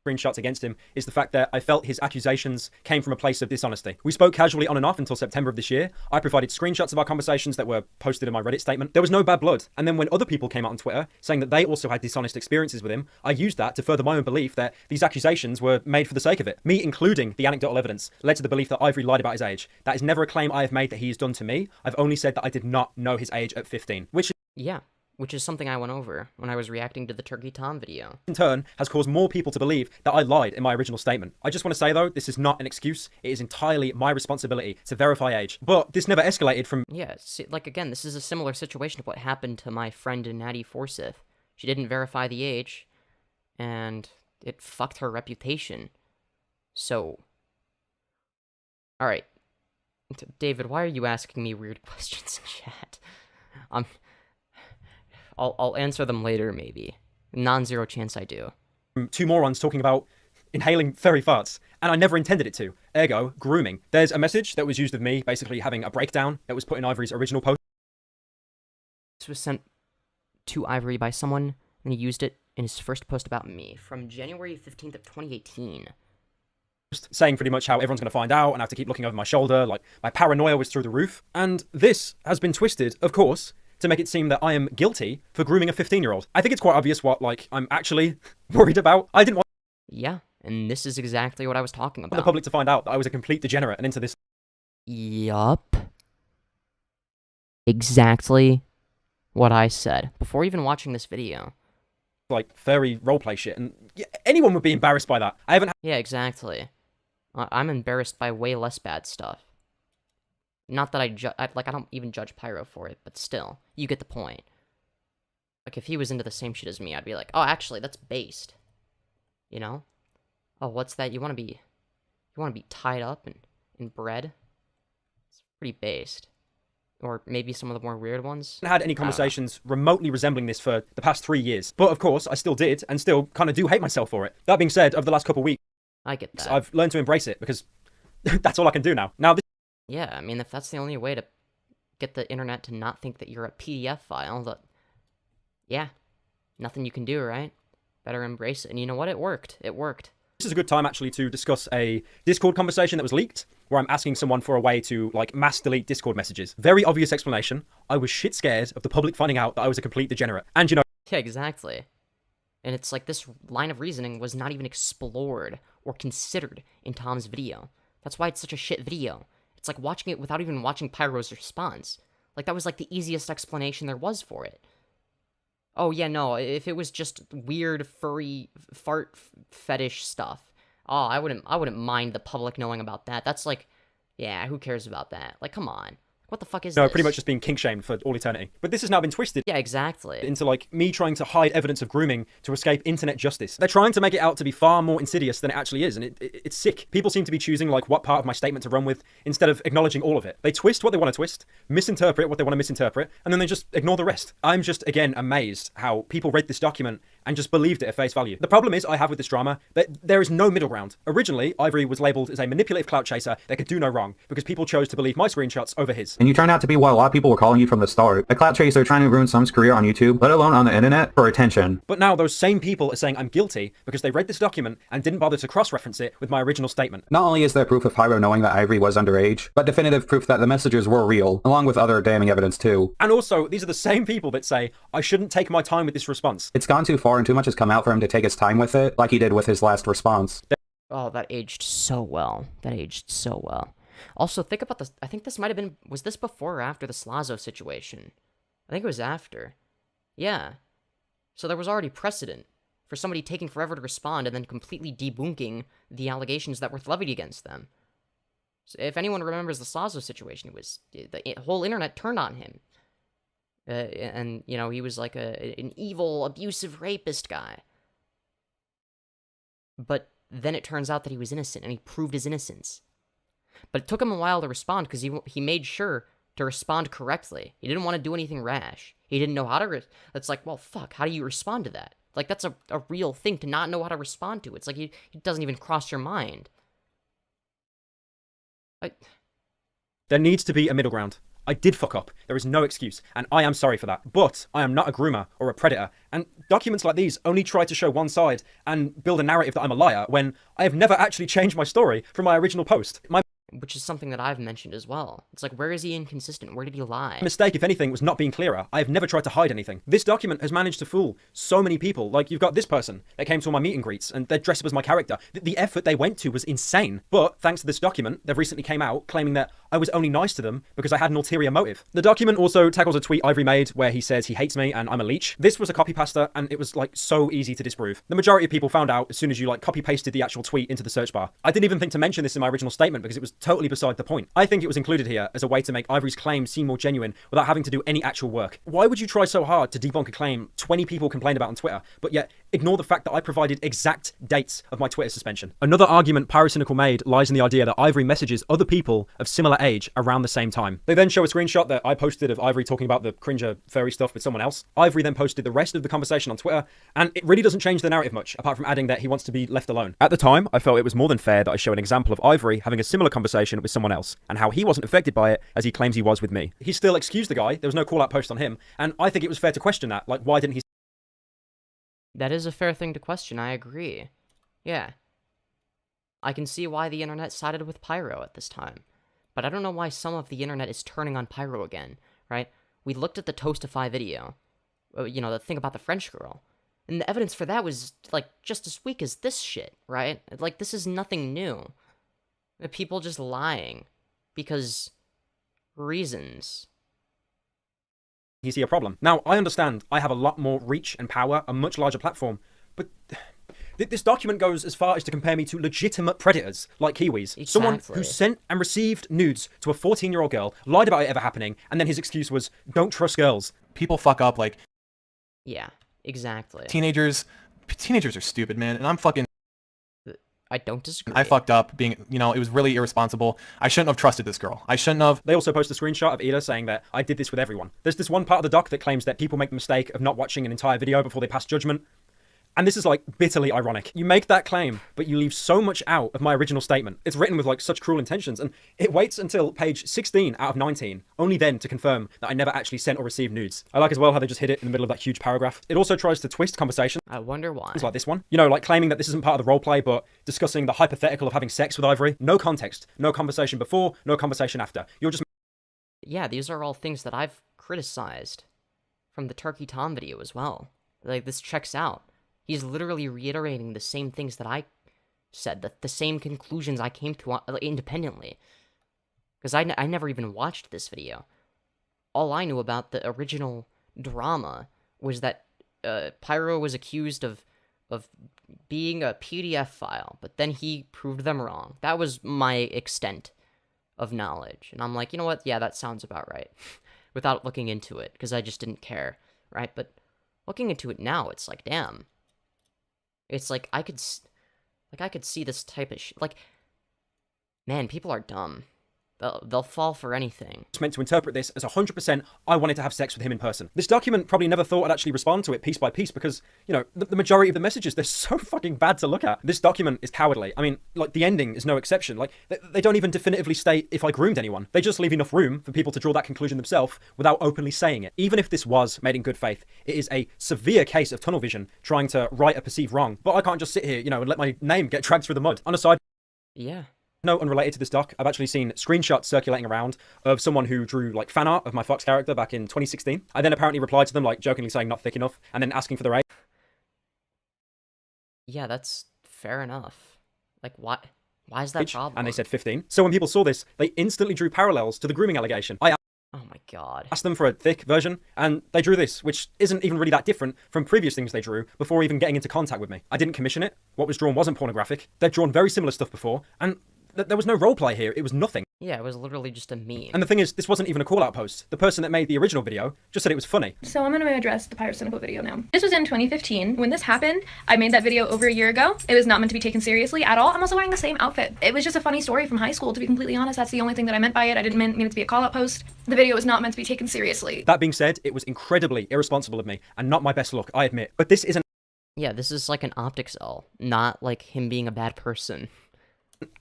Screenshots against him is the fact that I felt his accusations came from a place of dishonesty. We spoke casually on and off until September of this year. I provided screenshots of our conversations that were posted in my Reddit statement. There was no bad blood. And then when other people came out on Twitter saying that they also had dishonest experiences with him, I used that to further my own belief that these accusations were made for the sake of it. Me including the anecdotal evidence led to the belief that Ivory lied about his age. That is never a claim I have made that he has done to me. I've only said that I did not know his age at 15, which is something I went over when I was reacting to the Turkey Tom video. In turn, has caused more people to believe that I lied in my original statement. I just want to say though, this is not an excuse. It is entirely my responsibility to verify age. But this never escalated from... Yeah, see, like again, this is a similar situation to what happened to my friend Nattie Forsyth. She didn't verify the age, and it fucked her reputation. So... Alright. David, why are you asking me weird questions in chat? I'll answer them later, maybe. Non-zero chance I do. Two morons talking about inhaling furry farts, and I never intended it to. Ergo, grooming. There's a message that was used of me basically having a breakdown that was put in Ivory's original post. This was sent to Ivory by someone, and he used it in his first post about me from January 15th of 2018. Saying pretty much how everyone's going to find out and I have to keep looking over my shoulder, like my paranoia was through the roof. And this has been twisted, of course, to make it seem that I am guilty for grooming a 15-year-old. I think it's quite obvious what, like, I'm actually worried about. I didn't want... Yeah, and this is exactly what I was talking about. The public to find out that I was a complete degenerate and into this... Yup. Exactly what I said before even watching this video. Like, furry roleplay shit, and anyone would be embarrassed by that. I haven't... Yeah, exactly. I'm embarrassed by way less bad stuff. Not that I don't even judge Pyro for it, but still, you get the point. Like, if he was into the same shit as me, I'd be like, oh, actually, that's based. You know? Oh, what's that? You want to be tied up and bred? It's pretty based. Or maybe some of the more weird ones. I haven't had any conversations remotely resembling this for the past 3 years. But, of course, I still did, and still kind of do hate myself for it. That being said, over the last couple of weeks, I get that. I've learned to embrace it, because that's all I can do now. Now, yeah, I mean, if that's the only way to get the internet to not think that you're a PDF file, that... Yeah, nothing you can do, right? Better embrace it. And you know what? It worked. It worked. This is a good time actually to discuss a Discord conversation that was leaked, where I'm asking someone for a way to like mass delete Discord messages. Very obvious explanation. I was shit scared of the public finding out that I was a complete degenerate. And you know... Yeah, exactly. And it's like this line of reasoning was not even explored or considered in Tom's video. That's why it's such a shit video. It's like watching it without even watching Pyro's response. Like, that was like the easiest explanation there was for it. Oh, yeah, no, if it was just weird, furry, fart fetish stuff, oh, I wouldn't mind the public knowing about that. That's like, yeah, who cares about that? Like, come on. What the fuck is this? No, pretty much just being kink-shamed for all eternity. But this has now been twisted. Yeah, exactly. Into, like, me trying to hide evidence of grooming to escape internet justice. They're trying to make it out to be far more insidious than it actually is, and it's sick. People seem to be choosing, like, what part of my statement to run with, instead of acknowledging all of it. They twist what they want to twist, misinterpret what they want to misinterpret, and then they just ignore the rest. I'm just, again, amazed how people read this document and just believed it at face value. The problem is I have with this drama that there is no middle ground. Originally, Ivory was labelled as a manipulative clout chaser that could do no wrong, because people chose to believe my screenshots over his. And you turned out to be what a lot of people were calling you from the start. A clout chaser trying to ruin someone's career on YouTube, let alone on the internet, for attention. But now those same people are saying I'm guilty because they read this document and didn't bother to cross-reference it with my original statement. Not only is there proof of Pyro knowing that Ivory was underage, but definitive proof that the messages were real, along with other damning evidence too. And also, these are the same people that say I shouldn't take my time with this response. It's gone too far and too much has come out for him to take his time with it, like he did with his last response. Oh, that aged so well. That aged so well. Also, think about this. I think this might have been... Was this before or after the Slazo situation? I think it was after. Yeah. So there was already precedent for somebody taking forever to respond and then completely debunking the allegations that were levied against them. So if anyone remembers the Slazo situation, it was... The whole internet turned on him. And, you know, he was like an evil, abusive rapist guy. But then it turns out that he was innocent, and he proved his innocence. But it took him a while to respond, because he made sure to respond correctly. He didn't want to do anything rash. He didn't know how to... It's like, well, fuck, how do you respond to that? Like, that's a real thing to not know how to respond to. It's like, it doesn't even cross your mind. There needs to be a middle ground. I did fuck up. There is no excuse, and I am sorry for that. But I am not a groomer or a predator, and documents like these only try to show one side and build a narrative that I'm a liar when I have never actually changed my story from my original post. Which is something that I've mentioned as well. It's like, where is he inconsistent? Where did he lie? Mistake, if anything, was not being clearer. I have never tried to hide anything. This document has managed to fool so many people. Like, you've got this person that came to all my meet and greets, and they're dressed up as my character. The effort they went to was insane. But thanks to this document, they've recently came out claiming that I was only nice to them because I had an ulterior motive. The document also tackles a tweet Ivory made where he says he hates me and I'm a leech. This was a copy pasta, and it was like so easy to disprove. The majority of people found out as soon as you like copy pasted the actual tweet into the search bar. I didn't even think to mention this in my original statement because it was totally beside the point. I think it was included here as a way to make Ivory's claim seem more genuine without having to do any actual work. Why would you try so hard to debunk a claim 20 people complained about on Twitter, but yet ignore the fact that I provided exact dates of my Twitter suspension? Another argument Pyrocynical made lies in the idea that Ivory messages other people of similar age around the same time. They then show a screenshot that I posted of Ivory talking about the cringer furry stuff with someone else. Ivory then posted the rest of the conversation on Twitter, and it really doesn't change the narrative much, apart from adding that he wants to be left alone. At the time, I felt it was more than fair that I show an example of Ivory having a similar conversation with someone else, and how he wasn't affected by it as he claims he was with me. He still excused the guy, there was no call-out post on him, and I think it was fair to question that. Like, why didn't he... That is a fair thing to question, I agree. Yeah. I can see why the internet sided with Pyro at this time. But I don't know why some of the internet is turning on Pyro again, right? We looked at the Toastify video, you know, the thing about the French girl, and the evidence for that was, like, just as weak as this shit, right? Like, this is nothing new. The people just lying. Because... reasons. You see a problem. Now, I understand I have a lot more reach and power, a much larger platform, but this document goes as far as to compare me to legitimate predators like Kiwis. Exactly. Someone who sent and received nudes to a 14-year-old girl, lied about it ever happening, and then his excuse was, don't trust girls. People fuck up, like... Yeah, exactly. Teenagers are stupid, man, and I'm fucking... I don't disagree. I fucked up being, you know, it was really irresponsible. I shouldn't have trusted this girl. I shouldn't have... They also post a screenshot of Ida saying that I did this with everyone. There's this one part of the doc that claims that people make the mistake of not watching an entire video before they pass judgment. And this is like bitterly ironic. You make that claim, but you leave so much out of my original statement. It's written with like such cruel intentions, and it waits until page 16 out of 19, only then to confirm that I never actually sent or received nudes. I like as well how they just hid it in the middle of that huge paragraph. It also tries to twist conversation. I wonder why. It's like this one. You know, like claiming that this isn't part of the roleplay, but discussing the hypothetical of having sex with Ivory. No context, no conversation before, no conversation after. You're just... Yeah, these are all things that I've criticized from the Turkey Tom video as well. Like, this checks out. He's literally reiterating the same things that I said, the same conclusions I came to independently. Because I never even watched this video. All I knew about the original drama was that Pyro was accused of being a PDF file, but then he proved them wrong. That was my extent of knowledge. And I'm like, you know what? Yeah, that sounds about right. Without looking into it, because I just didn't care, right? But looking into it now, it's like, damn. It's like, I could see this type of like, man, people are dumb. They'll fall for anything. It's meant to interpret this as 100% I wanted to have sex with him in person. This document probably never thought I'd actually respond to it piece by piece because, you know, the majority of the messages, they're so fucking bad to look at. This document is cowardly. I mean, like, the ending is no exception. Like, they don't even definitively state if I groomed anyone. They just leave enough room for people to draw that conclusion themselves without openly saying it. Even if this was made in good faith, it is a severe case of tunnel vision trying to right a perceived wrong. But I can't just sit here, you know, and let my name get dragged through the mud. On a side... Yeah. No, unrelated to this doc, I've actually seen screenshots circulating around of someone who drew like fan art of my Fox character back in 2016. I then apparently replied to them like jokingly saying not thick enough and then asking for the rate. Yeah, that's fair enough. Like, why is that a problem? And they said 15. So when people saw this, they instantly drew parallels to the grooming allegation. Oh my god. Asked them for a thick version, and they drew this, which isn't even really that different from previous things they drew before even getting into contact with me. I didn't commission it. What was drawn wasn't pornographic. They'd drawn very similar stuff before, and there was no roleplay here. It was nothing. Yeah, it was literally just a meme. And the thing is, this wasn't even a call-out post. The person that made the original video just said it was funny. So I'm going to address the Pyrocynical video now. This was in 2015. When this happened, I made that video over a year ago. It was not meant to be taken seriously at all. I'm also wearing the same outfit. It was just a funny story from high school, to be completely honest. That's the only thing that I meant by it. I didn't mean it to be a call-out post. The video was not meant to be taken seriously. That being said, it was incredibly irresponsible of me, and not my best look, I admit. But this isn't... Yeah, this is like an optics L, not like him being a bad person.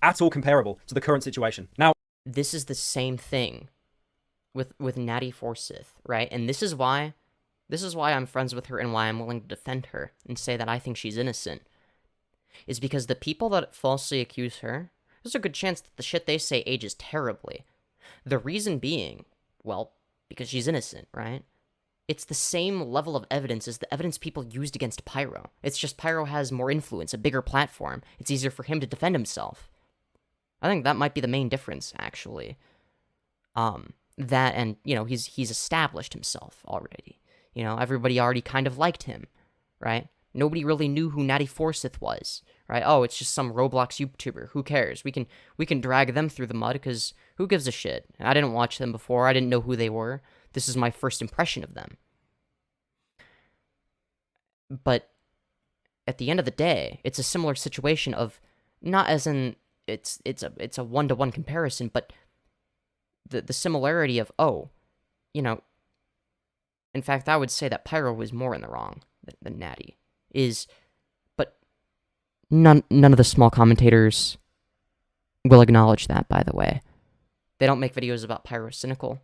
At all comparable to the current situation. Now, this is the same thing with Nattie Forsyth, right? And this is why I'm friends with her and why I'm willing to defend her and say that I think she's innocent. Is because the people that falsely accuse her, there's a good chance that the shit they say ages terribly. The reason being, well, because she's innocent, right? It's the same level of evidence as the evidence people used against Pyro. It's just Pyro has more influence, a bigger platform. It's easier for him to defend himself. I think that might be the main difference, actually. That and, you know, he's established himself already. You know, everybody already kind of liked him, right? Nobody really knew who Nattie Forsyth was, right? Oh, it's just some Roblox YouTuber. Who cares? We can drag them through the mud, because who gives a shit? I didn't watch them before. I didn't know who they were. This is my first impression of them. But at the end of the day, it's a similar situation of, not as in it's a one-to-one comparison, but the similarity of, oh, you know, in fact, I would say that Pyro was more in the wrong than Nattie is, but none of the small commentators will acknowledge that, by the way. They don't make videos about Pyrocynical.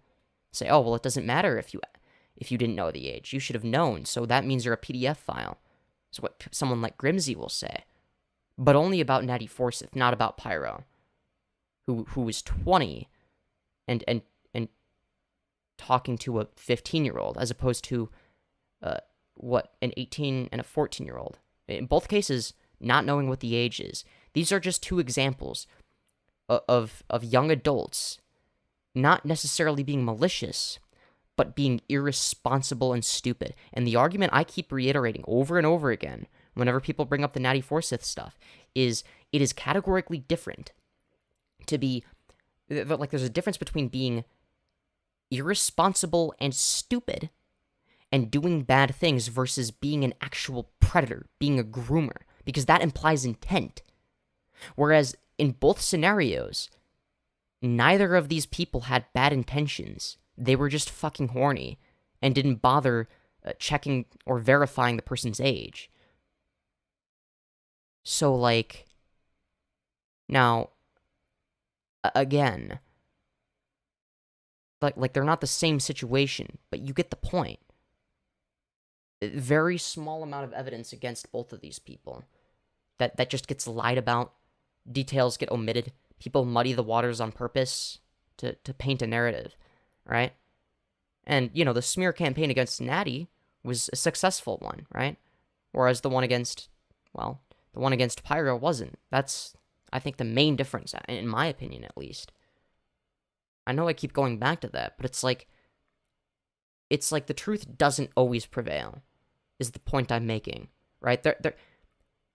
Say, oh, well, it doesn't matter if you didn't know the age. You should have known, so that means you're a PDF file. Is what someone like Grimsy will say. But only about Nattie Forsyth, not about Pyro, who was 20 and talking to a 15-year-old, as opposed to an 18 and a 14-year-old. In both cases, not knowing what the age is. These are just two examples of young adults not necessarily being malicious, but being irresponsible and stupid. And the argument I keep reiterating over and over again, whenever people bring up the Nattie Forsyth stuff, is it is categorically different to be, like, there's a difference between being irresponsible and stupid and doing bad things versus being an actual predator, being a groomer, because that implies intent. Whereas in both scenarios, neither of these people had bad intentions. They were just fucking horny and didn't bother checking or verifying the person's age. So, like, now, again, like they're not the same situation, but you get the point. Very small amount of evidence against both of these people. That just gets lied about. Details get omitted. People muddy the waters on purpose to paint a narrative, right? And, you know, the smear campaign against Nattie was a successful one, right? Whereas the one against, well, the one against Pyro wasn't. That's, I think, the main difference, in my opinion, at least. I know I keep going back to that, but it's like the truth doesn't always prevail, is the point I'm making, right?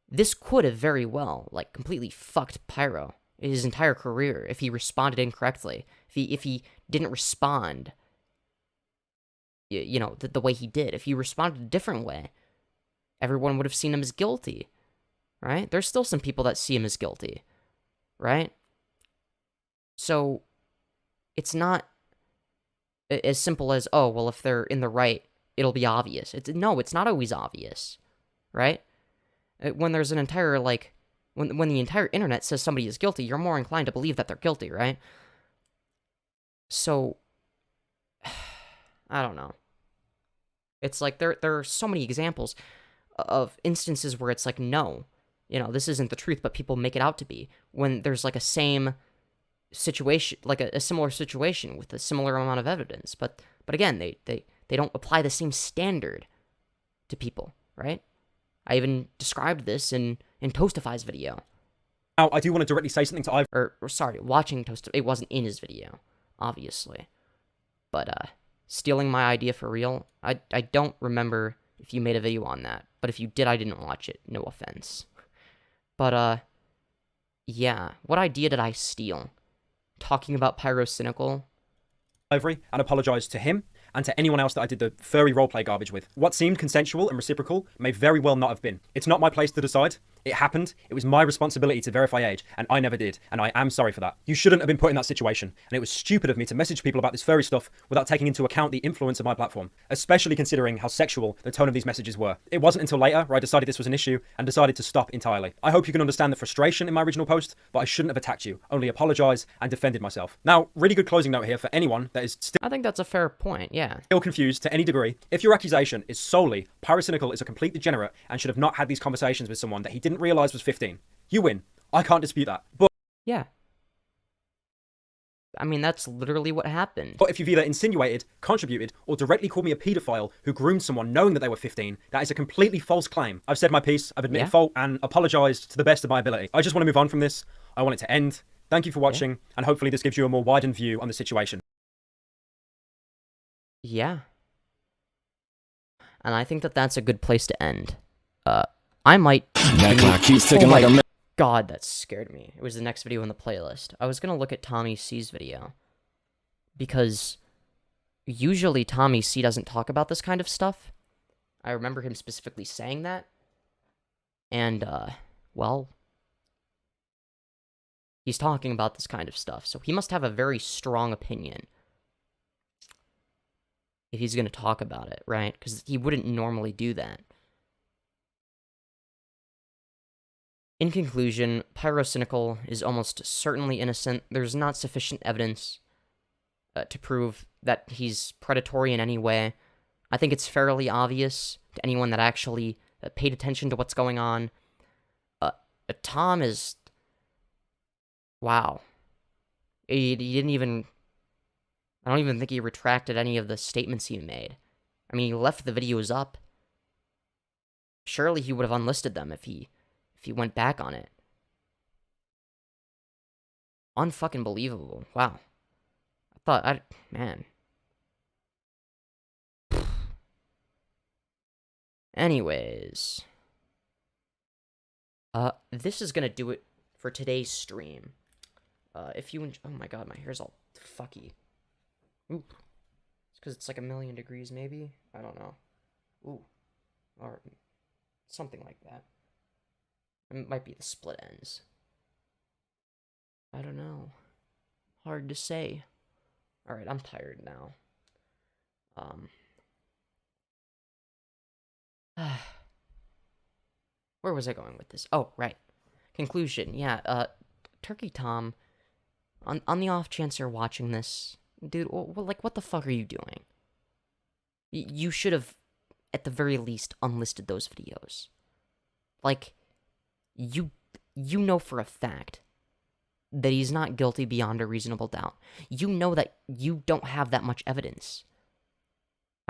This could have very well, like, completely fucked Pyro his entire career if he responded incorrectly. If he didn't respond, you know, the way he did. If he responded a different way, everyone would have seen him as guilty, right? There's still some people that see him as guilty, right? So, it's not as simple as, oh, well, if they're in the right, it'll be obvious. No, it's not always obvious, right? When there's an entire, like, when the entire internet says somebody is guilty, you're more inclined to believe that they're guilty, right? So, I don't know. It's like, there are so many examples of instances where it's like, no, you know, this isn't the truth, but people make it out to be. When there's, like, a same situation, like a similar situation with a similar amount of evidence. But again, they don't apply the same standard to people, right? I even described this in Toastify's video. Now, I do want to directly say something to Ivory. Or sorry, watching Toastify. It wasn't in his video, obviously. But, stealing my idea for real, I don't remember if you made a video on that. But if you did, I didn't watch it. No offense. But, yeah. What idea did I steal? Talking about Pyrocynical? Ivory, and apologize to him and to anyone else that I did the furry roleplay garbage with. What seemed consensual and reciprocal may very well not have been. It's not my place to decide. It happened. It was my responsibility to verify age, and I never did, and I am sorry for that. You shouldn't have been put in that situation, and it was stupid of me to message people about this furry stuff without taking into account the influence of my platform, especially considering how sexual the tone of these messages were. It wasn't until later where I decided this was an issue and decided to stop entirely. I hope you can understand the frustration in my original post, but I shouldn't have attacked you, only apologize and defended myself. Now, really good closing note here for anyone that is still— I think that's a fair point, yeah. Still confused to any degree. If your accusation is solely Pyrocynical is a complete degenerate and should have not had these conversations with someone that he didn't realize was 15, you win. I can't dispute that. But yeah. I mean, that's literally what happened. But if you've either insinuated, contributed, or directly called me a paedophile who groomed someone knowing that they were 15, that is a completely false claim. I've said my piece, I've admitted fault, and apologized to the best of my ability. I just want to move on from this. I want it to end. Thank you for watching, and hopefully this gives you a more widened view on the situation. Yeah. And I think that that's a good place to end. I might... God, that scared me. It was the next video in the playlist. I was gonna look at Tommy C's video. Because usually Tommy C doesn't talk about this kind of stuff. I remember him specifically saying that. And, well... he's talking about this kind of stuff, so he must have a very strong opinion. If he's gonna talk about it, right? Because he wouldn't normally do that. In conclusion, Pyrocynical is almost certainly innocent. There's not sufficient evidence to prove that he's predatory in any way. I think it's fairly obvious to anyone that actually paid attention to what's going on. Tom is... wow. He didn't even... I don't even think he retracted any of the statements he made. I mean, he left the videos up. Surely he would have unlisted them if he went back on it. Unfucking believable. Wow. Man. Anyways. This is gonna do it for today's stream. If you oh my god, my hair's all fucky. Oop. It's because it's like 1,000,000 degrees, maybe? I don't know. Ooh. Or something like that. It might be the split ends. I don't know. Hard to say. Alright, I'm tired now. where was I going with this? Oh, right. Conclusion. Yeah, Turkey Tom, on the off chance you're watching this, dude, like, what the fuck are you doing? You should have, at the very least, unlisted those videos. Like, you know for a fact that he's not guilty beyond a reasonable doubt. You know that you don't have that much evidence.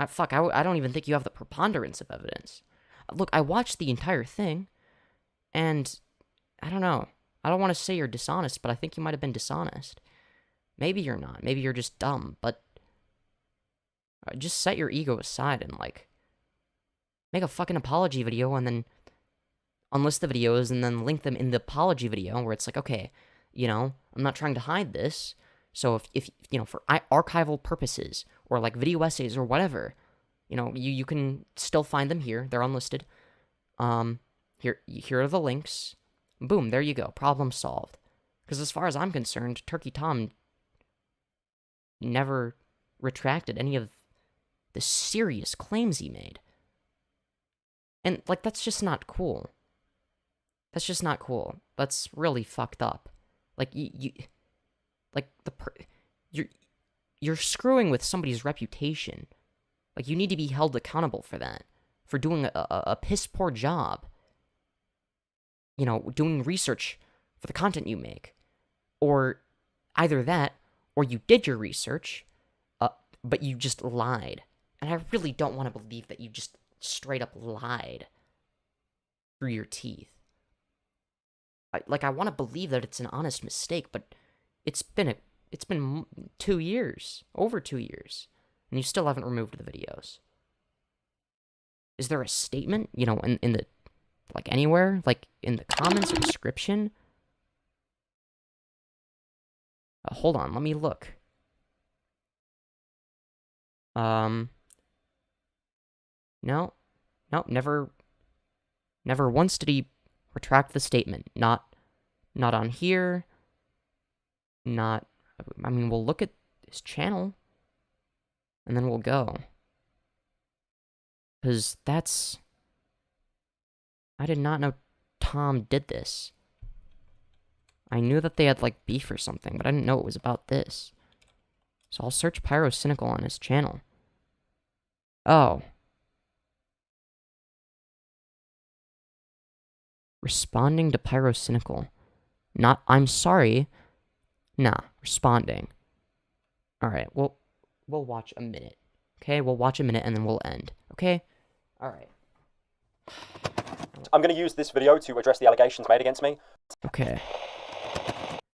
Fuck, I don't even think you have the preponderance of evidence. Look, I watched the entire thing, and I don't know. I don't want to say you're dishonest, but I think you might have been dishonest. Maybe you're not. Maybe you're just dumb, but just set your ego aside and, like, make a fucking apology video and then unlist the videos and then link them in the apology video where it's like, okay, you know, I'm not trying to hide this, so if you know, for archival purposes or like video essays or whatever, you know, you can still find them here. They're unlisted. Here are the links. Boom, there you go. Problem solved. Because as far as I'm concerned, Turkey Tom never retracted any of the serious claims he made. And, like, that's just not cool. That's just not cool. That's really fucked up. Like, you're screwing with somebody's reputation. Like, you need to be held accountable for that. For doing a piss-poor job. You know, doing research for the content you make. Or either that, or you did your research, but you just lied. And I really don't want to believe that you just straight up lied through your teeth. I want to believe that it's an honest mistake, but it's been 2 years, over 2 years, and you still haven't removed the videos. Is there a statement, you know, in the, like, anywhere, like in the comments or description? Hold on, let me look. No, never once did he retract the statement. Not on here. I mean, we'll look at his channel, and then we'll go. Because I did not know Tom did this. I knew that they had, like, beef or something, but I didn't know it was about this. So I'll search Pyrocynical on his channel. Oh. Responding to Pyrocynical. Not, I'm sorry. Nah, responding. Alright, we'll watch a minute. Okay, we'll watch a minute and then we'll end. Okay? Alright. I'm going to use this video to address the allegations made against me. Okay.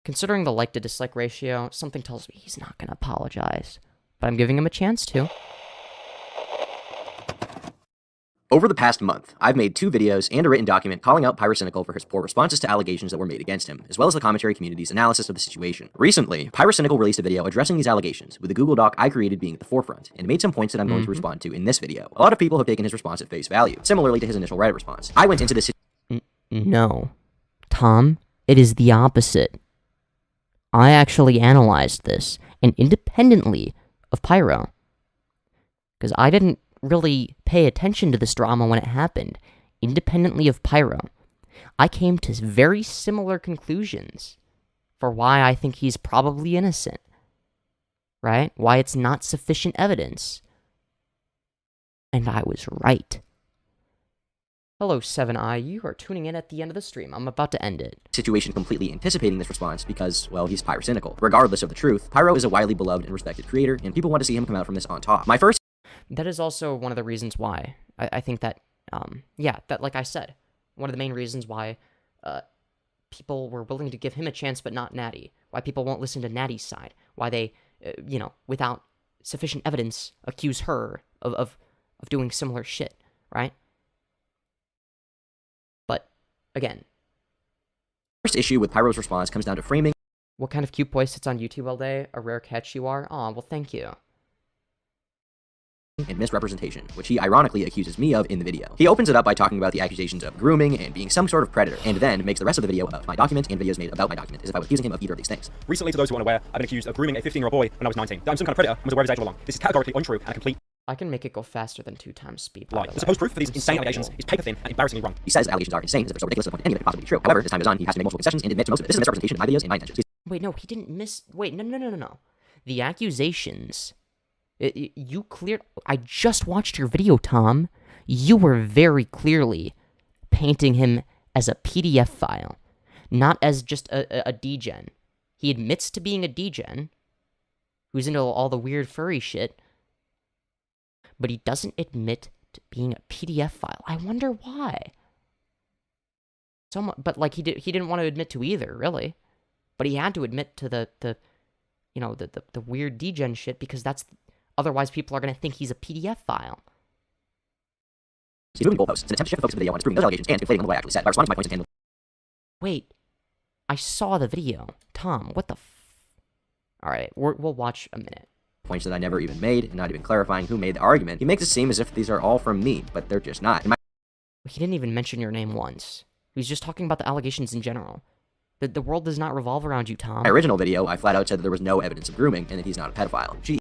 Considering the like to dislike ratio, something tells me he's not going to apologize. But I'm giving him a chance to. Over the past month, I've made 2 videos and a written document calling out Pyrocynical for his poor responses to allegations that were made against him, as well as the commentary community's analysis of the situation. Recently, Pyrocynical released a video addressing these allegations, with the Google Doc I created being at the forefront, and made some points that I'm going to respond to in this video. A lot of people have taken his response at face value, similarly to his initial Reddit response. I went into this... No. Tom, it is the opposite. I actually analyzed this, and independently of Pyro. Because I didn't really pay attention to this drama when it happened, independently of Pyro. I came to very similar conclusions for why I think he's probably innocent. Right? Why it's not sufficient evidence. And I was right. Hello, 7i. You are tuning in at the end of the stream. I'm about to end it. Situation completely anticipating this response because, well, he's Pyrocynical. Regardless of the truth, Pyro is a widely beloved and respected creator, and people want to see him come out from this on top. My first... That is also one of the reasons why I think that, that, like I said, one of the main reasons why people were willing to give him a chance but not Nattie. Why people won't listen to Nattie's side. Why they, without sufficient evidence, accuse her of doing similar shit, right? But, again. First issue with Pyro's response comes down to framing. What kind of cute boy sits on YouTube all day? A rare catch you are? Aw, well, thank you. And misrepresentation, which he ironically accuses me of in the video. He opens it up by talking about the accusations of grooming and being some sort of predator, and then makes the rest of the video about my document and videos made about my document, as if I was accusing him of either of these things. Recently, to those who aren't aware, I've been accused of grooming a 15-year-old boy when I was 19. That I'm some kind of predator and was aware of his age all along. This is categorically untrue and a complete I can make it go faster than 2 times speed. Lie. The supposed proof for these insane allegations is paper thin and embarrassingly wrong. He says the allegations are insane as if they're so ridiculous to the point that any of it could possibly be true. However, as time goes on, he has to make multiple concessions and admit to most of it. This is a misrepresentation of my videos and my intentions. Wait, no, he didn't miss... Wait, no. The accusations... you cleared... I just watched your video, Tom. You were very clearly painting him as a PDF file, not as just a degen. He admits to being a degen, who's into all the weird furry shit, but he doesn't admit to being a PDF file. I wonder why. But like he didn't want to admit to either, really. But he had to admit to the weird degen shit because otherwise people are gonna think he's a PDF file. He's moving goalposts in an attempt to shift the focus of the video on disproving those allegations and conflating them with what I actually said by responding to my points and Wait, I saw the video. Tom, what the Alright, we'll watch a minute. Points that I never even made, and not even clarifying who made the argument. He makes it seem as if these are all from me, but they're just not. He didn't even mention your name once. He was just talking about the allegations in general. The world does not revolve around you, Tom. In my original video, I flat out said that there was no evidence of grooming, and that he's not a pedophile. She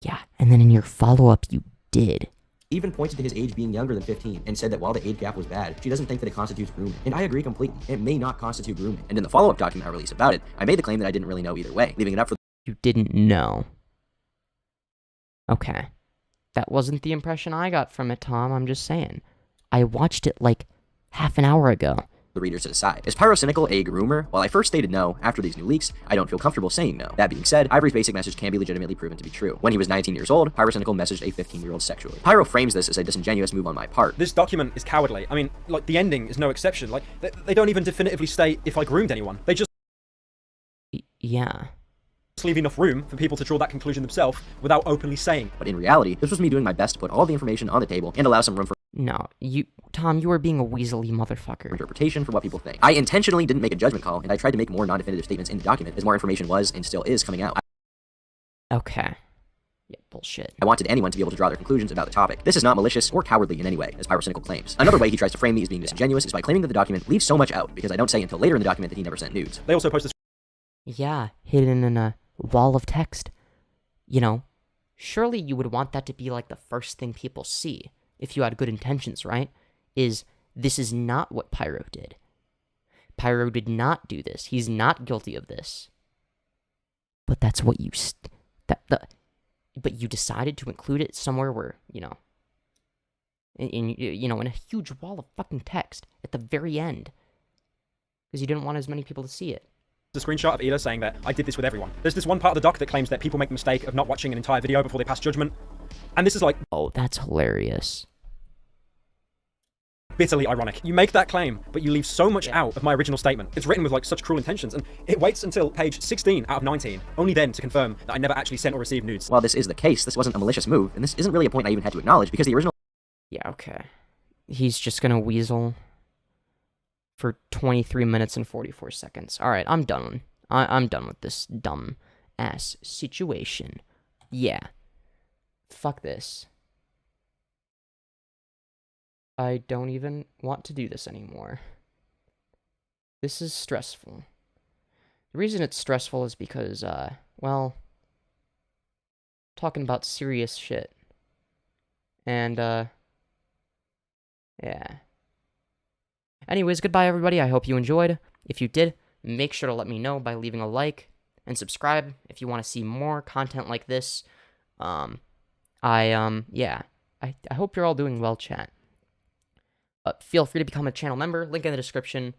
Yeah, and then in your follow-up, you did. even pointed to his age being younger than 15, and said that while the age gap was bad, she doesn't think that it constitutes grooming. And I agree completely. It may not constitute grooming. And in the follow-up document I released about it, I made the claim that I didn't really know either way, leaving it up for... You didn't know. Okay. That wasn't the impression I got from it, Tom, I'm just saying. I watched it like half an hour ago. The readers to decide. Is Pyrocynical a groomer? While I first stated no, after these new leaks, I don't feel comfortable saying no. That being said, Ivory's basic message can be legitimately proven to be true. When he was 19 years old, Pyrocynical messaged a 15-year-old sexually. Pyro frames this as a disingenuous move on my part. This document is cowardly. I mean, like, the ending is no exception. Like, they don't even definitively state if I groomed anyone. They just... Yeah. Leave enough room for people to draw that conclusion themselves without openly saying. But in reality, this was me doing my best to put all the information on the table and allow some room for... No, Tom, you were being a weaselly motherfucker. Interpretation for what people think. I intentionally didn't make a judgment call, and I tried to make more non-definitive statements in the document as more information was, and still is, coming out. Okay. Yeah, bullshit. I wanted anyone to be able to draw their conclusions about the topic. This is not malicious or cowardly in any way, as Pyrocynical claims. Another way he tries to frame me as being disingenuous is by claiming that the document leaves so much out, because I don't say until later in the document that he never sent nudes. They also post this... Yeah, hidden in a wall of text. You know, surely you would want that to be like the first thing people see, if you had good intentions, right? This is not what Pyro did. Pyro did not do this. He's not guilty of this. But that's what you... But you decided to include it somewhere where, you know... in a huge wall of fucking text at the very end. Because you didn't want as many people to see it. A screenshot of Ela saying that I did this with everyone. There's this one part of the doc that claims that people make the mistake of not watching an entire video before they pass judgment. And this is like... Oh, that's hilarious. Bitterly ironic. You make that claim, but you leave so much out of my original statement. It's written with like such cruel intentions, and it waits until page 16 out of 19, only then to confirm that I never actually sent or received nudes. While this is the case, this wasn't a malicious move, and this isn't really a point I even had to acknowledge, because the original... Yeah, okay. He's just gonna weasel for 23 minutes and 44 seconds. Alright, I'm done. I'm done with this dumb-ass situation. Yeah. Fuck this. I don't even want to do this anymore. This is stressful. The reason it's stressful is because, well, talking about serious shit. And, yeah. Anyways, goodbye everybody, I hope you enjoyed. If you did, make sure to let me know by leaving a like and subscribe if you want to see more content like this. Yeah. I hope you're all doing well, chat. Feel free to become a channel member, link in the description.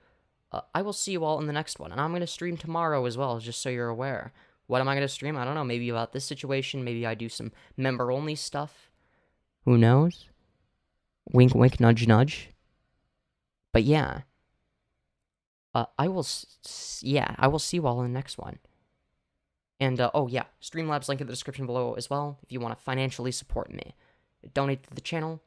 I will see you all in the next one, and I'm going to stream tomorrow as well, just so you're aware. What am I going to stream? I don't know, maybe about this situation, maybe I do some member-only stuff. Who knows? Wink, wink, nudge, nudge. But yeah. I will see you all in the next one. And, oh yeah, Streamlabs link in the description below as well, if you want to financially support me. Donate to the channel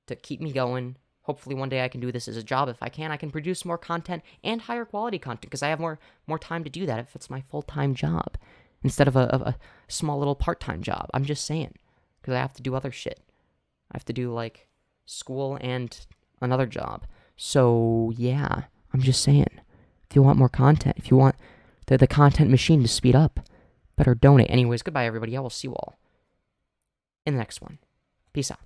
to keep me going. Hopefully one day I can do this as a job. If I can produce more content and higher quality content, because I have more time to do that if it's my full-time job, instead of a small little part-time job. I'm just saying, because I have to do other shit. I have to do, like, school and another job. So, yeah, I'm just saying, if you want more content, if you want the content machine to speed up, better donate. Anyways, goodbye, everybody. I will see you all in the next one. Peace out.